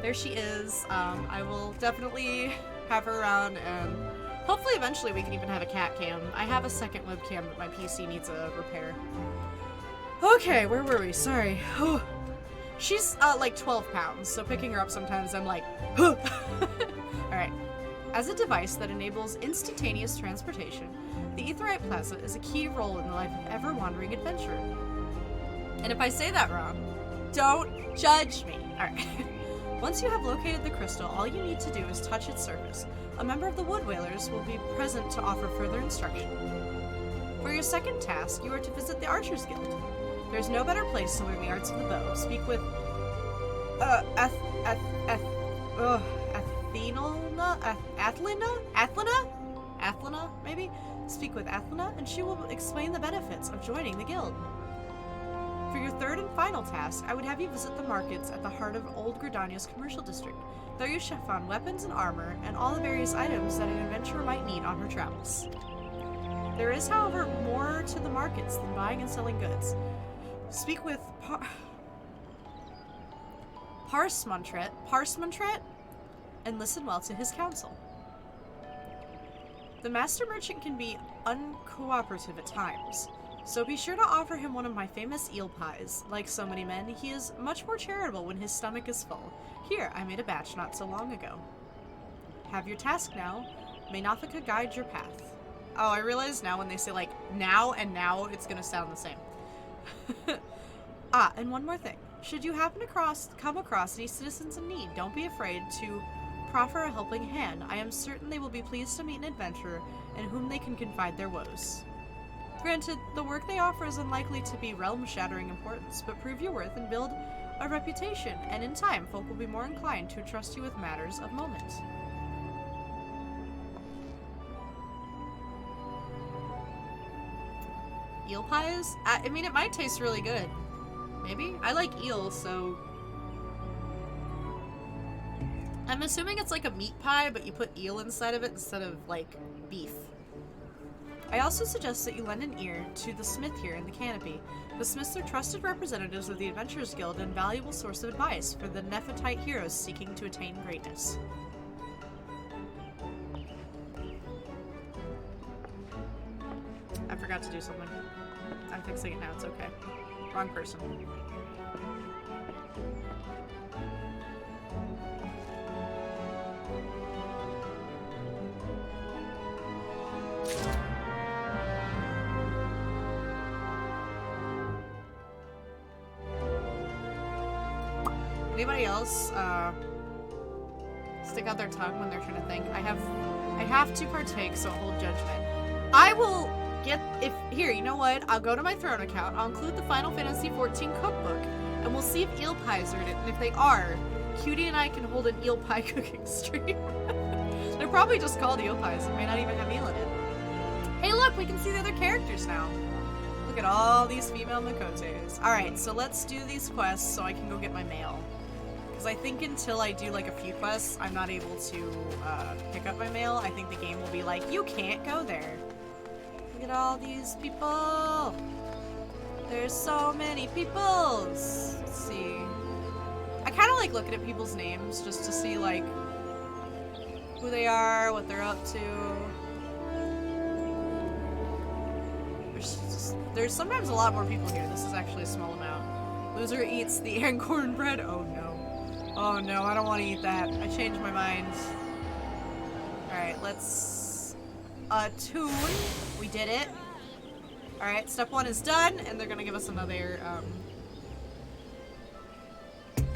There she is. I will definitely have her around and hopefully eventually we can even have a cat cam. I have a second webcam, but my PC needs a repair. Okay, where were we? Sorry. She's like 12 pounds, so picking her up sometimes I'm like, Alright. As a device that enables instantaneous transportation, the Aetheryte Plaza is a key role in the life of every wandering adventurer. And if I say that wrong, don't judge me. Alright. Once you have located the crystal, all you need to do is touch its surface. A member of the Wood Whalers will be present to offer further instruction. For your second task, you are to visit the Archers Guild. There's no better place to learn the arts of the bow. Speak with Athlina, maybe? Speak with Athlina, and she will explain the benefits of joining the guild. For your third and final task, I would have you visit the markets at the heart of Old Gridania's commercial district. There you shall find weapons and armor, and all the various items that an adventurer might need on her travels. There is, however, more to the markets than buying and selling goods. Speak with Parsmontret, and listen well to his counsel. The master merchant can be uncooperative at times, so be sure to offer him one of my famous eel pies. Like so many men, he is much more charitable when his stomach is full. Here, I made a batch not so long ago. Have your task now. May Nathaka guide your path. Oh, I realize now when they say like now and now, it's gonna sound the same. And one more thing. Should you happen to come across any citizens in need, don't be afraid to proffer a helping hand. I am certain they will be pleased to meet an adventurer in whom they can confide their woes. Granted, the work they offer is unlikely to be realm-shattering importance, but prove your worth and build a reputation, and in time, folk will be more inclined to trust you with matters of moment. Eel pies? I mean, it might taste really good. Maybe? I like eel, so... I'm assuming it's like a meat pie, but you put eel inside of it instead of, like, beef. I also suggest that you lend an ear to the smith here in the canopy. The smiths are trusted representatives of the Adventurers Guild and valuable source of advice for the Nephitite heroes seeking to attain greatness. I forgot to do something. I'm fixing it now, it's okay. Wrong person. Anybody else stick out their tongue when they're trying to think? I have to partake, so hold judgment. I will get here, you know what? I'll go to my Throne account, I'll include the Final Fantasy XIV cookbook, and we'll see if eel pies are in it, and if they are, Cutie and I can hold an eel pie cooking stream. They're probably just called eel pies, it may not even have eel in it. Hey look, we can see the other characters now. Look at all these female Mikotes. Alright, so let's do these quests so I can go get my mail. because I think until I do like a few quests, I'm not able to pick up my mail. I think the game will be like, you can't go there. Look at all these people. There's so many peoples. Let's see. I kind of like looking at people's names just to see like who they are, what they're up to. There's sometimes a lot more people here. This is actually a small amount. Loser eats the acorn bread. Oh no. Oh no, I don't want to eat that. I changed my mind. Alright, let's attune. We did it. Alright, step 1 is done, and they're gonna give us another,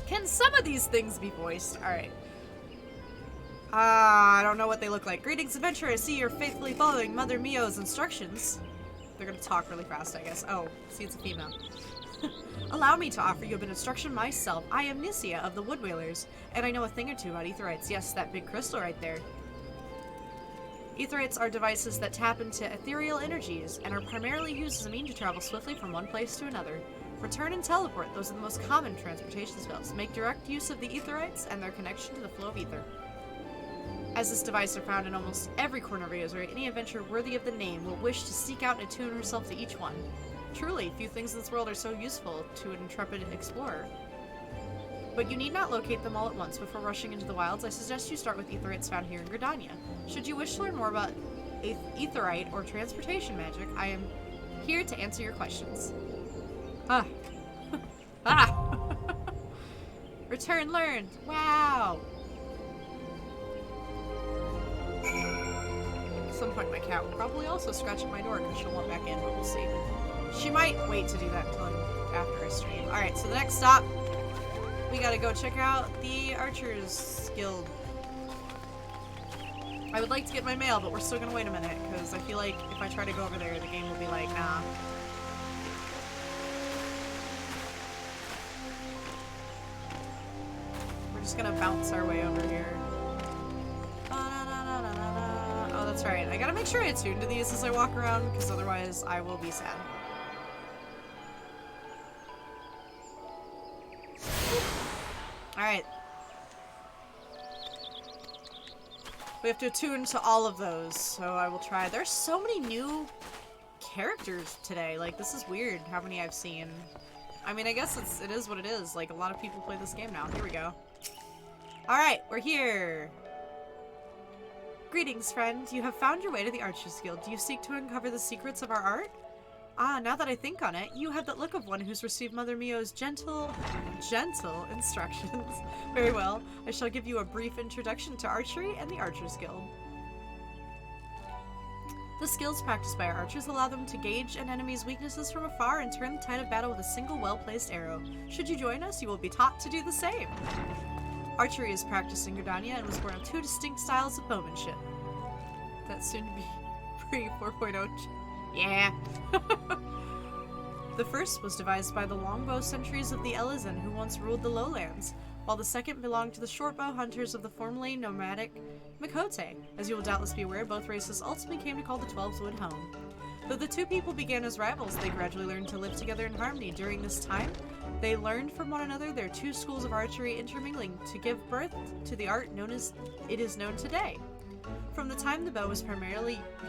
Can some of these things be voiced? Alright. I don't know what they look like. Greetings, adventurer. I see you're faithfully following Mother Mio's instructions. They're gonna talk really fast, I guess. Oh, see, it's a female. Allow me to offer you a bit of instruction myself. I am Nicia of the Wood Whalers, and I know a thing or two about aetherites. Yes, that big crystal right there. Aetherites are devices that tap into ethereal energies and are primarily used as a means to travel swiftly from one place to another. Return and teleport, those are the most common transportation spells. Make direct use of the aetherites and their connection to the flow of ether. As this device are found in almost every corner of Aeozorate, any adventurer worthy of the name will wish to seek out and attune herself to each one. Truly, few things in this world are so useful to an intrepid explorer. But you need not locate them all at once. Before rushing into the wilds, I suggest you start with aetherites found here in Gridania. Should you wish to learn more about aetherite or transportation magic, I am here to answer your questions. Ah. Ah! Return learned! Wow! At some point my cat will probably also scratch at my door because she'll want back in, but we'll see. She might wait to do that until after I stream. Alright, so the next stop, we gotta go check out the Archers Guild. I would like to get my mail, but we're still gonna wait a minute, because I feel like if I try to go over there, the game will be like, nah. We're just gonna bounce our way over here. Oh, that's right. I gotta make sure I attune to these as I walk around, because otherwise I will be sad. Alright. We have to attune to all of those, so I will try. There's so many new characters today. Like, this is weird how many I've seen. I mean, I guess it is what it is. Like, a lot of people play this game now. Here we go. Alright, we're here. Greetings, friend. You have found your way to the Archers Guild. Do you seek to uncover the secrets of our art? Ah, now that I think on it, you have that look of one who's received Mother Mio's gentle instructions. Very well, I shall give you a brief introduction to archery and the Archers Guild. The skills practiced by our archers allow them to gauge an enemy's weaknesses from afar and turn the tide of battle with a single well-placed arrow. Should you join us, you will be taught to do the same. Archery is practiced in Gridania and was born of 2 distinct styles of bowmanship. That's soon to be pre-4.0. Yeah. The first was devised by the longbow sentries of the Elizan who once ruled the lowlands, while the second belonged to the shortbow hunters of the formerly nomadic Mikote. As you will doubtless be aware, both races ultimately came to call the Twelves Wood home. Though the two people began as rivals, they gradually learned to live together in harmony. During this time, they learned from one another their 2 schools of archery intermingling to give birth to the art known as it is known today. From the time the bow was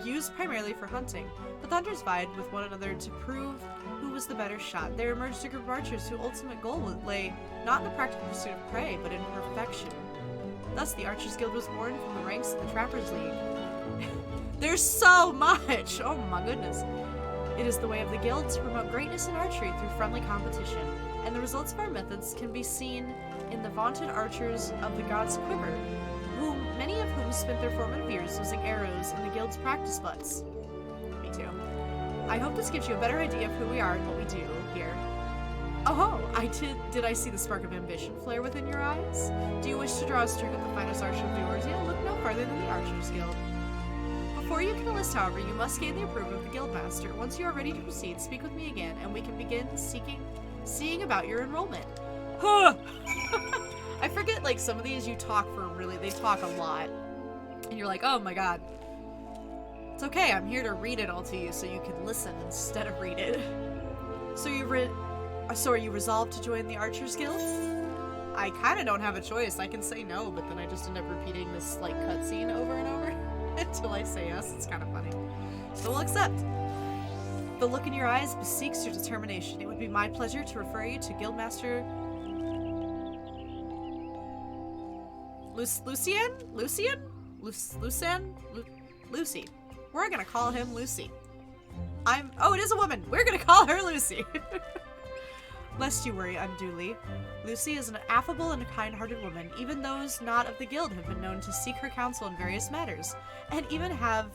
used primarily for hunting, but the hunters vied with one another to prove who was the better shot. There emerged a group of archers whose ultimate goal lay not in the practical pursuit of prey, but in perfection. Thus, the Archers Guild was born from the ranks of the Trappers League. There's so much! Oh my goodness. It is the way of the guild to promote greatness in archery through friendly competition, and the results of our methods can be seen in the vaunted archers of the God's Quiver, many of whom spent their formative years using arrows in the guild's practice butts. Me too. I hope this gives you a better idea of who we are and what we do here. Oh, did I see the spark of ambition flare within your eyes? Do you wish to draw a string with the finest archer of the Eorzea? Look no further than the Archers Guild. Before you can enlist, however, you must gain the approval of the Guildmaster. Once you are ready to proceed, speak with me again, and we can begin seeing about your enrollment. Huh! I forget, like, some of these you talk they talk a lot. And you're like, oh my god. It's okay, I'm here to read it all to you so you can listen instead of read it. So are you resolved to join the Archers Guild? I kind of don't have a choice. I can say no, but then I just end up repeating this, like, cutscene over and over until I say yes. It's kind of funny. So we'll accept. The look in your eyes bespeaks your determination. It would be my pleasure to refer you to Guildmaster Lucien? Lucy. We're gonna call him Lucy. Oh, it is a woman. We're gonna call her Lucy. Lest you worry unduly, Lucy is an affable and kind-hearted woman. Even those not of the guild have been known to seek her counsel in various matters, and even have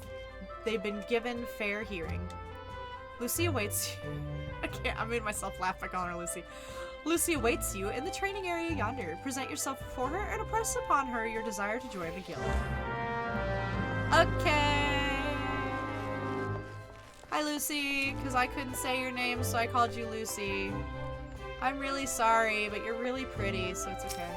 they been given fair hearing. Lucy awaits you. I made myself laugh by calling her Lucy. Lucy awaits you in the training area yonder. Present yourself before her and impress upon her your desire to join the guild. Okay. Hi, Lucy, because I couldn't say your name, so I called you Lucy. I'm really sorry, but you're really pretty, so it's okay.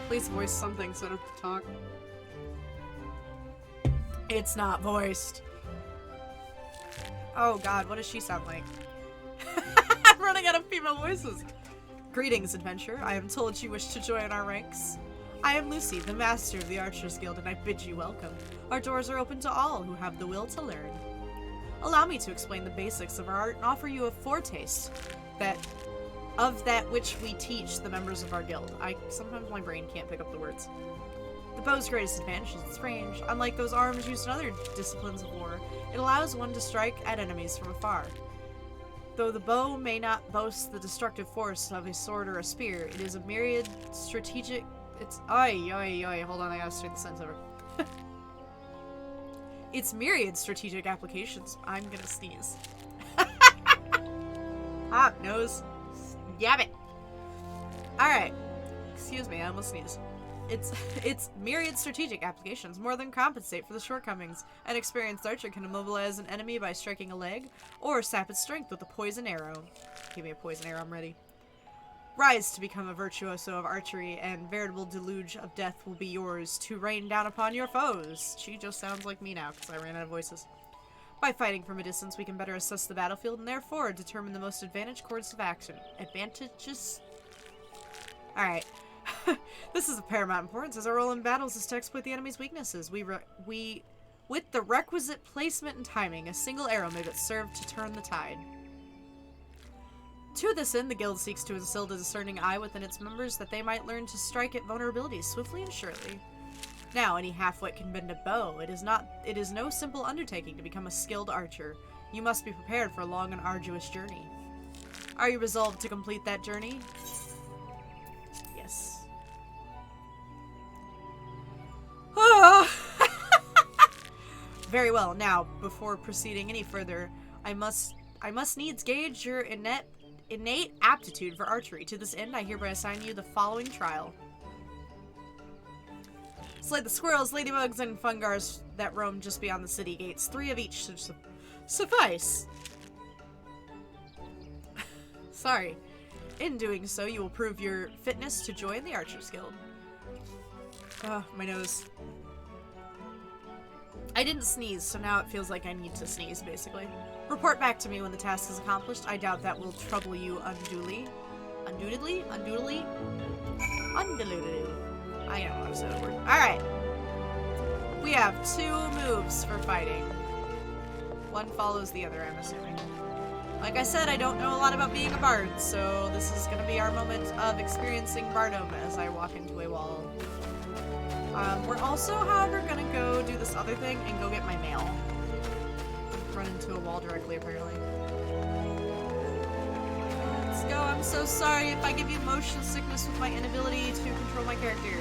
Please voice something so I don't have to talk. It's not voiced. Oh god, what does she sound like? I'm running out of female voices. Greetings, adventurer. I am told you wish to join our ranks. I am Lucy, the master of the Archers Guild, and I bid you welcome. Our doors are open to all who have the will to learn. Allow me to explain the basics of our art and offer you a foretaste of that which we teach the members of our guild. Sometimes my brain can't pick up the words. The bow's greatest advantage is its range. Unlike those arms used in other disciplines of war, it allows one to strike at enemies from afar. Though the bow may not boast the destructive force of a sword or a spear, it is a myriad strategic... Hold on, I gotta start the sentence over. Its myriad strategic applications. I'm gonna sneeze. Hot nose. Yab it. Alright. Excuse me, I almost sneezed. Its myriad strategic applications more than compensate for the shortcomings. An experienced archer can immobilize an enemy by striking a leg, or sap its strength with a poison arrow. Give me a poison arrow, I'm ready. Rise to become a virtuoso of archery, and veritable deluge of death will be yours to rain down upon your foes. She just sounds like me now, because I ran out of voices. By fighting from a distance, we can better assess the battlefield, and therefore determine the most advantaged course of action. Advantages? Alright. This is of paramount importance, as our role in battles is to exploit the enemy's weaknesses. With the requisite placement and timing, a single arrow may but serve to turn the tide. To this end, the guild seeks to instill a discerning eye within its members that they might learn to strike at vulnerabilities swiftly and surely. Now, any half-wit can bend a bow. It is no simple undertaking to become a skilled archer. You must be prepared for a long and arduous journey. Are you resolved to complete that journey? Yes. Very well. Now, before proceeding any further, I must needs gauge your innate aptitude for archery. To this end, I hereby assign you the following trial. Slay the squirrels, ladybugs, and fungars that roam just beyond the city gates. 3 of each should suffice. Sorry. In doing so, you will prove your fitness to join the Archers Guild. My nose. I didn't sneeze, so now it feels like I need to sneeze, basically. Report back to me when the task is accomplished. I doubt that will trouble you unduly. Undoubtedly? Undoubtedly? Undiluted. I don't know how to say that word. Alright. We have 2 moves for fighting. One follows the other, I'm assuming. Like I said, I don't know a lot about being a bard, so this is gonna be our moment of experiencing bardom as I walk into a wall. We're also, however, gonna go do this other thing and go get my mail. Run into a wall directly, apparently. Let's go. I'm so sorry if I give you motion sickness with my inability to control my character.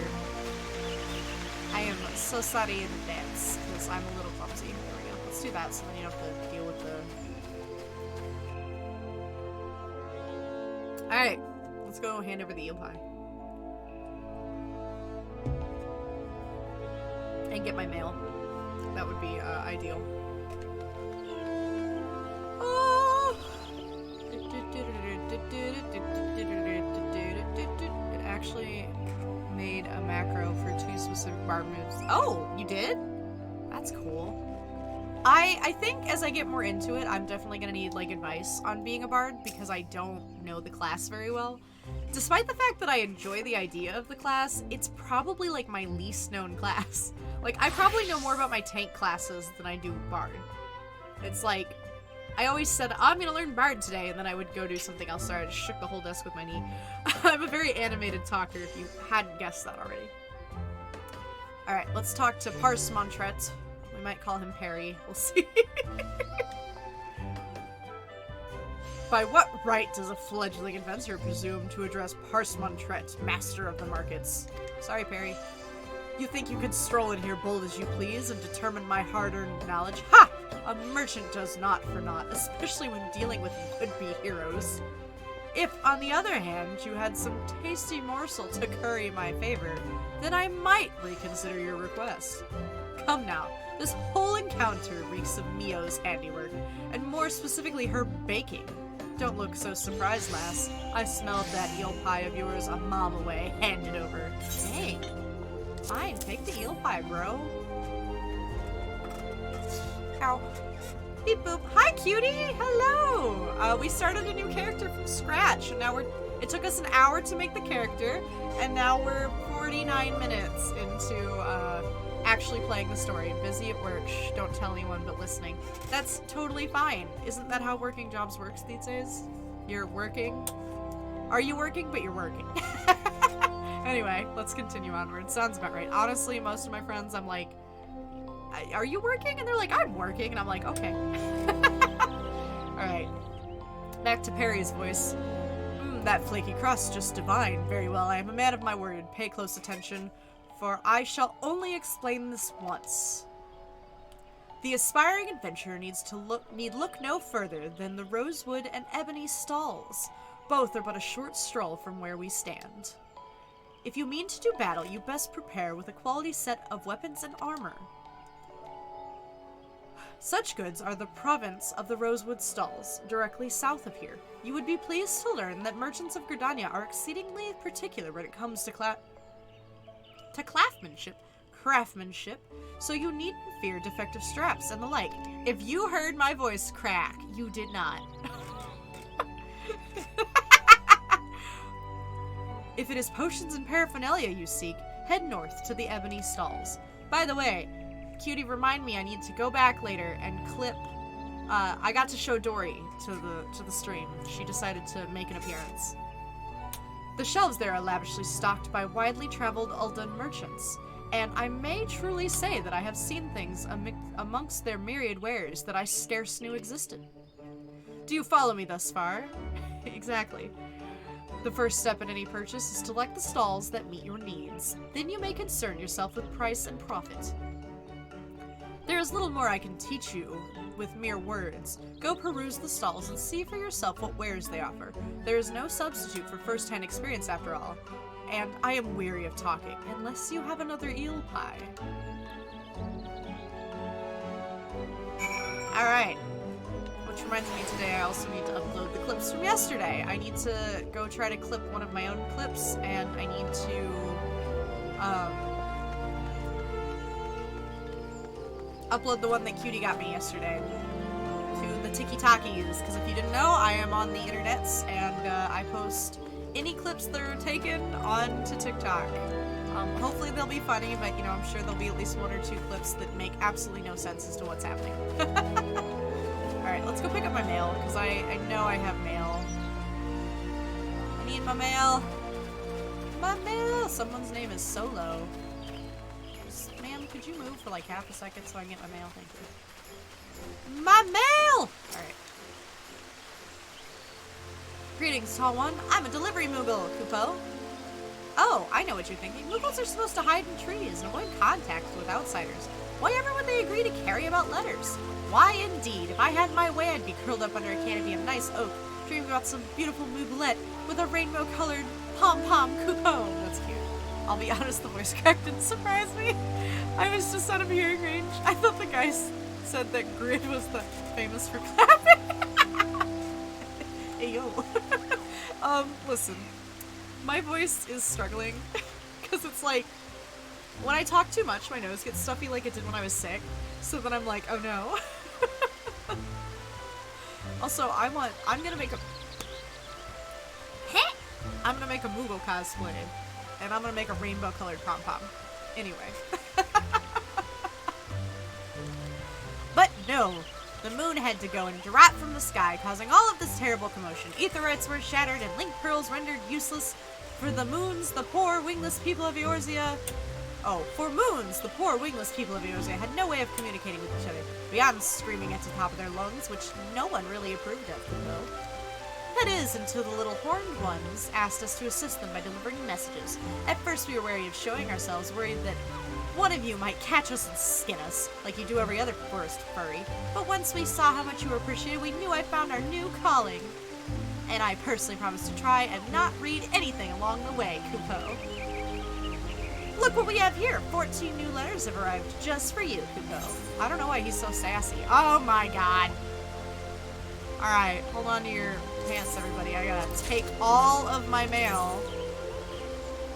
I am so sorry in advance, because I'm a little clumsy. There we go. Let's do that so then you don't have to deal with the... Alright. Let's go hand over the eel pie. And get my mail. That would be ideal. Oh. It actually made a macro for 2 specific bar moves. Oh, you did? That's cool. I think as I get more into it, I'm definitely gonna need, like, advice on being a bard, because I don't know the class very well. Despite the fact that I enjoy the idea of the class, it's probably, like, my least known class. Like, I probably know more about my tank classes than I do bard. It's like, I always said, I'm gonna learn bard today, and then I would go do something else. Sorry, I just shook the whole desk with my knee. I'm a very animated talker, if you hadn't guessed that already. Alright, let's talk to Parse Montret. We might call him Perry. We'll see. By what right does a fledgling adventurer presume to address Parse Montret, master of the markets? Sorry, Perry. You think you can stroll in here bold as you please and determine my hard-earned knowledge? Ha! A merchant does not for naught, especially when dealing with would-be heroes. If, on the other hand, you had some tasty morsel to curry my favor, then I might reconsider your request. Come now, this whole encounter reeks of Mio's handiwork, and more specifically her baking. Don't look so surprised, lass. I smelled that eel pie of yours a mom away. Hand it over. Dang. Fine, take the eel pie, bro. Ow. Beep boop. Hi, cutie! Hello! We started a new character from scratch, and now it took us an hour to make the character, and now we're 49 minutes into, actually playing the story. Busy at work. Shh, don't tell anyone but listening. That's totally fine. Isn't that how working jobs works these days? You're working? Are you working? But you're working. Anyway, let's continue onward. Sounds about right. Honestly, most of my friends, I'm like, are you working? And they're like, I'm working. And I'm like, okay. Alright. Back to Perry's voice. That flaky crust, just divine. Very well, I am a man of my word. Pay close attention, for I shall only explain this once. The aspiring adventurer need look no further than the Rosewood and Ebony stalls. Both are but a short stroll from where we stand. If you mean to do battle, you best prepare with a quality set of weapons and armor. Such goods are the province of the Rosewood Stalls, directly south of here. You would be pleased to learn that merchants of Gridania are exceedingly particular when it comes to craftsmanship, so you needn't fear defective straps and the like. If you heard my voice crack, you did not. If it is potions and paraphernalia you seek, head north to the Ebony Stalls. By the way, cutie, remind me I need to go back later and clip. I got to show Dory to the stream. She decided to make an appearance. The shelves there are lavishly stocked by widely traveled Uldun merchants, and I may truly say that I have seen things amongst their myriad wares that I scarce knew existed. Do you follow me thus far? Exactly. The first step in any purchase is to select the stalls that meet your needs. Then you may concern yourself with price and profit. There is little more I can teach you with mere words. Go peruse the stalls and see for yourself what wares they offer. There is no substitute for first-hand experience after all. And I am weary of talking, unless you have another eel pie. Alright. Which reminds me, today I also need to upload the clips from yesterday. I need to go try to clip one of my own clips, and I need to, upload the one that Cutie got me yesterday to the Tiki-Takis, because if you didn't know, I am on the internets, and I post any clips that are taken onto TikTok. Hopefully they'll be funny, but, you know, I'm sure there'll be at least one or two clips that make absolutely no sense as to what's happening. Alright, let's go pick up my mail, because I know I have mail. I need my mail. My mail! Someone's name is Solo. Ma'am, could you move for like half a second so I can get my mail? Thank you. My mail! Alright. Greetings, tall one. I'm a delivery Moogle, Kupo. Oh, I know what you're thinking. Moogles are supposed to hide in trees and avoid contact with outsiders. Why ever would they agree to carry about letters? Why indeed? If I had my way, I'd be curled up under a canopy of nice oak, dreaming about some beautiful Mooglet with a rainbow-colored pom-pom Kupo. That's cute. I'll be honest, the voice crack didn't surprise me. I was just out of hearing range. I thought the guy said that Grid was the famous for clapping. Hey, yo. Listen. My voice is struggling, because it's like, When I talk too much, my nose gets stuffy like it did when I was sick. So then I'm like, oh no. Also, I'm gonna make a... I'm gonna make a Moogle cosplay. And I'm gonna make a rainbow-colored pom-pom. Anyway. But no! The moon had to go and drop from the sky, causing all of this terrible commotion. Aetherytes were shattered and link pearls rendered useless. For the moons, the poor, wingless people of Eorzea... Oh, for moons, the poor, wingless people of Eorzea had no way of communicating with each other, beyond screaming at the top of their lungs, which no one really approved of, though. That is, until the little horned ones asked us to assist them by delivering messages. At first we were wary of showing ourselves, worried that one of you might catch us and skin us, like you do every other forest furry. But once we saw how much you were appreciated, we knew I found our new calling. And I personally promised to try and not read anything along the way, Kupo. Look what we have here! 14 new letters have arrived just for you, Kupo. I don't know why he's so sassy. Oh my god! Alright, hold on to your pants, everybody. I gotta take all of my mail.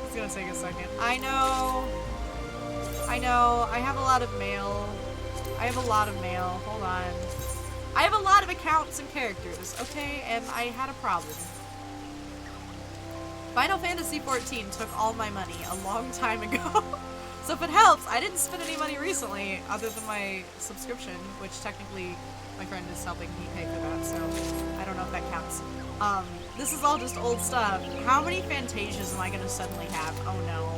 It's gonna take a second. I know, I have a lot of mail. Hold on. I have a lot of accounts and characters, okay? And I had a problem. Final Fantasy XIV took all my money a long time ago. So if it helps, I didn't spend any money recently other than my subscription, which technically my friend is helping me pay for that, so I don't know if that counts. This is all just old stuff. How many Fantasias am I gonna suddenly have? Oh no.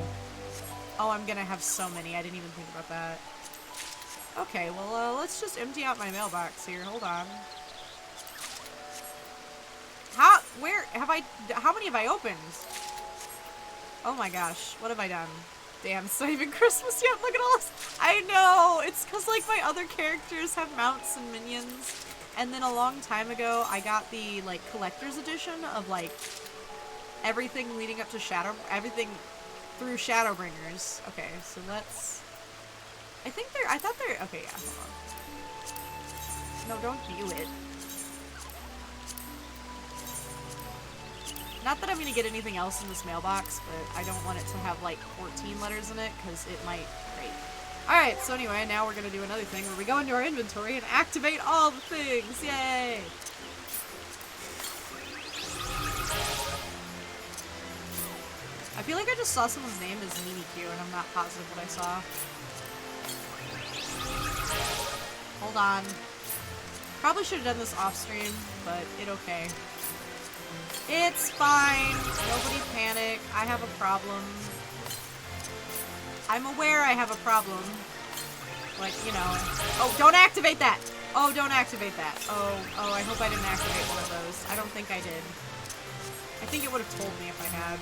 Oh, I'm gonna have so many. I didn't even think about that. Okay, well, let's just empty out my mailbox here. Hold on. How many have I opened? Oh my gosh, what have I done? Damn, it's not even Christmas yet. Look at all this. I know, it's because like my other characters have mounts and minions. And then a long time ago, I got the like collector's edition of like everything leading up to everything through Shadowbringers. Okay, so let's, I thought they're, okay, yeah, hold on. No, don't view it. Not that I'm gonna get anything else in this mailbox, but I don't want it to have like 14 letters in it, because it might break. Alright, so anyway, now we're gonna do another thing where we go into our inventory and activate all the things! Yay! I feel like I just saw someone's name as Mimikyu, and I'm not positive what I saw. Hold on. Probably should have done this off stream, but it okay. It's fine. Nobody panic. I have a problem. I'm aware I have a problem. Like, you know. Oh, don't activate that! Oh, don't activate that. Oh, I hope I didn't activate one of those. I don't think I did. I think it would have told me if I had.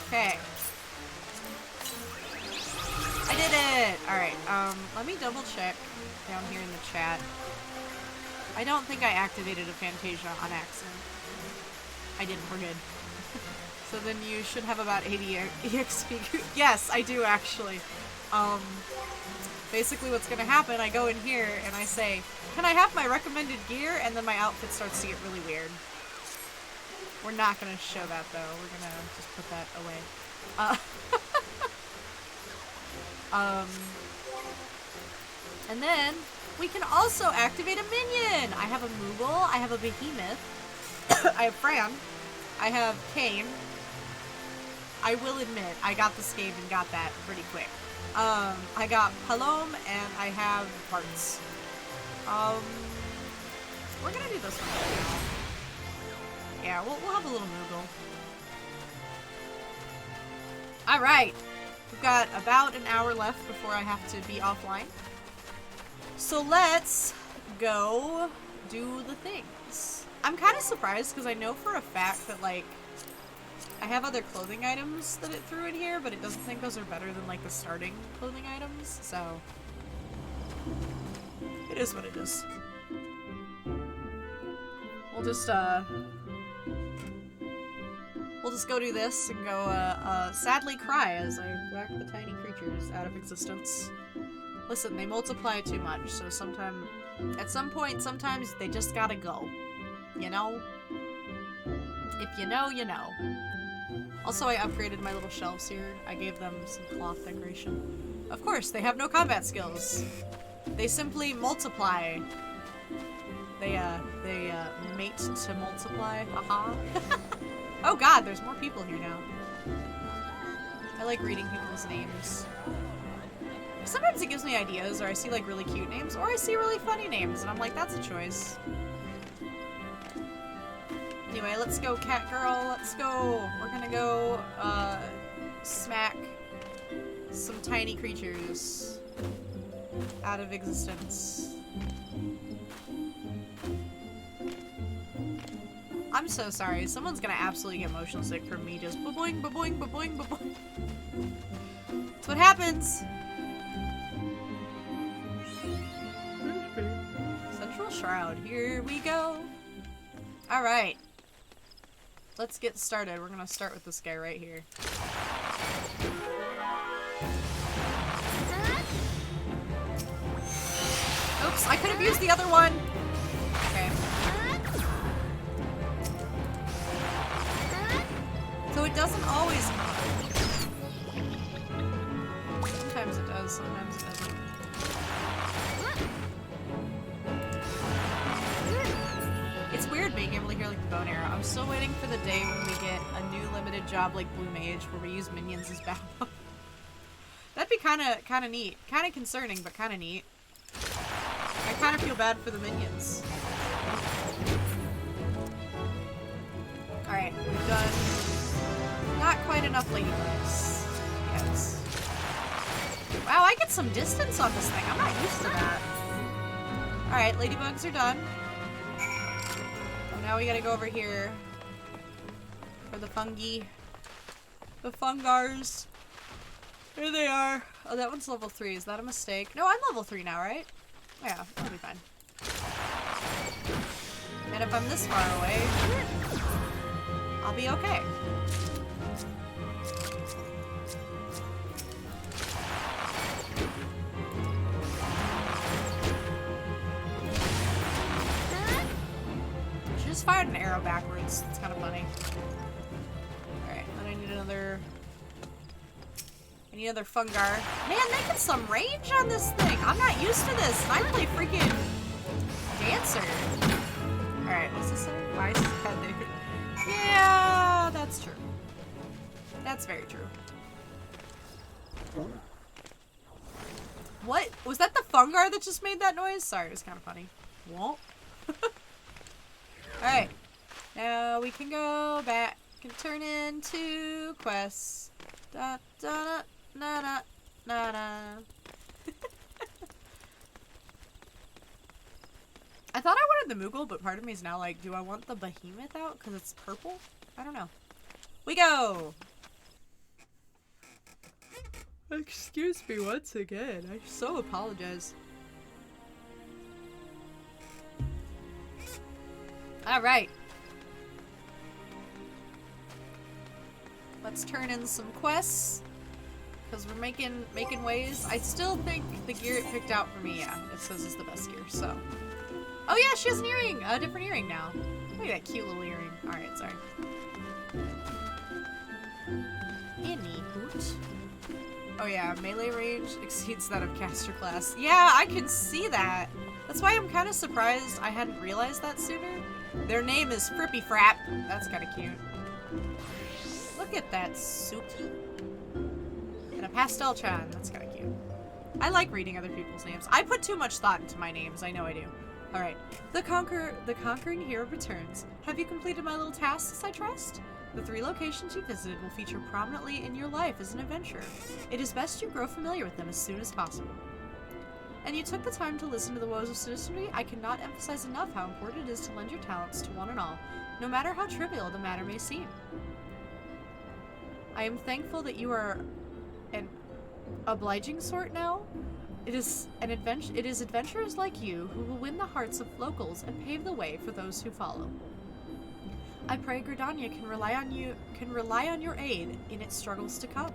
Okay. I did it! Alright, let me double check down here in the chat. I don't think I activated a Fantasia on accident. I didn't, we're good. So then you should have about 80 EXP. Yes, I do actually. Basically what's gonna happen, I go in here and I say, can I have my recommended gear? And then my outfit starts to get really weird. We're not gonna show that though, we're gonna just put that away. And then we can also activate a minion! I have a Moogle, I have a Behemoth, I have Fran, I have Kane. I will admit, I got the Scave and got that pretty quick. I got Palom and I have Parts. We're gonna do this one. Yeah, we'll have a little Moogle. Alright! We've got about an hour left before I have to be offline. So let's go do the things. I'm kind of surprised because I know for a fact that, like, I have other clothing items that it threw in here, but it doesn't think those are better than, like, the starting clothing items, so it is what it is. We'll just go do this and go, sadly cry as I whack the tiny creatures out of existence. Listen, they multiply too much, so at some point, sometimes they just gotta go. You know? If you know, you know. Also, I upgraded my little shelves here. I gave them some cloth decoration. Of course, they have no combat skills. They simply multiply. They mate to multiply. Haha. Oh god, there's more people here now. I like reading people's names. Sometimes it gives me ideas, or I see like really cute names, or I see really funny names, and I'm like, that's a choice. Anyway, let's go, cat girl. Let's go. We're gonna go, smack some tiny creatures out of existence. I'm so sorry. Someone's gonna absolutely get motion sick from me just ba-boing, ba-boing, ba-boing, ba-boing. That's what happens. Central Shroud. Here we go. Alright. Let's get started. We're gonna start with this guy right here. Oops, I could have used the other one. Okay. So it doesn't always come. Sometimes it does, sometimes it doesn't. It's weird being able to hear like the bone arrow. I'm still waiting for the day when we get a new limited job like Blue Mage where we use minions as backup. That'd be kinda neat. Kinda concerning, but kinda neat. I kinda feel bad for the minions. Alright, we've done not quite enough ladybugs. Yes. Wow, I get some distance on this thing. I'm not used to that. Alright, ladybugs are done. Now we gotta go over here for the fungi. The fungars. There they are. Oh, that one's level 3. Is that a mistake? No, I'm level 3 now, right? Oh, yeah, that'll be fine. And if I'm this far away, I'll be okay. Just fired an arrow backwards. It's kind of funny. Alright, then I need another... I need another fungar. Man, they get some range on this thing! I'm not used to this! I play freaking... Dancer. Alright, what's this say? Why is his head there? Yeah, that's true. That's very true. What? Was that the fungar that just made that noise? Sorry, it was kind of funny. Womp. Alright. Now we can go back and turn into quests. Da da da da da da. I thought I wanted the Moogle, but part of me is now like, do I want the Behemoth out? Because it's purple? I don't know. We go! Excuse me once again. I so apologize. Alright. Let's turn in some quests. Because we're making ways. I still think the gear it picked out for me, yeah, it says is the best gear, so. Oh yeah, she has an earring! A different earring now. Look at that cute little earring. Alright, sorry. Any hoot. Oh yeah, melee range exceeds that of caster class. Yeah, I can see that. That's why I'm kind of surprised I hadn't realized that sooner. Their name is Frippy Frap. That's kind of cute. Look at that Suki. And a Pastel Chan. That's kind of cute. I like reading other people's names. I put too much thought into my names. I know I do. Alright. The conquering hero returns. Have you completed my little tasks, I trust? The 3 locations you visited will feature prominently in your life as an adventurer. It is best you grow familiar with them as soon as possible. And you took the time to listen to the woes of citizenry. I cannot emphasize enough how important it is to lend your talents to one and all, no matter how trivial the matter may seem. I am thankful that you are an obliging sort now. It is adventurers like you who will win the hearts of locals and pave the way for those who follow. I pray Gridania can rely on your aid in its struggles to come.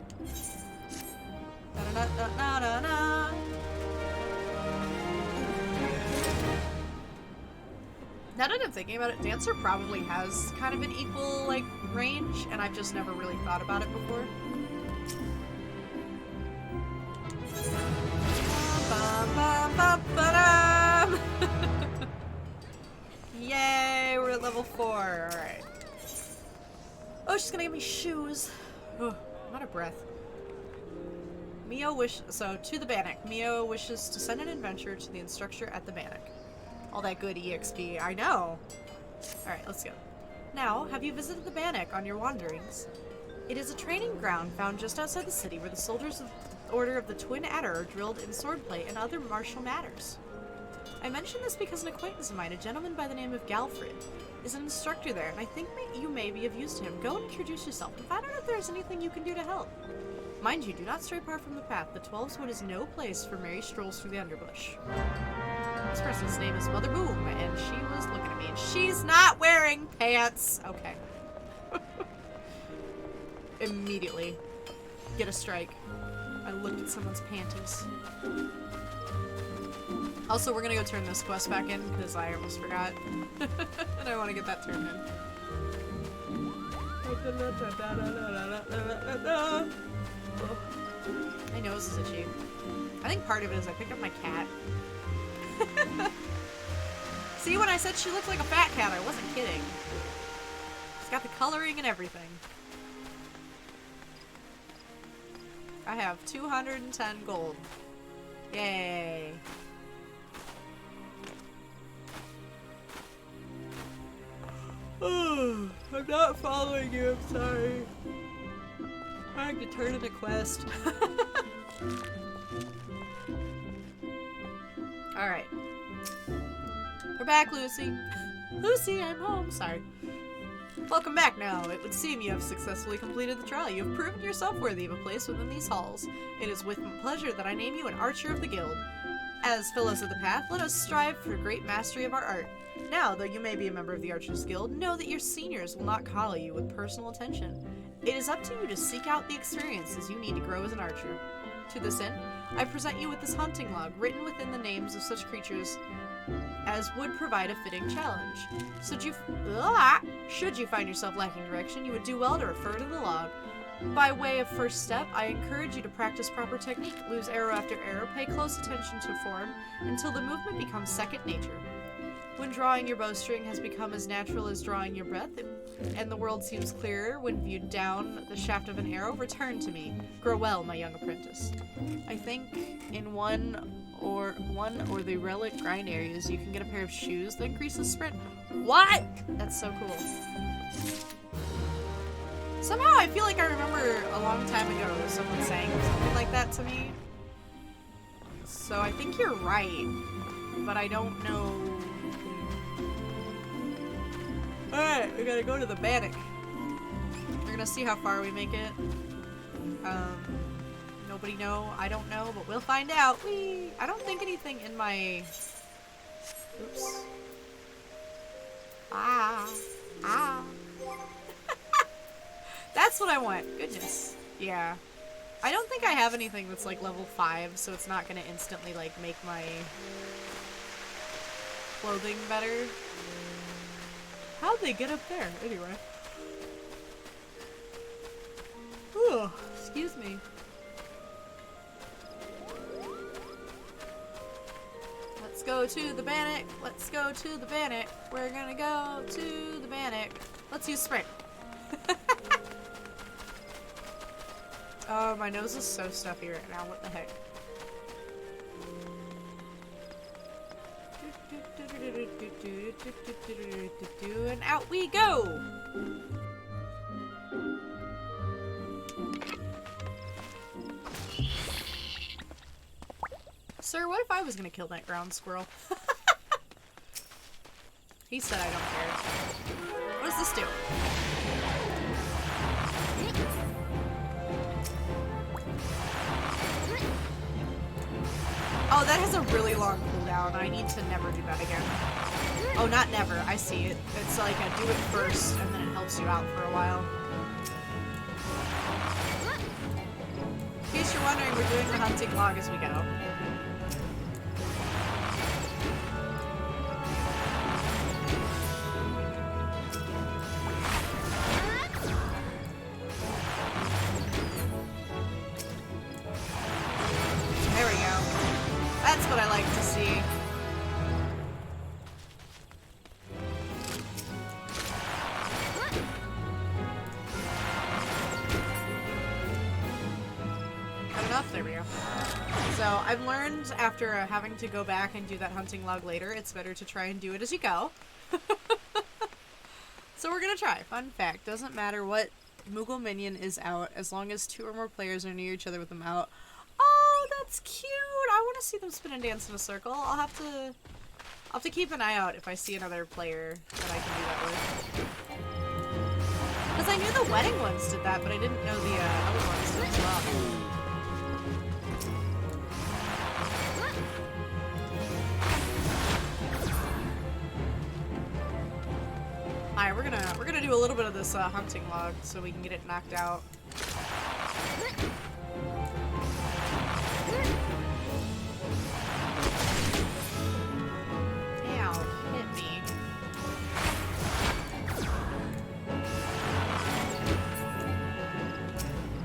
Now that I'm thinking about it, Dancer probably has kind of an equal, like, range, and I've just never really thought about it before. Yay, we're at level 4. Alright. Oh, she's gonna give me shoes. Oh, I'm out of breath. So, to the Bannock. Mio wishes to send an adventurer to the instructor at the Bannock. All that good EXP, I know. Alright, let's go. Now, have you visited the Bannock on your wanderings? It is a training ground found just outside the city where the soldiers of the Order of the Twin Adder are drilled in swordplay and other martial matters. I mention this because an acquaintance of mine, a gentleman by the name of Galfred, is an instructor there, and I think you may be of use to him. Go and introduce yourself and find out if there's anything you can do to help. Mind you, do not stray far from the path. The 12's Wood is no place for merry strolls through the underbush. This person's name is Mother Boom, and she was looking at me, and she's not wearing pants. Okay. Immediately. Get a strike. I looked at someone's panties. Also, we're gonna go turn this quest back in, because I almost forgot. And I want to get that turned in. My nose is itchy. I think part of it is I picked up my cat. See, when I said she looked like a fat cat, I wasn't kidding. She's got the coloring and everything. I have 210 gold. Yay. Oh, I'm not following you, I'm sorry. Trying to turn in a quest. Alright. We're back, Lucy. Lucy, I'm home. Sorry. Welcome back now. It would seem you have successfully completed the trial. You have proven yourself worthy of a place within these halls. It is with pleasure that I name you an Archer of the Guild. As fellows of the path, let us strive for great mastery of our art. Now, though you may be a member of the Archers Guild, know that your seniors will not coddle you with personal attention. It is up to you to seek out the experiences you need to grow as an archer. To this end, I present you with this hunting log, written within the names of such creatures as would provide a fitting challenge. Should you find yourself lacking direction, you would do well to refer to the log. By way of first step, I encourage you to practice proper technique, lose arrow after arrow, pay close attention to form, until the movement becomes second nature. When drawing your bowstring has become as natural as drawing your breath, and the world seems clearer when viewed down the shaft of an arrow, return to me. Grow well, my young apprentice. I think in one or the relic grind areas, you can get a pair of shoes that increase the sprint. What? That's so cool. Somehow I feel like I remember a long time ago someone saying something like that to me. So I think you're right, but I don't know. Alright, we gotta go to the Bannock. We're gonna see how far we make it. Nobody know, I don't know, but we'll find out. Whee! I don't think anything in my... Oops. That's what I want. Goodness. Yeah. I don't think I have anything that's like level 5, so it's not gonna instantly like make my clothing better. How'd they get up there? Anyway. Ooh, excuse me. Let's go to the Bannock. Let's go to the Bannock. We're gonna go to the Bannock. Let's use sprint. Oh, my nose is so stuffy right now. What the heck? And out we go! Sir, what if I was gonna kill that ground squirrel? He said I don't care. What does this do? Oh, that has a really long cooldown. I need to never do that again. Oh, not never. I see it. It's like a do it first, and then it helps you out for a while. In case you're wondering, we're doing the hunting log as we go. I like to see. Got enough? There we go. So, I've learned after having to go back and do that hunting log later, it's better to try and do it as you go. So we're gonna try. Fun fact, doesn't matter what Moogle minion is out, as long as 2 or more players are near each other with them out. Oh, that's cute! I want to see them spin and dance in a circle. I'll have to keep an eye out if I see another player that I can do that with. Because I knew the wedding ones did that, but I didn't know the other ones did as well. Alright, we're gonna do a little bit of this hunting log so we can get it knocked out. Ow, hit me.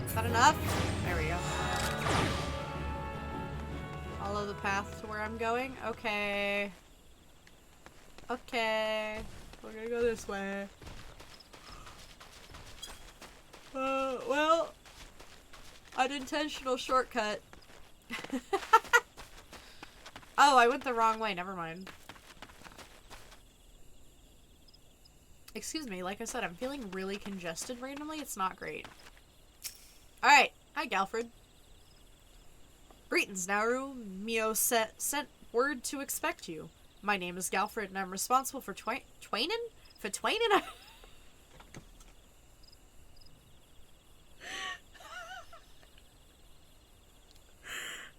Is that enough? There we go. Follow the path to where I'm going? Okay. Okay. We're gonna go this way. Well, unintentional shortcut. Oh, I went the wrong way. Never mind. Excuse me, like I said, I'm feeling really congested randomly. It's not great. Alright. Hi, Galfred. Greetings, Nauru. Mio sent word to expect you. My name is Galfred, and I'm responsible for Twainen? For Twainen?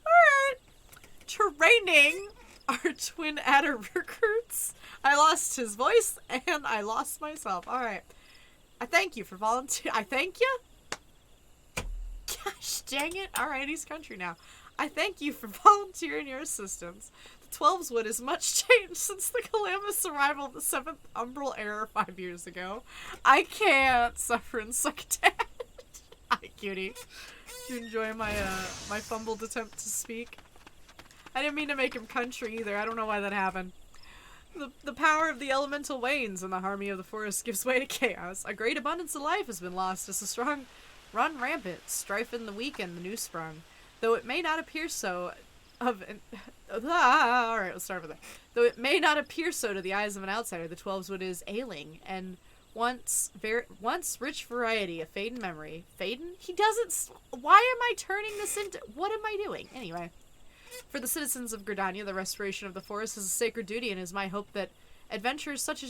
Alright. Training our twin adder recruits. I lost his voice, and I lost myself. Alright. I thank you for volunteering. I thank you? Gosh dang it. Alright, he's country now. I thank you for volunteering your assistance. The Twelveswood is much changed since the calamitous arrival of the 7th Umbral Era 5 years ago. I can't suffer and suck dad. Hi, cutie. Did you enjoy my my fumbled attempt to speak? I didn't mean to make him country either. I don't know why that happened. The power of the elemental wanes and the harmony of the forest gives way to chaos. A great abundance of life has been lost as the strong run rampant, strife in the weak and the new sprung. Though it may not appear so alright, let's start with that. Though it may not appear so to the eyes of an outsider, the Twelveswood is ailing, and once rich variety, a fading memory. Fading? He doesn't... Why am I turning this into... What am I doing? Anyway. For the citizens of Gridania, the restoration of the forest is a sacred duty, and it is my hope that adventurers such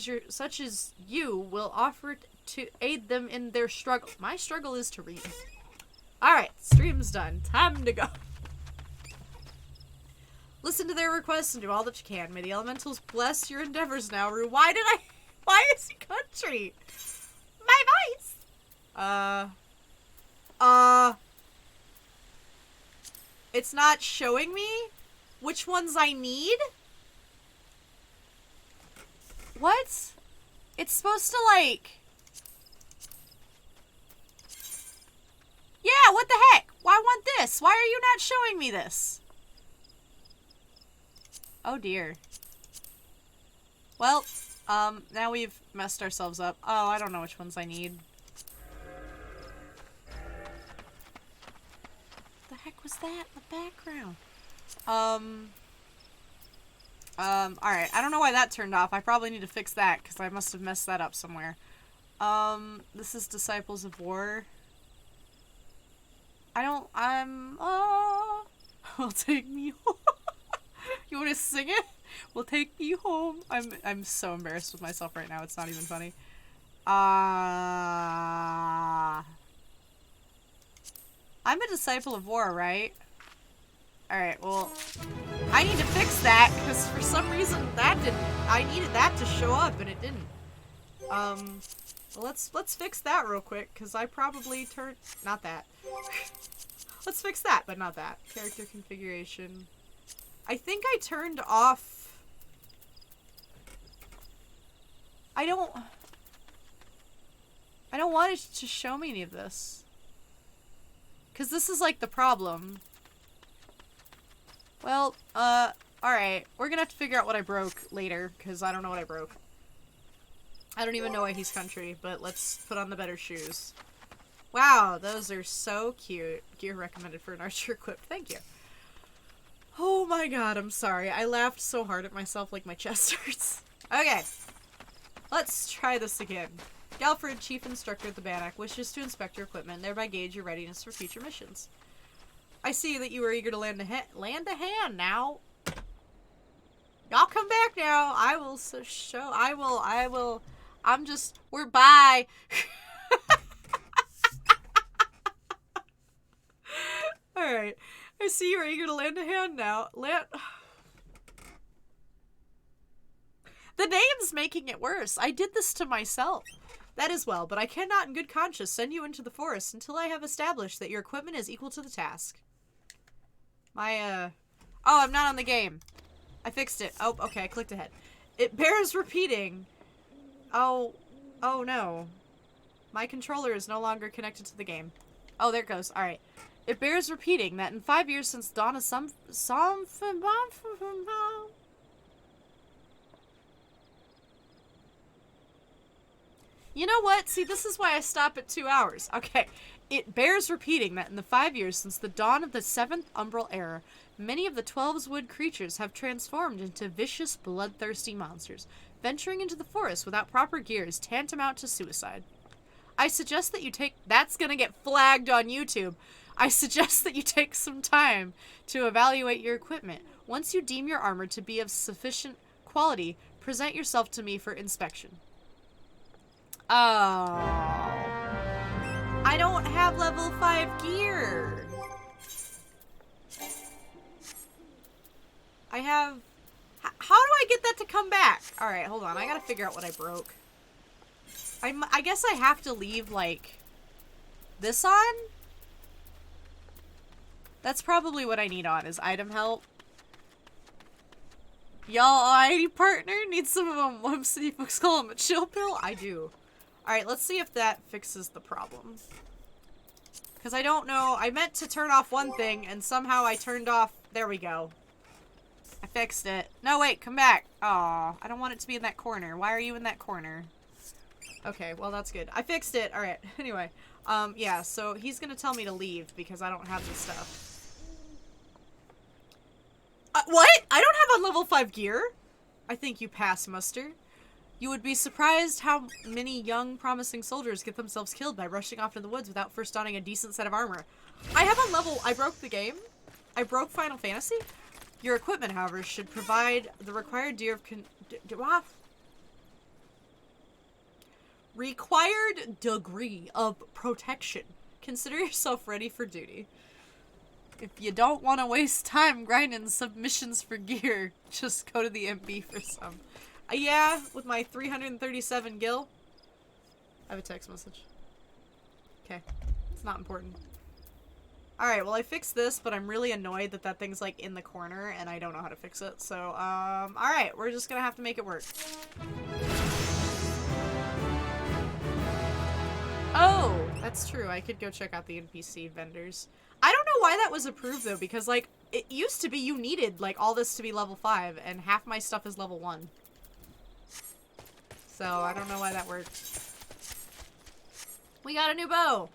as you will offer to aid them in their struggle. My struggle is to read. Alright, stream's done. Time to go. Listen to their requests and do all that you can. May the elementals bless your endeavors now, Rue. Why is he country? My voice! It's not showing me which ones I need? What? It's supposed to, like... Yeah, what the heck? Why want this? Why are you not showing me this? Oh dear. Well, now we've messed ourselves up. Oh, I don't know which ones I need. What the heck was that in the background? Alright. I don't know why that turned off. I probably need to fix that, because I must have messed that up somewhere. This is Disciples of War. Will take me home. You want to sing it? Will take me home. I'm so embarrassed with myself right now. It's not even funny. I'm a Disciple of War, right? Alright, well, I need to fix that, because for some reason that didn't... I needed that to show up, and it didn't. Well, let's fix that real quick, because I probably turned... Not that. Let's fix that, but not that. Character configuration. I think I turned off... I don't want it to show me any of this. Because this is, like, the problem. Well, Alright, we're gonna have to figure out what I broke later, because I don't know what I broke. I don't even know why he's country, but let's put on the better shoes. Wow, those are so cute. Gear recommended for an archer equipped. Thank you. Oh my god, I'm sorry. I laughed so hard at myself like my chest hurts. Okay. Let's try this again. Galfred, Chief Instructor at the Bannock, wishes to inspect your equipment and thereby gauge your readiness for future missions. I see that you are eager to lend a hand now. Y'all come back now. I will we're bye. Alright. I see you are eager to lend a hand now. The name's making it worse. I did this to myself. That is well, but I cannot in good conscience send you into the forest until I have established that your equipment is equal to the task. Oh, I'm not on the game. I fixed it. Oh, okay, I clicked ahead. It bears repeating. Oh no. My controller is no longer connected to the game. Oh, there it goes. Alright. It bears repeating that in 5 years since the dawn of You know what? See, this is why I stop at 2 hours. Okay. It bears repeating that in the 5 years since the dawn of the 7th Umbral Era, many of the Twelve's-Wood creatures have transformed into vicious, bloodthirsty monsters. Venturing into the forest without proper gear is tantamount to suicide. I suggest that you take... That's gonna get flagged on YouTube. I suggest that you take some time to evaluate your equipment. Once you deem your armor to be of sufficient quality, present yourself to me for inspection. Oh. I don't have level 5 gear. I have... How do I get that to come back? Alright, hold on. I gotta figure out what I broke. I guess I have to leave, like, this on? That's probably what I need on, is item help. Y'all, ID partner needs some of them. One city folks call him a chill pill. I do. Alright, let's see if that fixes the problem. Because I don't know. I meant to turn off one thing, and somehow I turned off... There we go. I fixed it. No, wait, come back. Aw, I don't want it to be in that corner. Why are you in that corner? Okay, well, that's good. I fixed it. Alright, anyway. Yeah, so he's gonna tell me to leave because I don't have the stuff. What? I don't have a level 5 gear? I think you pass muster. You would be surprised how many young, promising soldiers get themselves killed by rushing off to the woods without first donning a decent set of armor. I have a level... I broke the game. I broke Final Fantasy. Your equipment, however, should provide the required required degree of protection. Consider yourself ready for duty. If you don't want to waste time grinding submissions for gear, just go to the MB for some. Yeah, with my 337 gil. I have a text message. Okay. It's not important. Alright, well I fixed this, but I'm really annoyed that that thing's like in the corner and I don't know how to fix it. So, alright, we're just gonna have to make it work. Oh, that's true. I could go check out the NPC vendors. I don't know why that was approved though, because like, it used to be you needed like all this to be level 5 and half my stuff is level 1. So, I don't know why that worked. We got a new bow!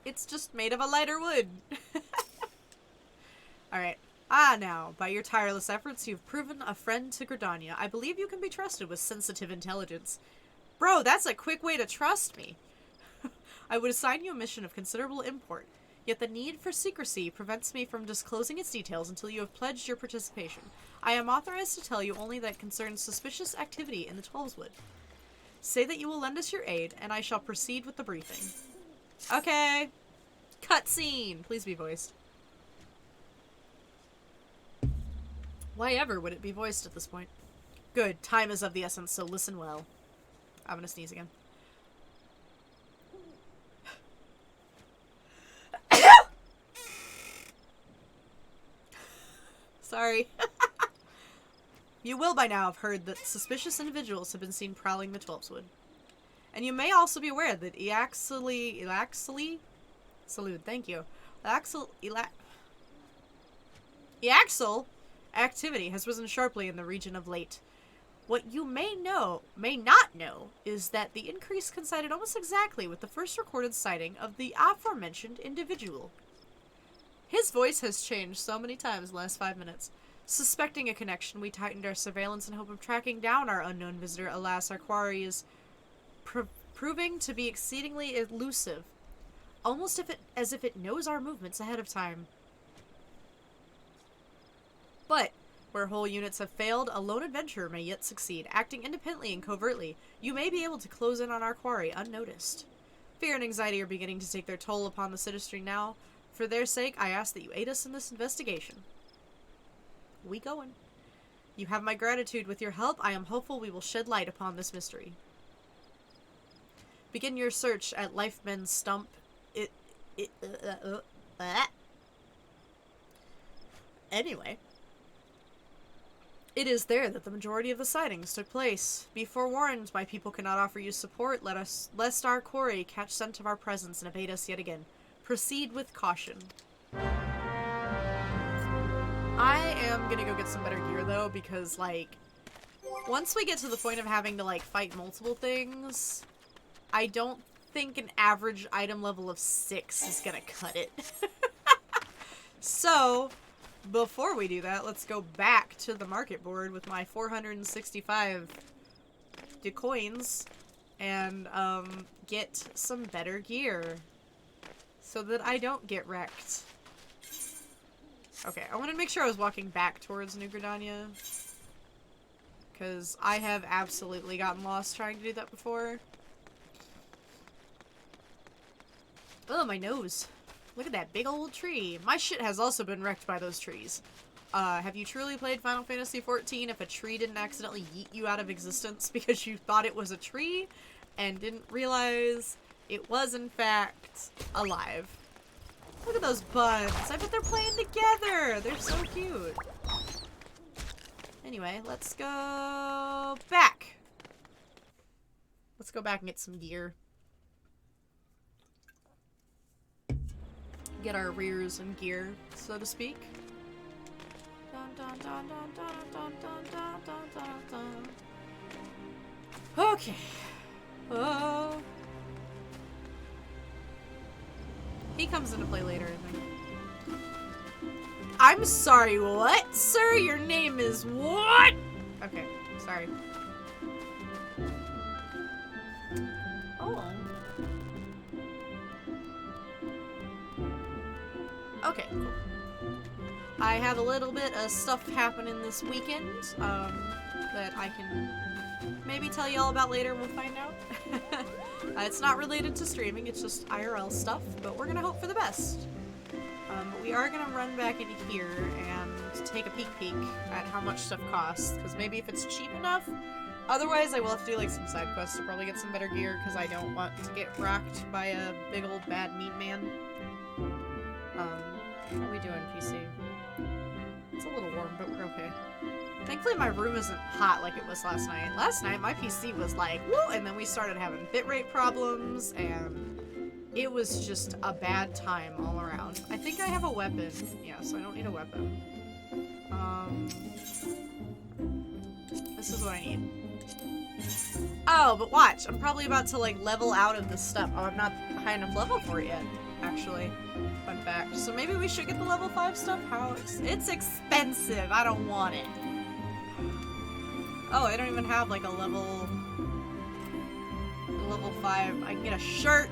It's just made of a lighter wood. Alright. Now, by your tireless efforts, you've proven a friend to Gridania. I believe you can be trusted with sensitive intelligence. Bro, that's a quick way to trust me. I would assign you a mission of considerable import, yet the need for secrecy prevents me from disclosing its details until you have pledged your participation. I am authorized to tell you only that concerns suspicious activity in the Twelve's-Wood. Say that you will lend us your aid, and I shall proceed with the briefing. Okay. Cutscene. Please be voiced. Why ever would it be voiced at this point? Good. Time is of the essence, so listen well. I'm gonna sneeze again. Sorry. You will by now have heard that suspicious individuals have been seen prowling the Twelve's-Wood. And you may also be aware that Eaxley? Salute, thank you. Eaxle Activity has risen sharply in the region of late. What you may not know, is that the increase coincided almost exactly with the first recorded sighting of the aforementioned individual. His voice has changed so many times in the last 5 minutes. Suspecting a connection, we tightened our surveillance in hope of tracking down our unknown visitor. Alas, our quarry is proving to be exceedingly elusive, almost as if it knows our movements ahead of time. But where whole units have failed, a lone adventurer may yet succeed. Acting independently and covertly, you may be able to close in on our quarry unnoticed. Fear and anxiety are beginning to take their toll upon the citizenry now. For their sake, I ask that you aid us in this investigation. We going. You have my gratitude. With your help, I am hopeful we will shed light upon this mystery. Begin your search at Lifemen's Stump. Anyway. It is there that the majority of the sightings took place. Be forewarned, my people cannot offer you support, lest our quarry catch scent of our presence and evade us yet again. Proceed with caution. I am gonna go get some better gear, though, because, like, once we get to the point of having to, like, fight multiple things, I don't think an average item level of 6 is gonna cut it. So, before we do that, let's go back to the market board with my 465 coins and, get some better gear so that I don't get wrecked. Okay, I wanted to make sure I was walking back towards New Gridania, because I have absolutely gotten lost trying to do that before. Oh, my nose. Look at that big old tree. My shit has also been wrecked by those trees. Have you truly played Final Fantasy XIV if a tree didn't accidentally yeet you out of existence because you thought it was a tree and didn't realize it was, in fact, alive? Look at those buds. I bet they're playing together. They're so cute. Anyway, let's go back. Let's go back and get some gear. Get our rears in gear, so to speak. Dun, dun, dun, dun, dun, dun, dun, dun, dun, dun, dun. Okay. Oh. He comes into play later, I think. I'm sorry, what? Sir, your name is what? Okay, sorry. Oh. Okay, cool. I have a little bit of stuff happening this weekend, that I can maybe tell you all about later, we'll find out. It's not related to streaming, it's just IRL stuff, but we're gonna hope for the best. We are gonna run back into here and take a peek at how much stuff costs, because maybe if it's cheap enough. Otherwise, I will have to do like some side quests to probably get some better gear, because I don't want to get rocked by a big old bad meat man. How are we doing, PC? It's a little warm, but we're okay. Thankfully, my room isn't hot like it was last night. Last night, my PC was like, woo, and then we started having bitrate problems, and it was just a bad time all around. I think I have a weapon. Yeah, so I don't need a weapon. This is what I need. Oh, but watch. I'm probably about to, like, level out of this stuff. Oh, I'm not high enough level for it yet, actually. Fun fact. So maybe we should get the level 5 stuff? It's expensive. I don't want it. Oh, I don't even have, like, a level 5. I can get a shirt.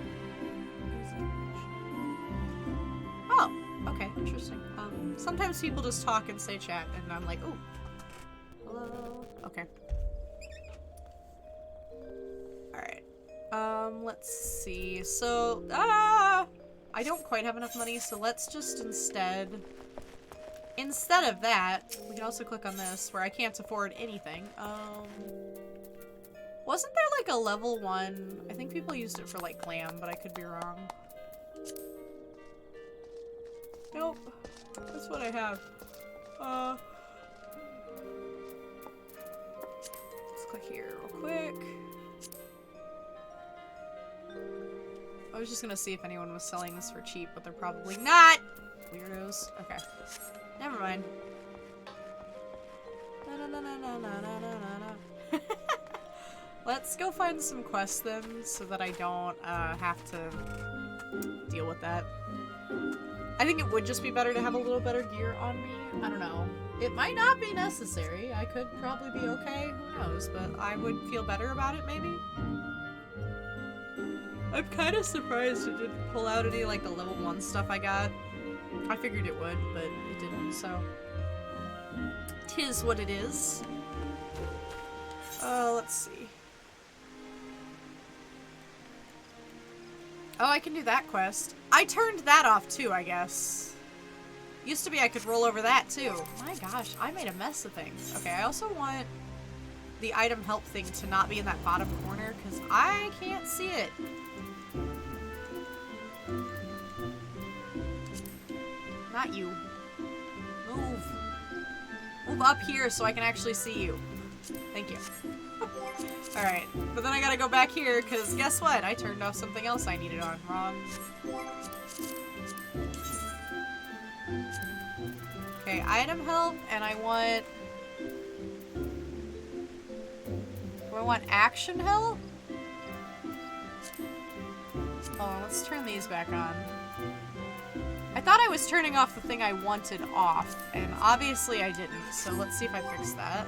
Oh, okay. Interesting. Sometimes people just talk and say chat, and I'm like, oh. Hello? Okay. Alright. Let's see. So, I don't quite have enough money, so let's just instead of that, we can also click on this, where I can't afford anything. Wasn't there like a level 1? I think people used it for like glam, but I could be wrong. Nope. That's what I have. Let's click here real quick. I was just gonna see if anyone was selling this for cheap, but they're probably not! Weirdos. Okay. Never mind. Let's go find some quests then, so that I don't have to deal with that. I think it would just be better to have a little better gear on me. I don't know. It might not be necessary. I could probably be okay. Who knows? But I would feel better about it, maybe. I'm kind of surprised it didn't pull out any, like, the level 1 stuff I got. I figured it would, but it didn't, so... 'Tis what it is. Let's see. Oh, I can do that quest. I turned that off too, I guess. Used to be I could roll over that too. My gosh, I made a mess of things. Okay, I also want the item help thing to not be in that bottom corner, because I can't see it. Not you. Move. Move up here so I can actually see you. Thank you. Alright, but then I gotta go back here, because guess what? I turned off something else I needed on. Wrong. Okay, item help, and I want... Do I want action help? Oh, let's turn these back on. I thought I was turning off the thing I wanted off, and obviously I didn't, so let's see if I fix that.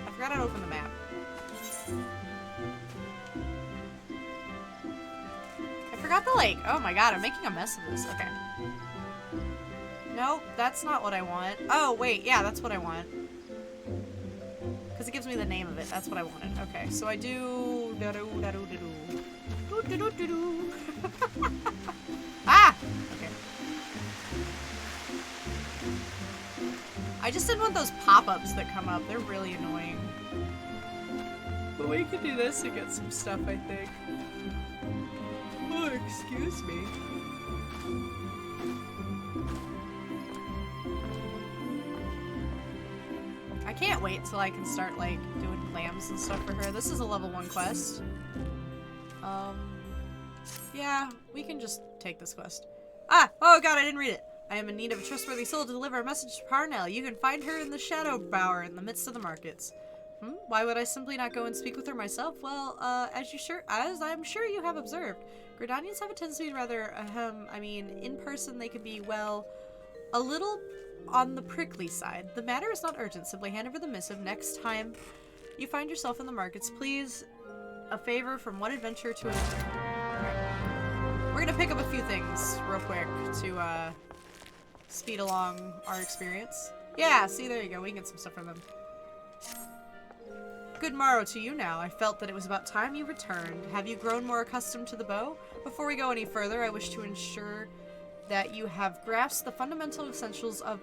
I forgot to open the map. I forgot the lake. Oh my god, I'm making a mess of this. Okay. Nope, that's not what I want. Oh, wait, yeah, that's what I want. Because it gives me the name of it. That's what I wanted. Okay, so I do... Ah! Okay. I just didn't want those pop-ups that come up. They're really annoying. But we can do this and get some stuff, I think. Oh, excuse me. I can't wait till I can start, like, doing clams and stuff for her. This is a level 1 quest. Yeah, we can just take this quest. Ah! Oh god, I didn't read it! I am in need of a trustworthy soul to deliver a message to Parnell. You can find her in the Shadow Bower in the midst of the markets. Why would I simply not go and speak with her myself? Well, as I'm sure you have observed, Gridanians have a tendency to be rather, I mean, in person they can be, well, a little on the prickly side. The matter is not urgent. Simply hand over the missive next time you find yourself in the markets. Please, a favor from one adventurer to another. Alright. We're gonna pick up a few things real quick to, speed along our experience. Yeah, see, there you go. We can get some stuff from them. Good morrow to you now. I felt that it was about time you returned. Have you grown more accustomed to the bow? Before we go any further, I wish to ensure that you have grasped the fundamental essentials of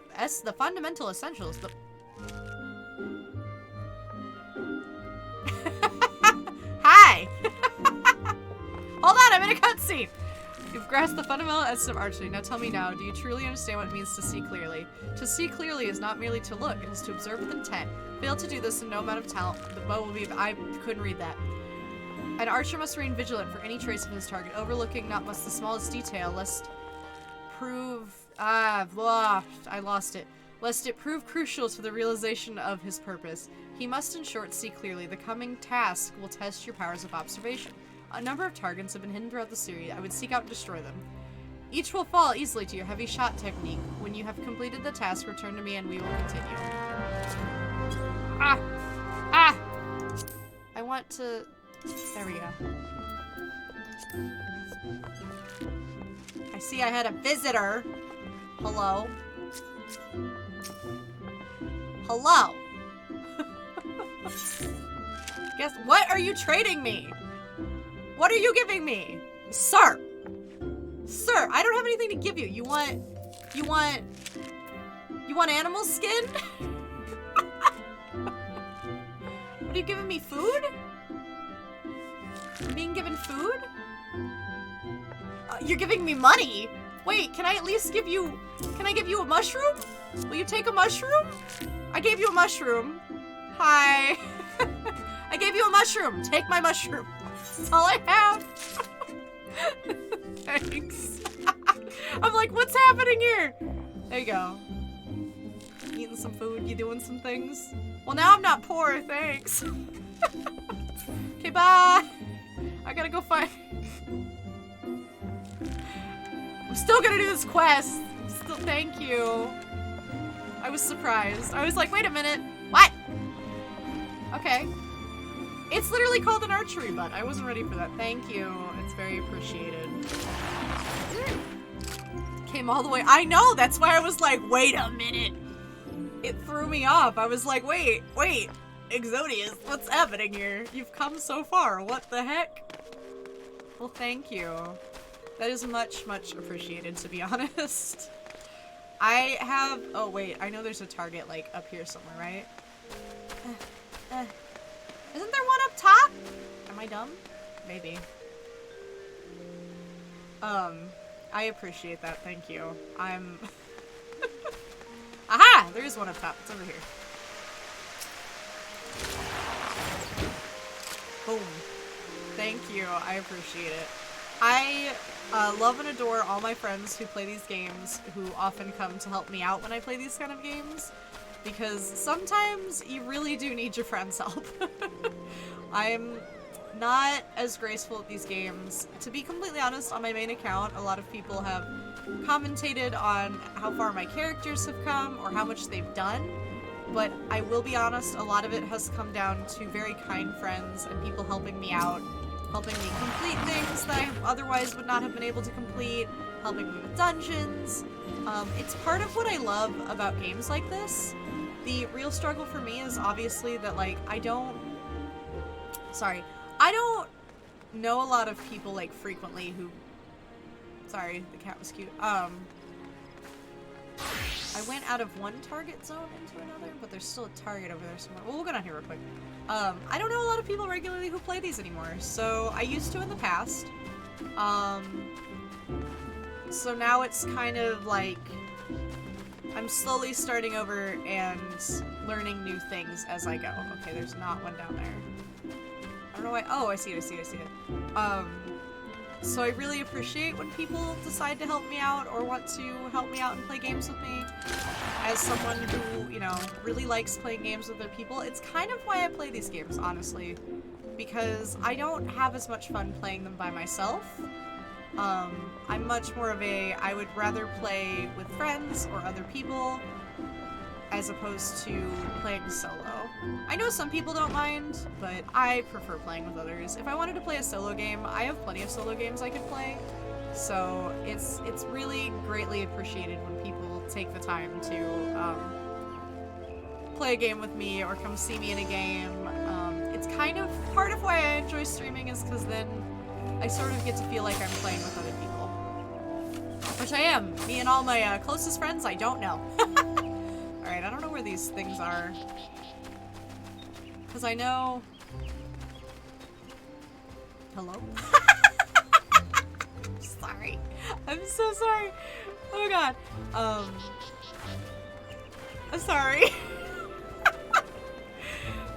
Hi! Hold on, I'm in a cutscene! You've grasped the fundamental essence of archery. Now tell me now, do you truly understand what it means to see clearly? To see clearly is not merely to look, it is to observe with intent. Fail to do this and no amount of talent, the bow will be- I couldn't read that. An archer must remain vigilant for any trace of his target, overlooking not must the smallest detail, lest I lost it. Lest it prove crucial to the realization of his purpose. He must, in short, see clearly. The coming task will test your powers of observation. A number of targets have been hidden throughout the series. I would seek out and destroy them. Each will fall easily to your heavy shot technique. When you have completed the task, return to me and we will continue. Ah! Ah! I want to... There we go. I see I had a visitor. Hello? Hello? Guess what are you trading me? What are you giving me? Sir! Sir, I don't have anything to give you. You want animal skin? What are you giving me? Food? I'm being given food? You're giving me money? Wait, can I at least give you... Can I give you a mushroom? Will you take a mushroom? I gave you a mushroom. Hi. I gave you a mushroom. Take my mushroom. That's all I have. Thanks. I'm like, what's happening here? There you go. Eating some food? You doing some things? Well, now I'm not poor, thanks. Okay, bye. I gotta go find... I'm still gonna do this quest. Still, thank you. I was surprised. I was like, wait a minute. What? Okay. It's literally called an archery butt. I wasn't ready for that. Thank you. It's very appreciated. Came all the way. I know. That's why I was like, wait a minute. It threw me off. I was like, wait. Exodius, what's happening here? You've come so far. What the heck? Well, thank you. That is much, much appreciated, to be honest. I have... Oh, wait. I know there's a target, like, up here somewhere, right? Isn't there one up top? Am I dumb? Maybe. I appreciate that. Thank you. I'm... Aha! There is one up top. It's over here. Boom. Thank you. I appreciate it. I love and adore all my friends who play these games, who often come to help me out when I play these kind of games, because sometimes you really do need your friends' help. I'm not as graceful at these games. To be completely honest, on my main account, a lot of people have commentated on how far my characters have come or how much they've done, but I will be honest, a lot of it has come down to very kind friends and people helping me out, helping me complete things that I otherwise would not have been able to complete, helping me with dungeons. It's part of what I love about games like this. The real struggle for me is obviously that, like, I don't know a lot of people, like, frequently who... Sorry, the cat was cute. I went out of one target zone into another, but there's still a target over there somewhere. Well, we'll go down here real quick. I don't know a lot of people regularly who play these anymore, so I used to in the past. So now it's kind of like I'm slowly starting over and learning new things as I go. Okay, there's not one down there. I don't know why. Oh, I see it. So I really appreciate when people decide to help me out or want to help me out and play games with me. As someone who, you know, really likes playing games with other people, it's kind of why I play these games, honestly. Because I don't have as much fun playing them by myself. I'm much more of I would rather play with friends or other people as opposed to playing solo. I know some people don't mind, but I prefer playing with others. If I wanted to play a solo game, I have plenty of solo games I could play. So it's really greatly appreciated when people take the time to play a game with me or come see me in a game. It's kind of part of why I enjoy streaming is because then I sort of get to feel like I'm playing with other people. Which I am. Me and all my closest friends I don't know. Alright, I don't know where these things are. Because I know... Hello? Sorry. I'm so sorry. Oh god. I'm sorry.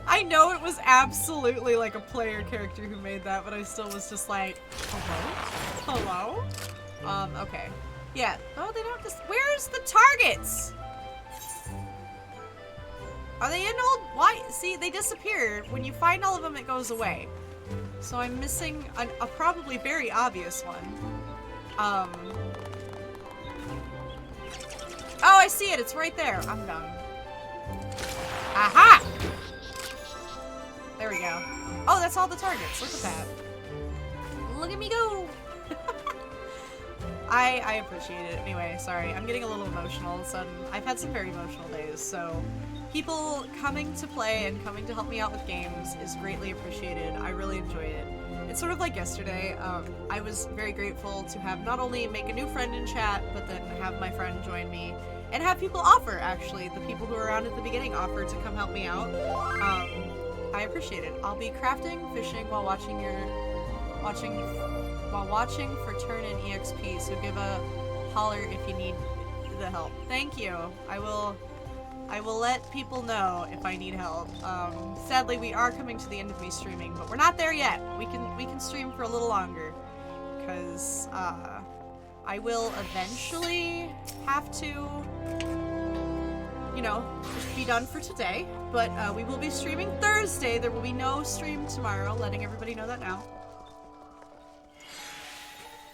I know it was absolutely like a player character who made that, but I still was just like, hello? Hello? Okay. Yeah. Oh, they don't just... Where's the targets? Are they in old... Why? See, they disappeared. When you find all of them, it goes away. So I'm missing a probably very obvious one. Oh, I see it. It's right there. I'm done. Aha! There we go. Oh, that's all the targets. Look at that. Look at me go! I appreciate it. Anyway, sorry. I'm getting a little emotional all of a sudden. I've had some very emotional days, so... People coming to play and coming to help me out with games is greatly appreciated. I really enjoy it. It's sort of like yesterday. I was very grateful to have not only make a new friend in chat, but then have my friend join me. And have people offer, actually. The people who were around at the beginning offer to come help me out. I appreciate it. I'll be crafting, fishing while watching for turn in EXP, so give a holler if you need the help. Thank you. I will let people know if I need help. Sadly, we are coming to the end of me streaming, but we're not there yet. We can stream for a little longer, because I will eventually have to you know, be done for today. But we will be streaming Thursday. There will be no stream tomorrow, letting everybody know that now.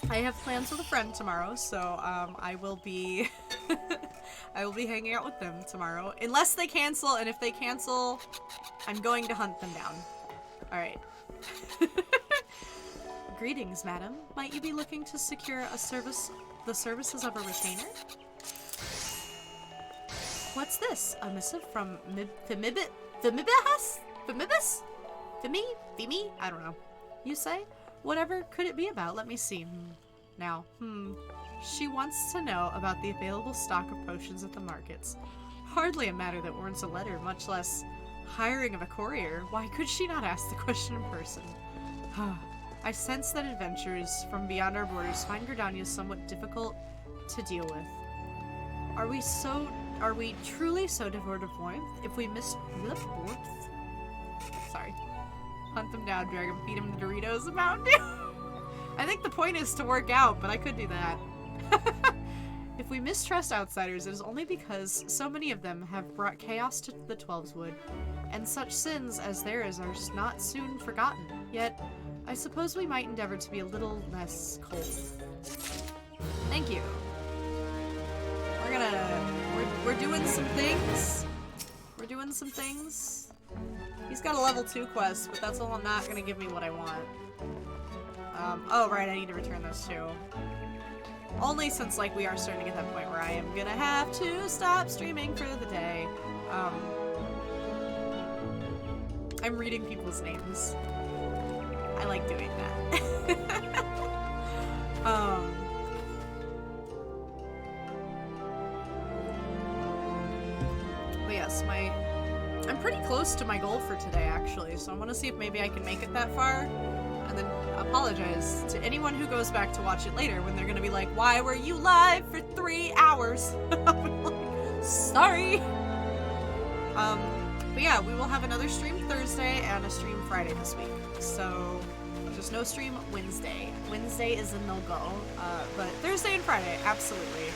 I have plans with a friend tomorrow, so I will be I will be hanging out with them tomorrow. Unless they cancel, and if they cancel, I'm going to hunt them down. Alright. Greetings, madam. Might you be looking to secure the services of a retainer? What's this? A missive from Themibis? Fimi? I don't know. You say? Whatever could it be about? Let me see. Now, she wants to know about the available stock of potions at the markets. Hardly a matter that warrants a letter, much less hiring of a courier. Why could she not ask the question in person? I sense that adventurers from beyond our borders find Gridania somewhat difficult to deal with. Are we truly so devoid of warmth? If we miss warmth? Sorry. Hunt them down, drag them, feed them the Doritos, and Mountain Dew. I think the point is to work out, but I could do that. If we mistrust outsiders, it is only because so many of them have brought chaos to the Twelveswood, and such sins as theirs are not soon forgotten. Yet, I suppose we might endeavor to be a little less cold. Thank you. We're doing some things. We're doing some things. He's got a level 2 quest, but that's all not gonna give me what I want. Oh right, I need to return those too. Only since, like, we are starting to get that point where I am gonna have to stop streaming for the day. I'm reading people's names. I like doing that. But yes, I'm pretty close to my goal for today, actually, so I want to see if maybe I can make it that far, and then apologize to anyone who goes back to watch it later when they're gonna be like, why were you live for 3 hours? I'll be like, sorry! But yeah, we will have another stream Thursday and a stream Friday this week, so just no stream Wednesday. Wednesday is a no-go, but Thursday and Friday, absolutely.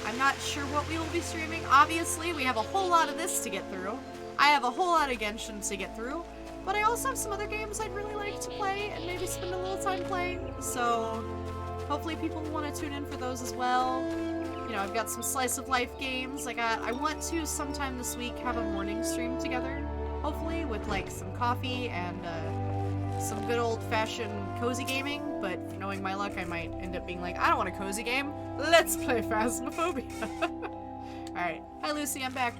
I'm not sure what we will be streaming. Obviously, we have a whole lot of this to get through. I have a whole lot of Genshin to get through, but I also have some other games I'd really like to play and maybe spend a little time playing, so hopefully people will want to tune in for those as well. You know, I've got some slice of life games. I want to sometime this week have a morning stream together, hopefully, with like some coffee and some good old-fashioned cozy gaming, but knowing my luck, I might end up being like, I don't want a cozy game, let's play Phasmophobia. Alright, hi Lucy, I'm back.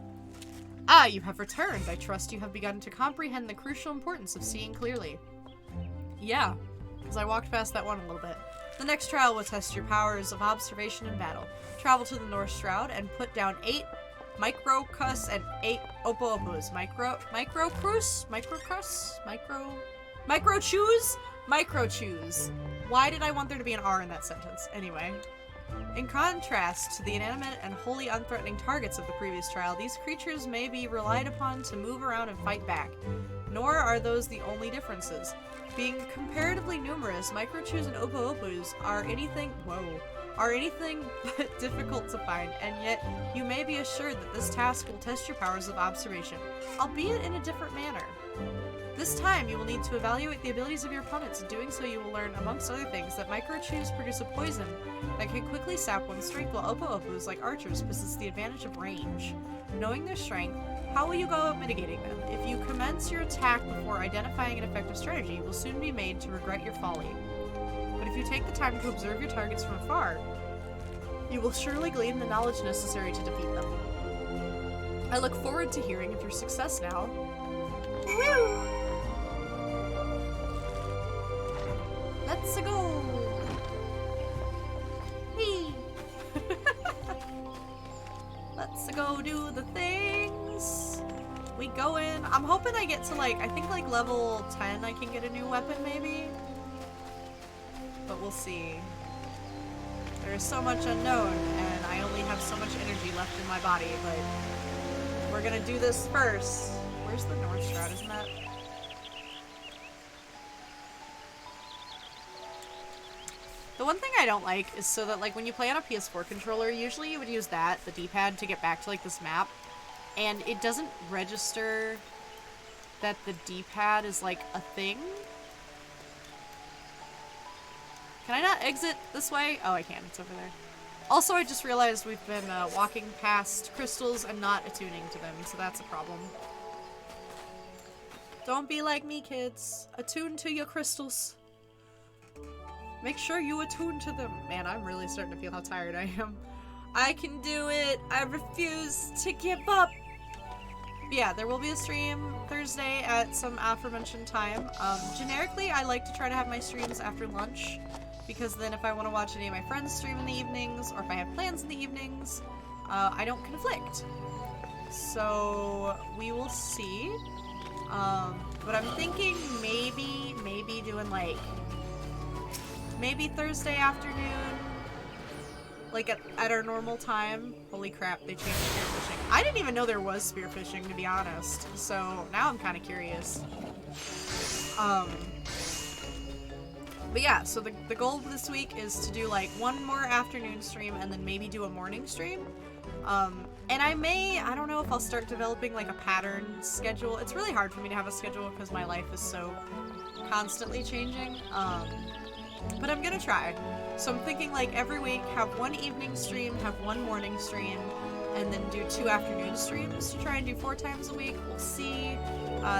Ah, you have returned. I trust you have begun to comprehend the crucial importance of seeing clearly. Yeah, because I walked past that one a little bit. The next trial will test your powers of observation and battle. Travel to the North Shroud and put down 8 Microcus and 8 Opo-Opos. Micro-choose? Why did I want there to be an R in that sentence? Anyway. In contrast to the inanimate and wholly unthreatening targets of the previous trial, these creatures may be relied upon to move around and fight back. Nor are those the only differences. Being comparatively numerous, Microchews and Opo-Opos are anything but difficult to find, and yet you may be assured that this task will test your powers of observation, albeit in a different manner. This time, you will need to evaluate the abilities of your opponents. In doing so, you will learn, amongst other things, that Microchews produce a poison that can quickly sap one's strength, while Opo-Opos, like archers, possess the advantage of range. Knowing their strength, how will you go about mitigating them? If you commence your attack before identifying an effective strategy, you will soon be made to regret your folly. But if you take the time to observe your targets from afar, you will surely glean the knowledge necessary to defeat them. I look forward to hearing of your success now. Woo! Let's go! Whee! Let's go do the things! We go in. I'm hoping I get to I think level 10 I can get a new weapon maybe? But we'll see. There is so much unknown and I only have so much energy left in my body, but we're gonna do this first. Where's the North Shroud? Isn't that? The one thing I don't like is so that when you play on a PS4 controller, usually you would use the D-pad to get back to this map. and it doesn't register that the D-pad is like a thing. Can I not exit this way? Oh, I can. It's over there. Also, I just realized we've been walking past crystals and not attuning to them, so that's a problem. Don't be like me, kids. Attune to your crystals. Make sure you attune to them. Man, I'm really starting to feel how tired I am. I can do it. I refuse to give up. But yeah, there will be a stream Thursday at some aforementioned time. Generically, I like to try to have my streams after lunch, because then if I want to watch any of my friends stream in the evenings, or if I have plans in the evenings, I don't conflict. So we will see. But I'm thinking maybe doing like, maybe Thursday afternoon, like at our normal time. Holy crap, they changed spearfishing. I didn't even know there was spearfishing, to be honest. So now I'm kind of curious. But yeah, so the goal this week is to do like one more afternoon stream and then maybe do a morning stream. And I don't know if I'll start developing like a pattern schedule. It's really hard for me to have a schedule because my life is so constantly changing. But I'm gonna try. So I'm thinking like every week have one evening stream, have one morning stream, and then do 2 afternoon streams to try and do 4 times a week. We'll see.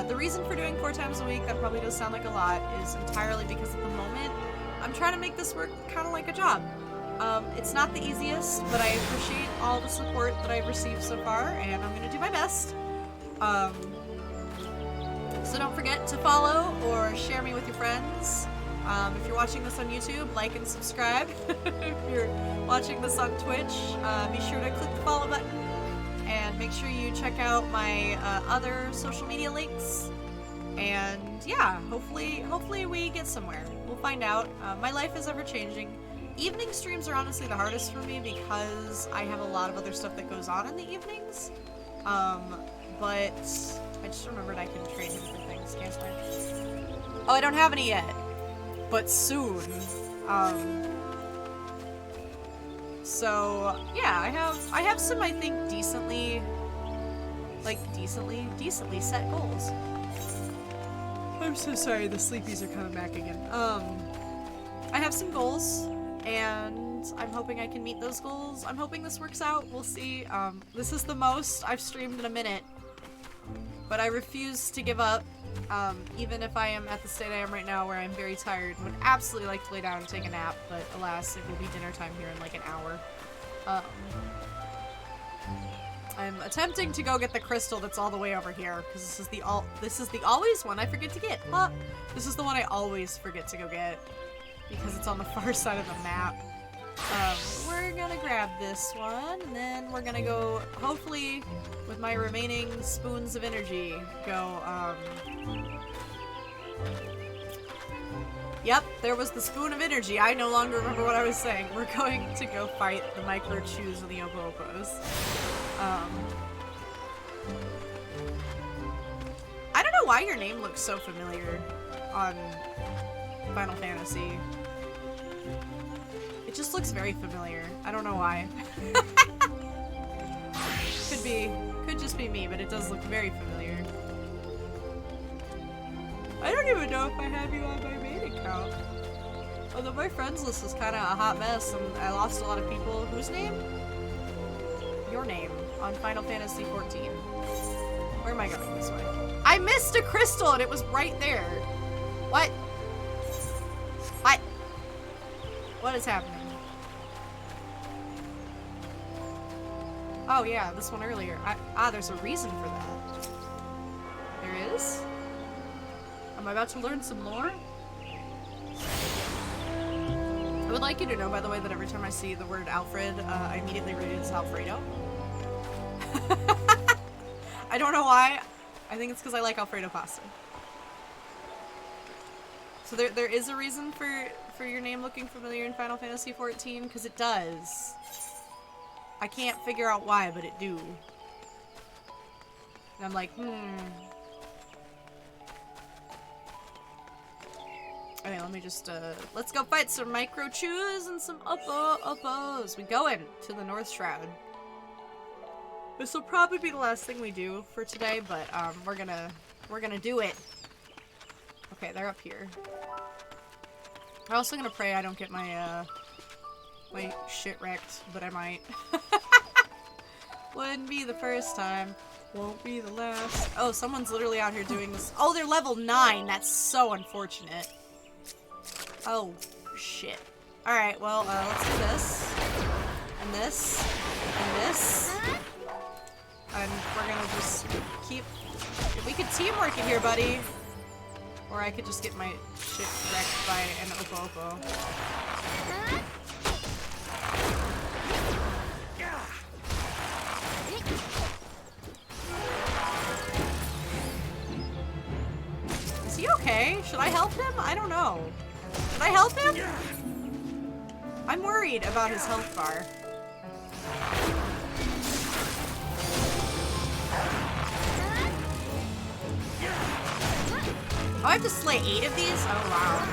The reason for doing 4 times a week, that probably does sound like a lot, is entirely because at the moment I'm trying to make this work kind of like a job. It's not the easiest, but I appreciate all the support that I've received so far, and I'm gonna do my best. So don't forget to follow or share me with your friends. If you're watching this on YouTube, like and subscribe. If you're watching this on Twitch, be sure to click the follow button. And make sure you check out my other social media links. And yeah, hopefully we get somewhere. We'll find out. My life is ever changing. Evening streams are honestly the hardest for me because I have a lot of other stuff that goes on in the evenings. But I just remembered I can trade him for things, can't I? Oh, I don't have any yet. But soon. So yeah, I have some, I think, decently set goals. I'm so sorry, the sleepies are coming back again. I have some goals, and I'm hoping I can meet those goals. I'm hoping this works out. We'll see. This is the most I've streamed in a minute, but I refuse to give up. Even if I am at the state I am right now where I'm very tired and would absolutely like to lay down and take a nap, but alas, it will be dinner time here in like an hour. I'm attempting to go get the crystal that's all the way over here, because this is the always one I forget to get. This is the one I always forget to go get, because it's on the far side of the map. We're gonna grab this one, and then we're gonna go, hopefully, with my remaining spoons of energy, go, Yep, there was the spoon of energy. I no longer remember what I was saying. We're going to go fight the micro chews and the opo-opos. I don't know why your name looks so familiar on Final Fantasy. It just looks very familiar. I don't know why. Could just be me, but it does look very familiar. I don't even know if I have you on my main account. Although my friends list is kind of a hot mess, and I lost a lot of people. Whose name? Your name on Final Fantasy XIV. Where am I going this way? I missed a crystal, and it was right there. What? What? What is happening? Oh yeah, this one earlier. There's a reason for that. There is? Am I about to learn some more? I would like you to know, by the way, that every time I see the word Alfred, I immediately read it as Alfredo. I don't know why. I think it's because I like Alfredo pasta. So there is a reason for your name looking familiar in Final Fantasy XIV, because it does. I can't figure out why, but it do. And I'm like, Okay, let me just, let's go fight some micro chews and some opo-opos. We going to the North Shroud. This will probably be the last thing we do for today, but we're gonna do it. Okay, they're up here. I'm also gonna pray I don't get my my shit wrecked, but I might. Wouldn't be the first time, won't be the last. Oh, someone's literally out here doing this. Oh, they're level 9. That's so unfortunate. Oh, shit. Alright, well, let's do this. And this. And this. And we're gonna just keep... We could teamwork it here, buddy. Or I could just get my shit wrecked by an Opo-Opo. Is he okay? Should I help him? I don't know. Should I help him? I'm worried about his health bar. Oh, I have to slay 8 of these? Oh, wow.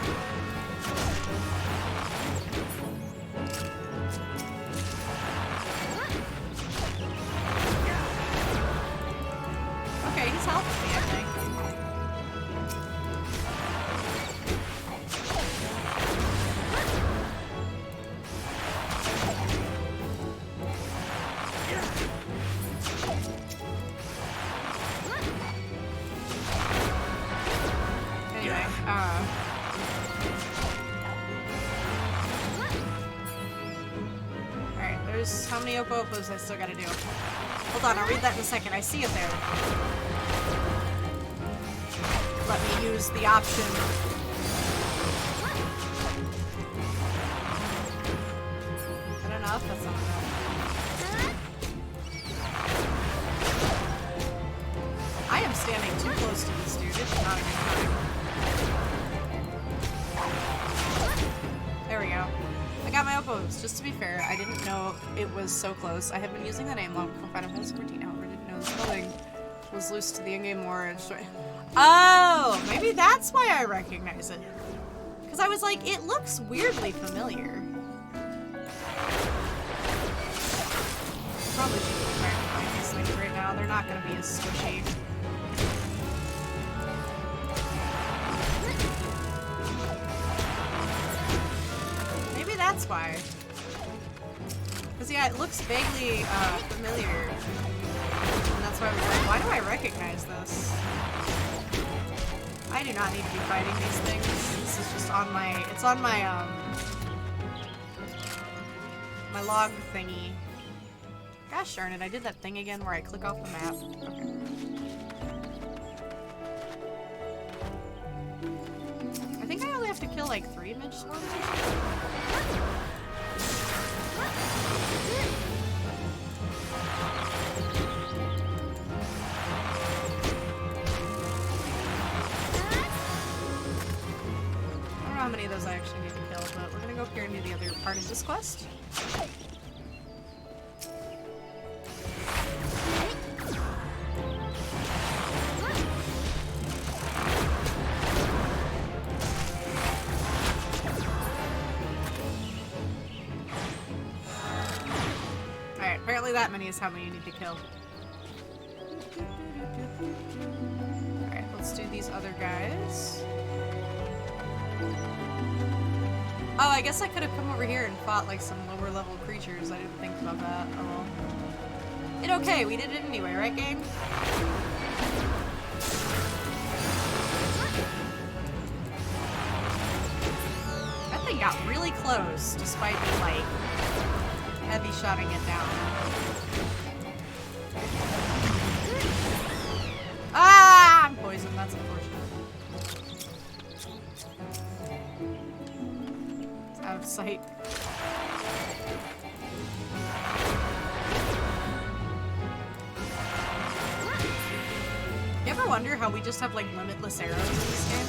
Okay, he's helping me, I think. Alright, there's how many Opo-Opos I still gotta do. Hold on, I'll read that in a second. I see it there. Let me use the option. Is that enough? That's not enough. I am standing too close to this dude. It's not a good time. There we go. I got my Opos. Just to be fair, I didn't know it was so close. I have been using the name long for Final Fantasy 14, however, I didn't know the spelling was loose to the in-game lore. Oh, maybe that's why I recognize it. Because I was like, it looks weirdly familiar. Probably should be trying to find these things right now. They're not going to be as squishy. That's why. Because, yeah, it looks vaguely familiar. And that's why I was like, why do I recognize this? I do not need to be fighting these things. This is just on my... It's on my, my log thingy. Gosh darn it, I did that thing again where I click off the map. Okay. I think I only have to kill, like, 3 midge swarms or something. I don't know how many of those I actually need to kill, but we're gonna go up here and do the other part of this quest. That many is how many you need to kill. Alright, let's do these other guys. Oh, I guess I could have come over here and fought like some lower level creatures. I didn't think about that. Oh well. It's okay, we did it anyway, right game? That thing got really close despite me like heavy shotting it down. Ah! I'm poisoned. That's unfortunate. It's out of sight. You ever wonder how we just have like limitless arrows in this game?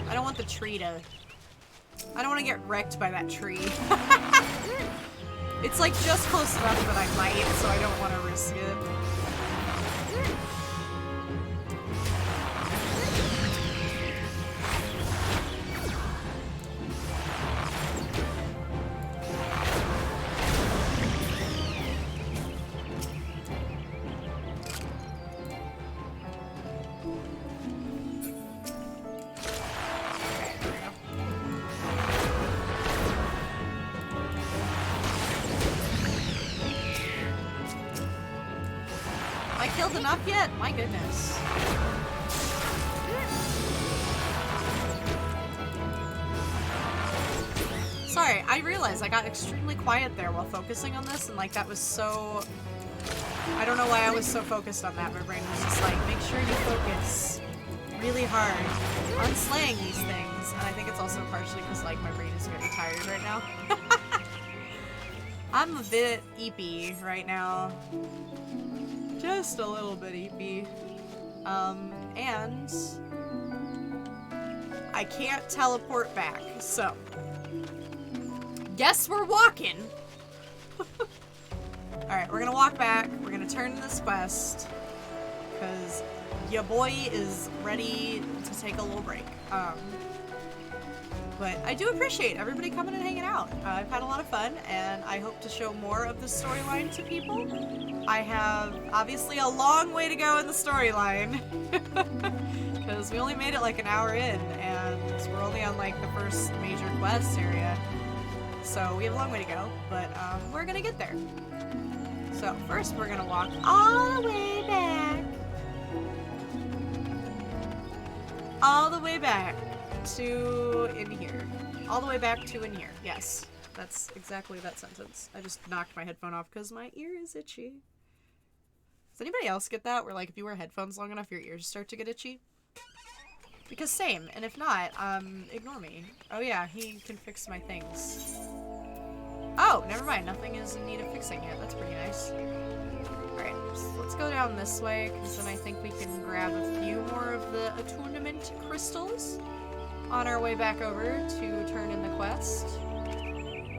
I don't want the tree to... I don't want to get wrecked by that tree. It's like just close enough that I might, so I don't want to risk it. I killed enough yet? My goodness. Sorry, I realized I got extremely quiet there while focusing on this, and like that was so... I don't know why I was so focused on that. My brain was just like, make sure you focus really hard on slaying these things. And I think it's also partially because like my brain is very tired right now. I'm a bit eepy right now. Just a little bit eepy. And I can't teleport back, so guess we're walking. Alright, we're gonna walk back. We're gonna turn this quest because your boy is ready to take a little break. But I do appreciate everybody coming and hanging out. I've had a lot of fun, and I hope to show more of the storyline to people. I have, obviously, a long way to go in the storyline. Because we only made it like an hour in, and we're only on like the first major quest area. So we have a long way to go, but we're gonna get there. So first we're gonna walk all the way back. All the way back to in here. All the way back to in here. Yes, that's exactly that sentence. I just knocked my headphone off because my ear is itchy. Does anybody else get that? Where like if you wear headphones long enough, your ears start to get itchy? Because same, and if not, ignore me. Oh yeah, he can fix my things. Oh, never mind. Nothing is in need of fixing yet. That's pretty nice. Alright, so let's go down this way, because then I think we can grab a few more of the attunement crystals on our way back over to turn in the quest.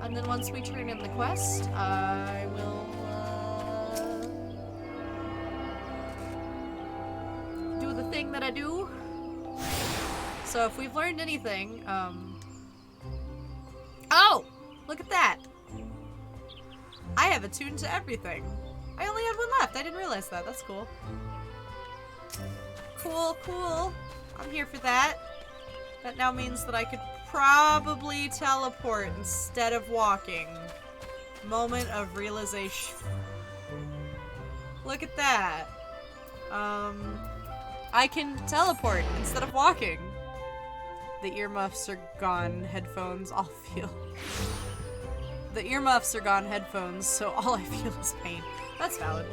And then once we turn in the quest, I will do the thing that I do. So if we've learned anything, oh! Look at that! I have attuned to everything. I only had one left. I didn't realize that. That's cool. Cool, cool. I'm here for that. That now means that I could probably teleport instead of walking. Moment of realization. Look at that. I can teleport instead of walking. The earmuffs are gone. Headphones, I'll feel. The earmuffs are gone, headphones, so all I feel is pain. That's valid.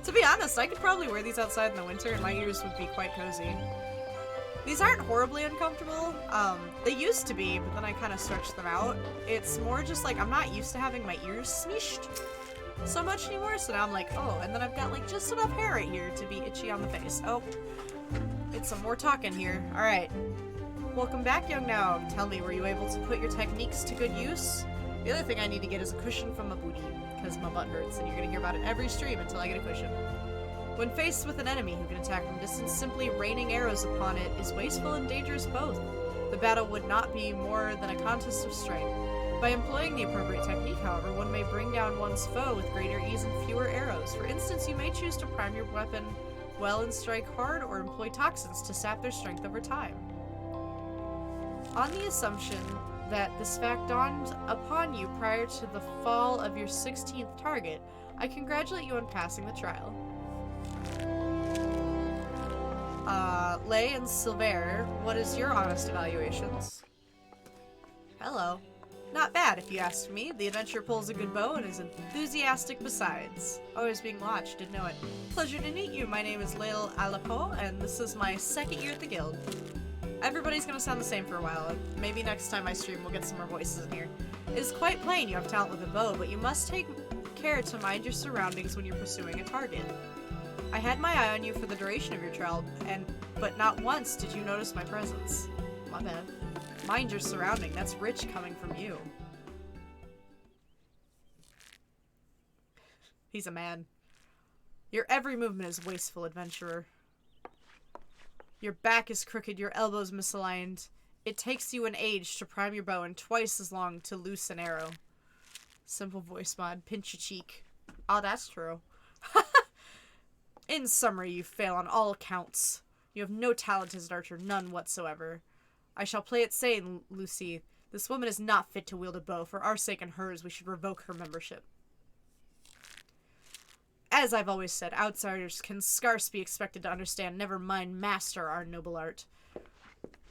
To be honest, I could probably wear these outside in the winter and my ears would be quite cozy. These aren't horribly uncomfortable. They used to be, but then I kind of stretched them out. It's more just like I'm not used to having my ears smeeshed so much anymore, so now I'm like, oh, and then I've got like just enough hair right here to be itchy on the face. Oh, it's some more talking here. Alright. Welcome back, young Nog. Tell me, were you able to put your techniques to good use? The other thing I need to get is a cushion from my booty, because my butt hurts, and you're gonna hear about it every stream until I get a cushion. When faced with an enemy who can attack from distance, simply raining arrows upon it is wasteful and dangerous both. The battle would not be more than a contest of strength. By employing the appropriate technique, however, one may bring down one's foe with greater ease and fewer arrows. For instance, you may choose to prime your weapon well and strike hard, or employ toxins to sap their strength over time. On the assumption that this fact dawned upon you prior to the fall of your 16th target, I congratulate you on passing the trial. Lay and Silver, what is your honest evaluations? Hello. Not bad, if you ask me. The adventurer pulls a good bow and is enthusiastic besides. Always being watched, didn't know it. Pleasure to meet you. My name is Lael Alapo, and this is my second year at the guild. Everybody's gonna sound the same for a while. Maybe next time I stream we'll get some more voices in here. It is quite plain you have talent with a bow, but you must take care to mind your surroundings when you're pursuing a target. I had my eye on you for the duration of your trial, but not once did you notice my presence. My bad. Mind your surrounding. That's rich coming from you. He's a man. Your every movement is wasteful, adventurer. Your back is crooked, your elbows misaligned. It takes you an age to prime your bow and twice as long to loose an arrow. Simple voice mod, pinch your cheek. Oh, that's true. In summary, you fail on all accounts. You have no talent as an archer, none whatsoever. I shall play it safe, Lucy. This woman is not fit to wield a bow. For our sake and hers, we should revoke her membership. As I've always said, outsiders can scarce be expected to understand, never mind master our noble art.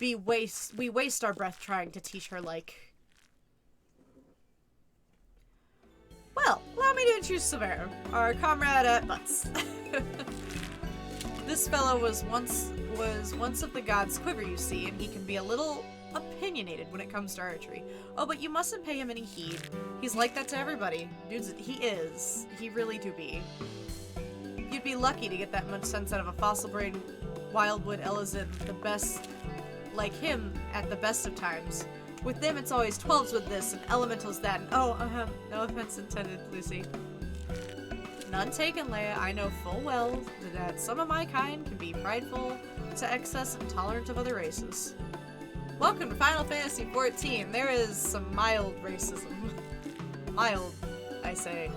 We waste our breath trying to teach her like... Well, allow me to introduce Severo, our comrade at Butts. This fellow was once of the gods' quiver, you see, and he can be a little opinionated when it comes to archery. Oh, but you mustn't pay him any heed. He's like that to everybody. Dudes, he is. He really do be. You'd be lucky to get that much sense out of a fossil-brained wildwood Elizin, the best, like him, at the best of times. With them, it's always 12s with this, and elementals that, and oh, no offense intended, Lucy. None taken, Leia. I know full well that some of my kind can be prideful to excess and tolerant of other races. Welcome to Final Fantasy XIV. There is some mild racism. Mild, I say.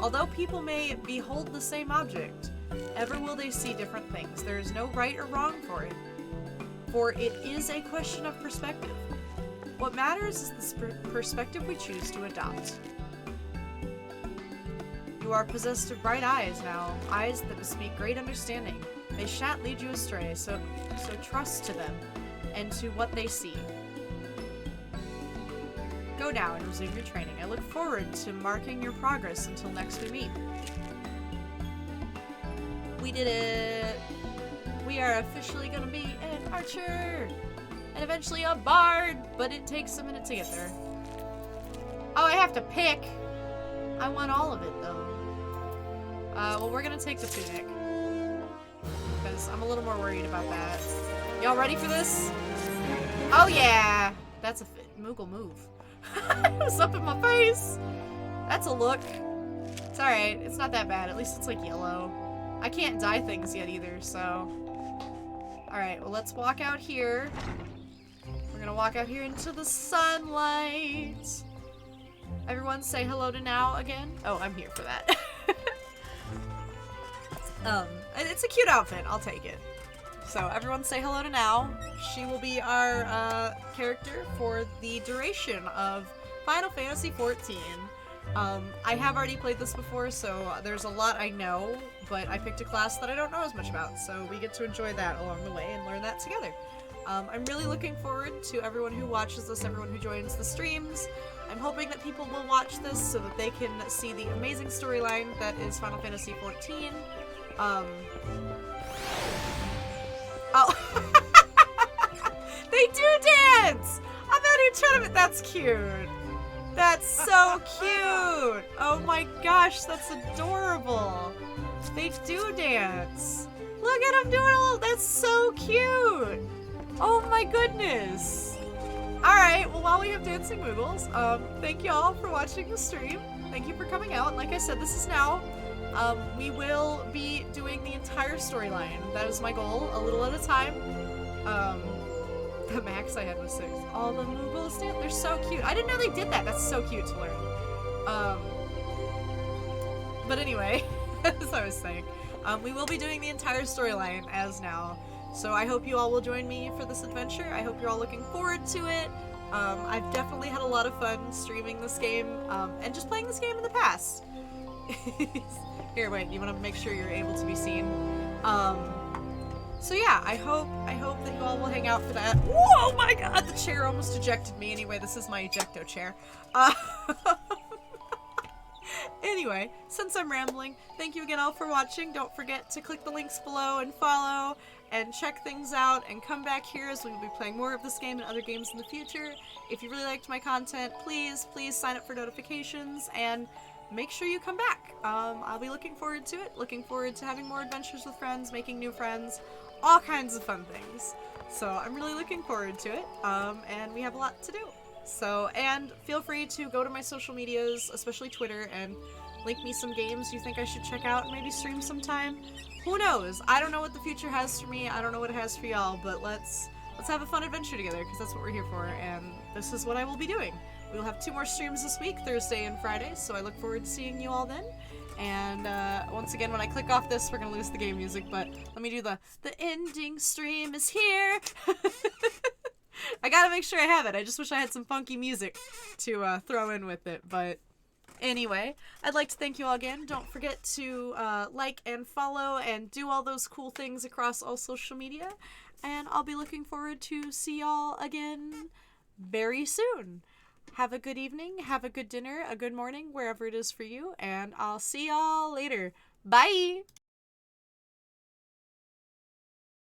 Although people may behold the same object, ever will they see different things. There is no right or wrong for it. For it is a question of perspective. What matters is the perspective we choose to adopt. You are possessed of bright eyes now, eyes that bespeak great understanding. They shan't lead you astray, so trust to them, and to what they see. Go now and resume your training. I look forward to marking your progress until next we meet. We did it! We are officially gonna be an archer! And eventually a bard, but it takes a minute to get there. Oh, I have to pick! I want all of it, though. Well, we're gonna take the tunic. Because I'm a little more worried about that. Y'all ready for this? Oh, yeah! That's a Moogle move. It's up in my face! That's a look. It's alright. It's not that bad. At least it's, like, yellow. I can't dye things yet, either, so... Alright, well, let's walk out here. We're gonna walk out here into the sunlight. Everyone say hello to Now again. Oh, I'm here for that. It's a cute outfit. I'll take it. So everyone say hello to Now. She will be our character for the duration of Final Fantasy XIV. I have already played this before, so there's a lot I know, but I picked a class that I don't know as much about, so we get to enjoy that along the way and learn that together. I'm really looking forward to everyone who watches this, everyone who joins the streams. I'm hoping that people will watch this so that they can see the amazing storyline that is Final Fantasy XIV. Oh. They do dance! I'm at a tournament. That's cute. That's so cute. Oh my gosh, that's adorable. They do dance. Look at them doing all. That's so cute. Oh my goodness. Alright, well, while we have Dancing Moogles, thank you all for watching the stream. Thank you for coming out. Like I said, this is Now. We will be doing the entire storyline. That is my goal, a little at a time. The max I had was 6. All the Moogles dance, they're so cute. I didn't know they did that. That's so cute to learn. But anyway, as I was saying, we will be doing the entire storyline as Now. So I hope you all will join me for this adventure. I hope you're all looking forward to it. I've definitely had a lot of fun streaming this game, and just playing this game in the past. Here, wait, you want to make sure you're able to be seen? So yeah, I hope that you all will hang out for that. Whoa, my god, the chair almost ejected me. Anyway, this is my ejecto chair. Anyway, since I'm rambling, thank you again all for watching. Don't forget to click the links below and follow and check things out and come back here as we will be playing more of this game and other games in the future. If you really liked my content, please sign up for notifications and make sure you come back. I'll be looking forward to it, looking forward to having more adventures with friends, making new friends, all kinds of fun things. So I'm really looking forward to it, and we have a lot to do. So, and feel free to go to my social medias, especially Twitter, and link me some games you think I should check out and maybe stream sometime. Who knows? I don't know what the future has for me, I don't know what it has for y'all, but let's have a fun adventure together, because that's what we're here for, and this is what I will be doing. We'll have 2 more streams this week, Thursday and Friday, so I look forward to seeing you all then. And once again, when I click off this, we're gonna lose the game music, but let me do the ending stream is here! I gotta make sure I have it. I just wish I had some funky music to throw in with it, but Anyway, I'd like to thank you all again. Don't forget to like and follow and do all those cool things across all social media. And I'll be looking forward to see y'all again very soon. Have a good evening, have a good dinner, a good morning, wherever it is for you, and I'll see y'all later. Bye!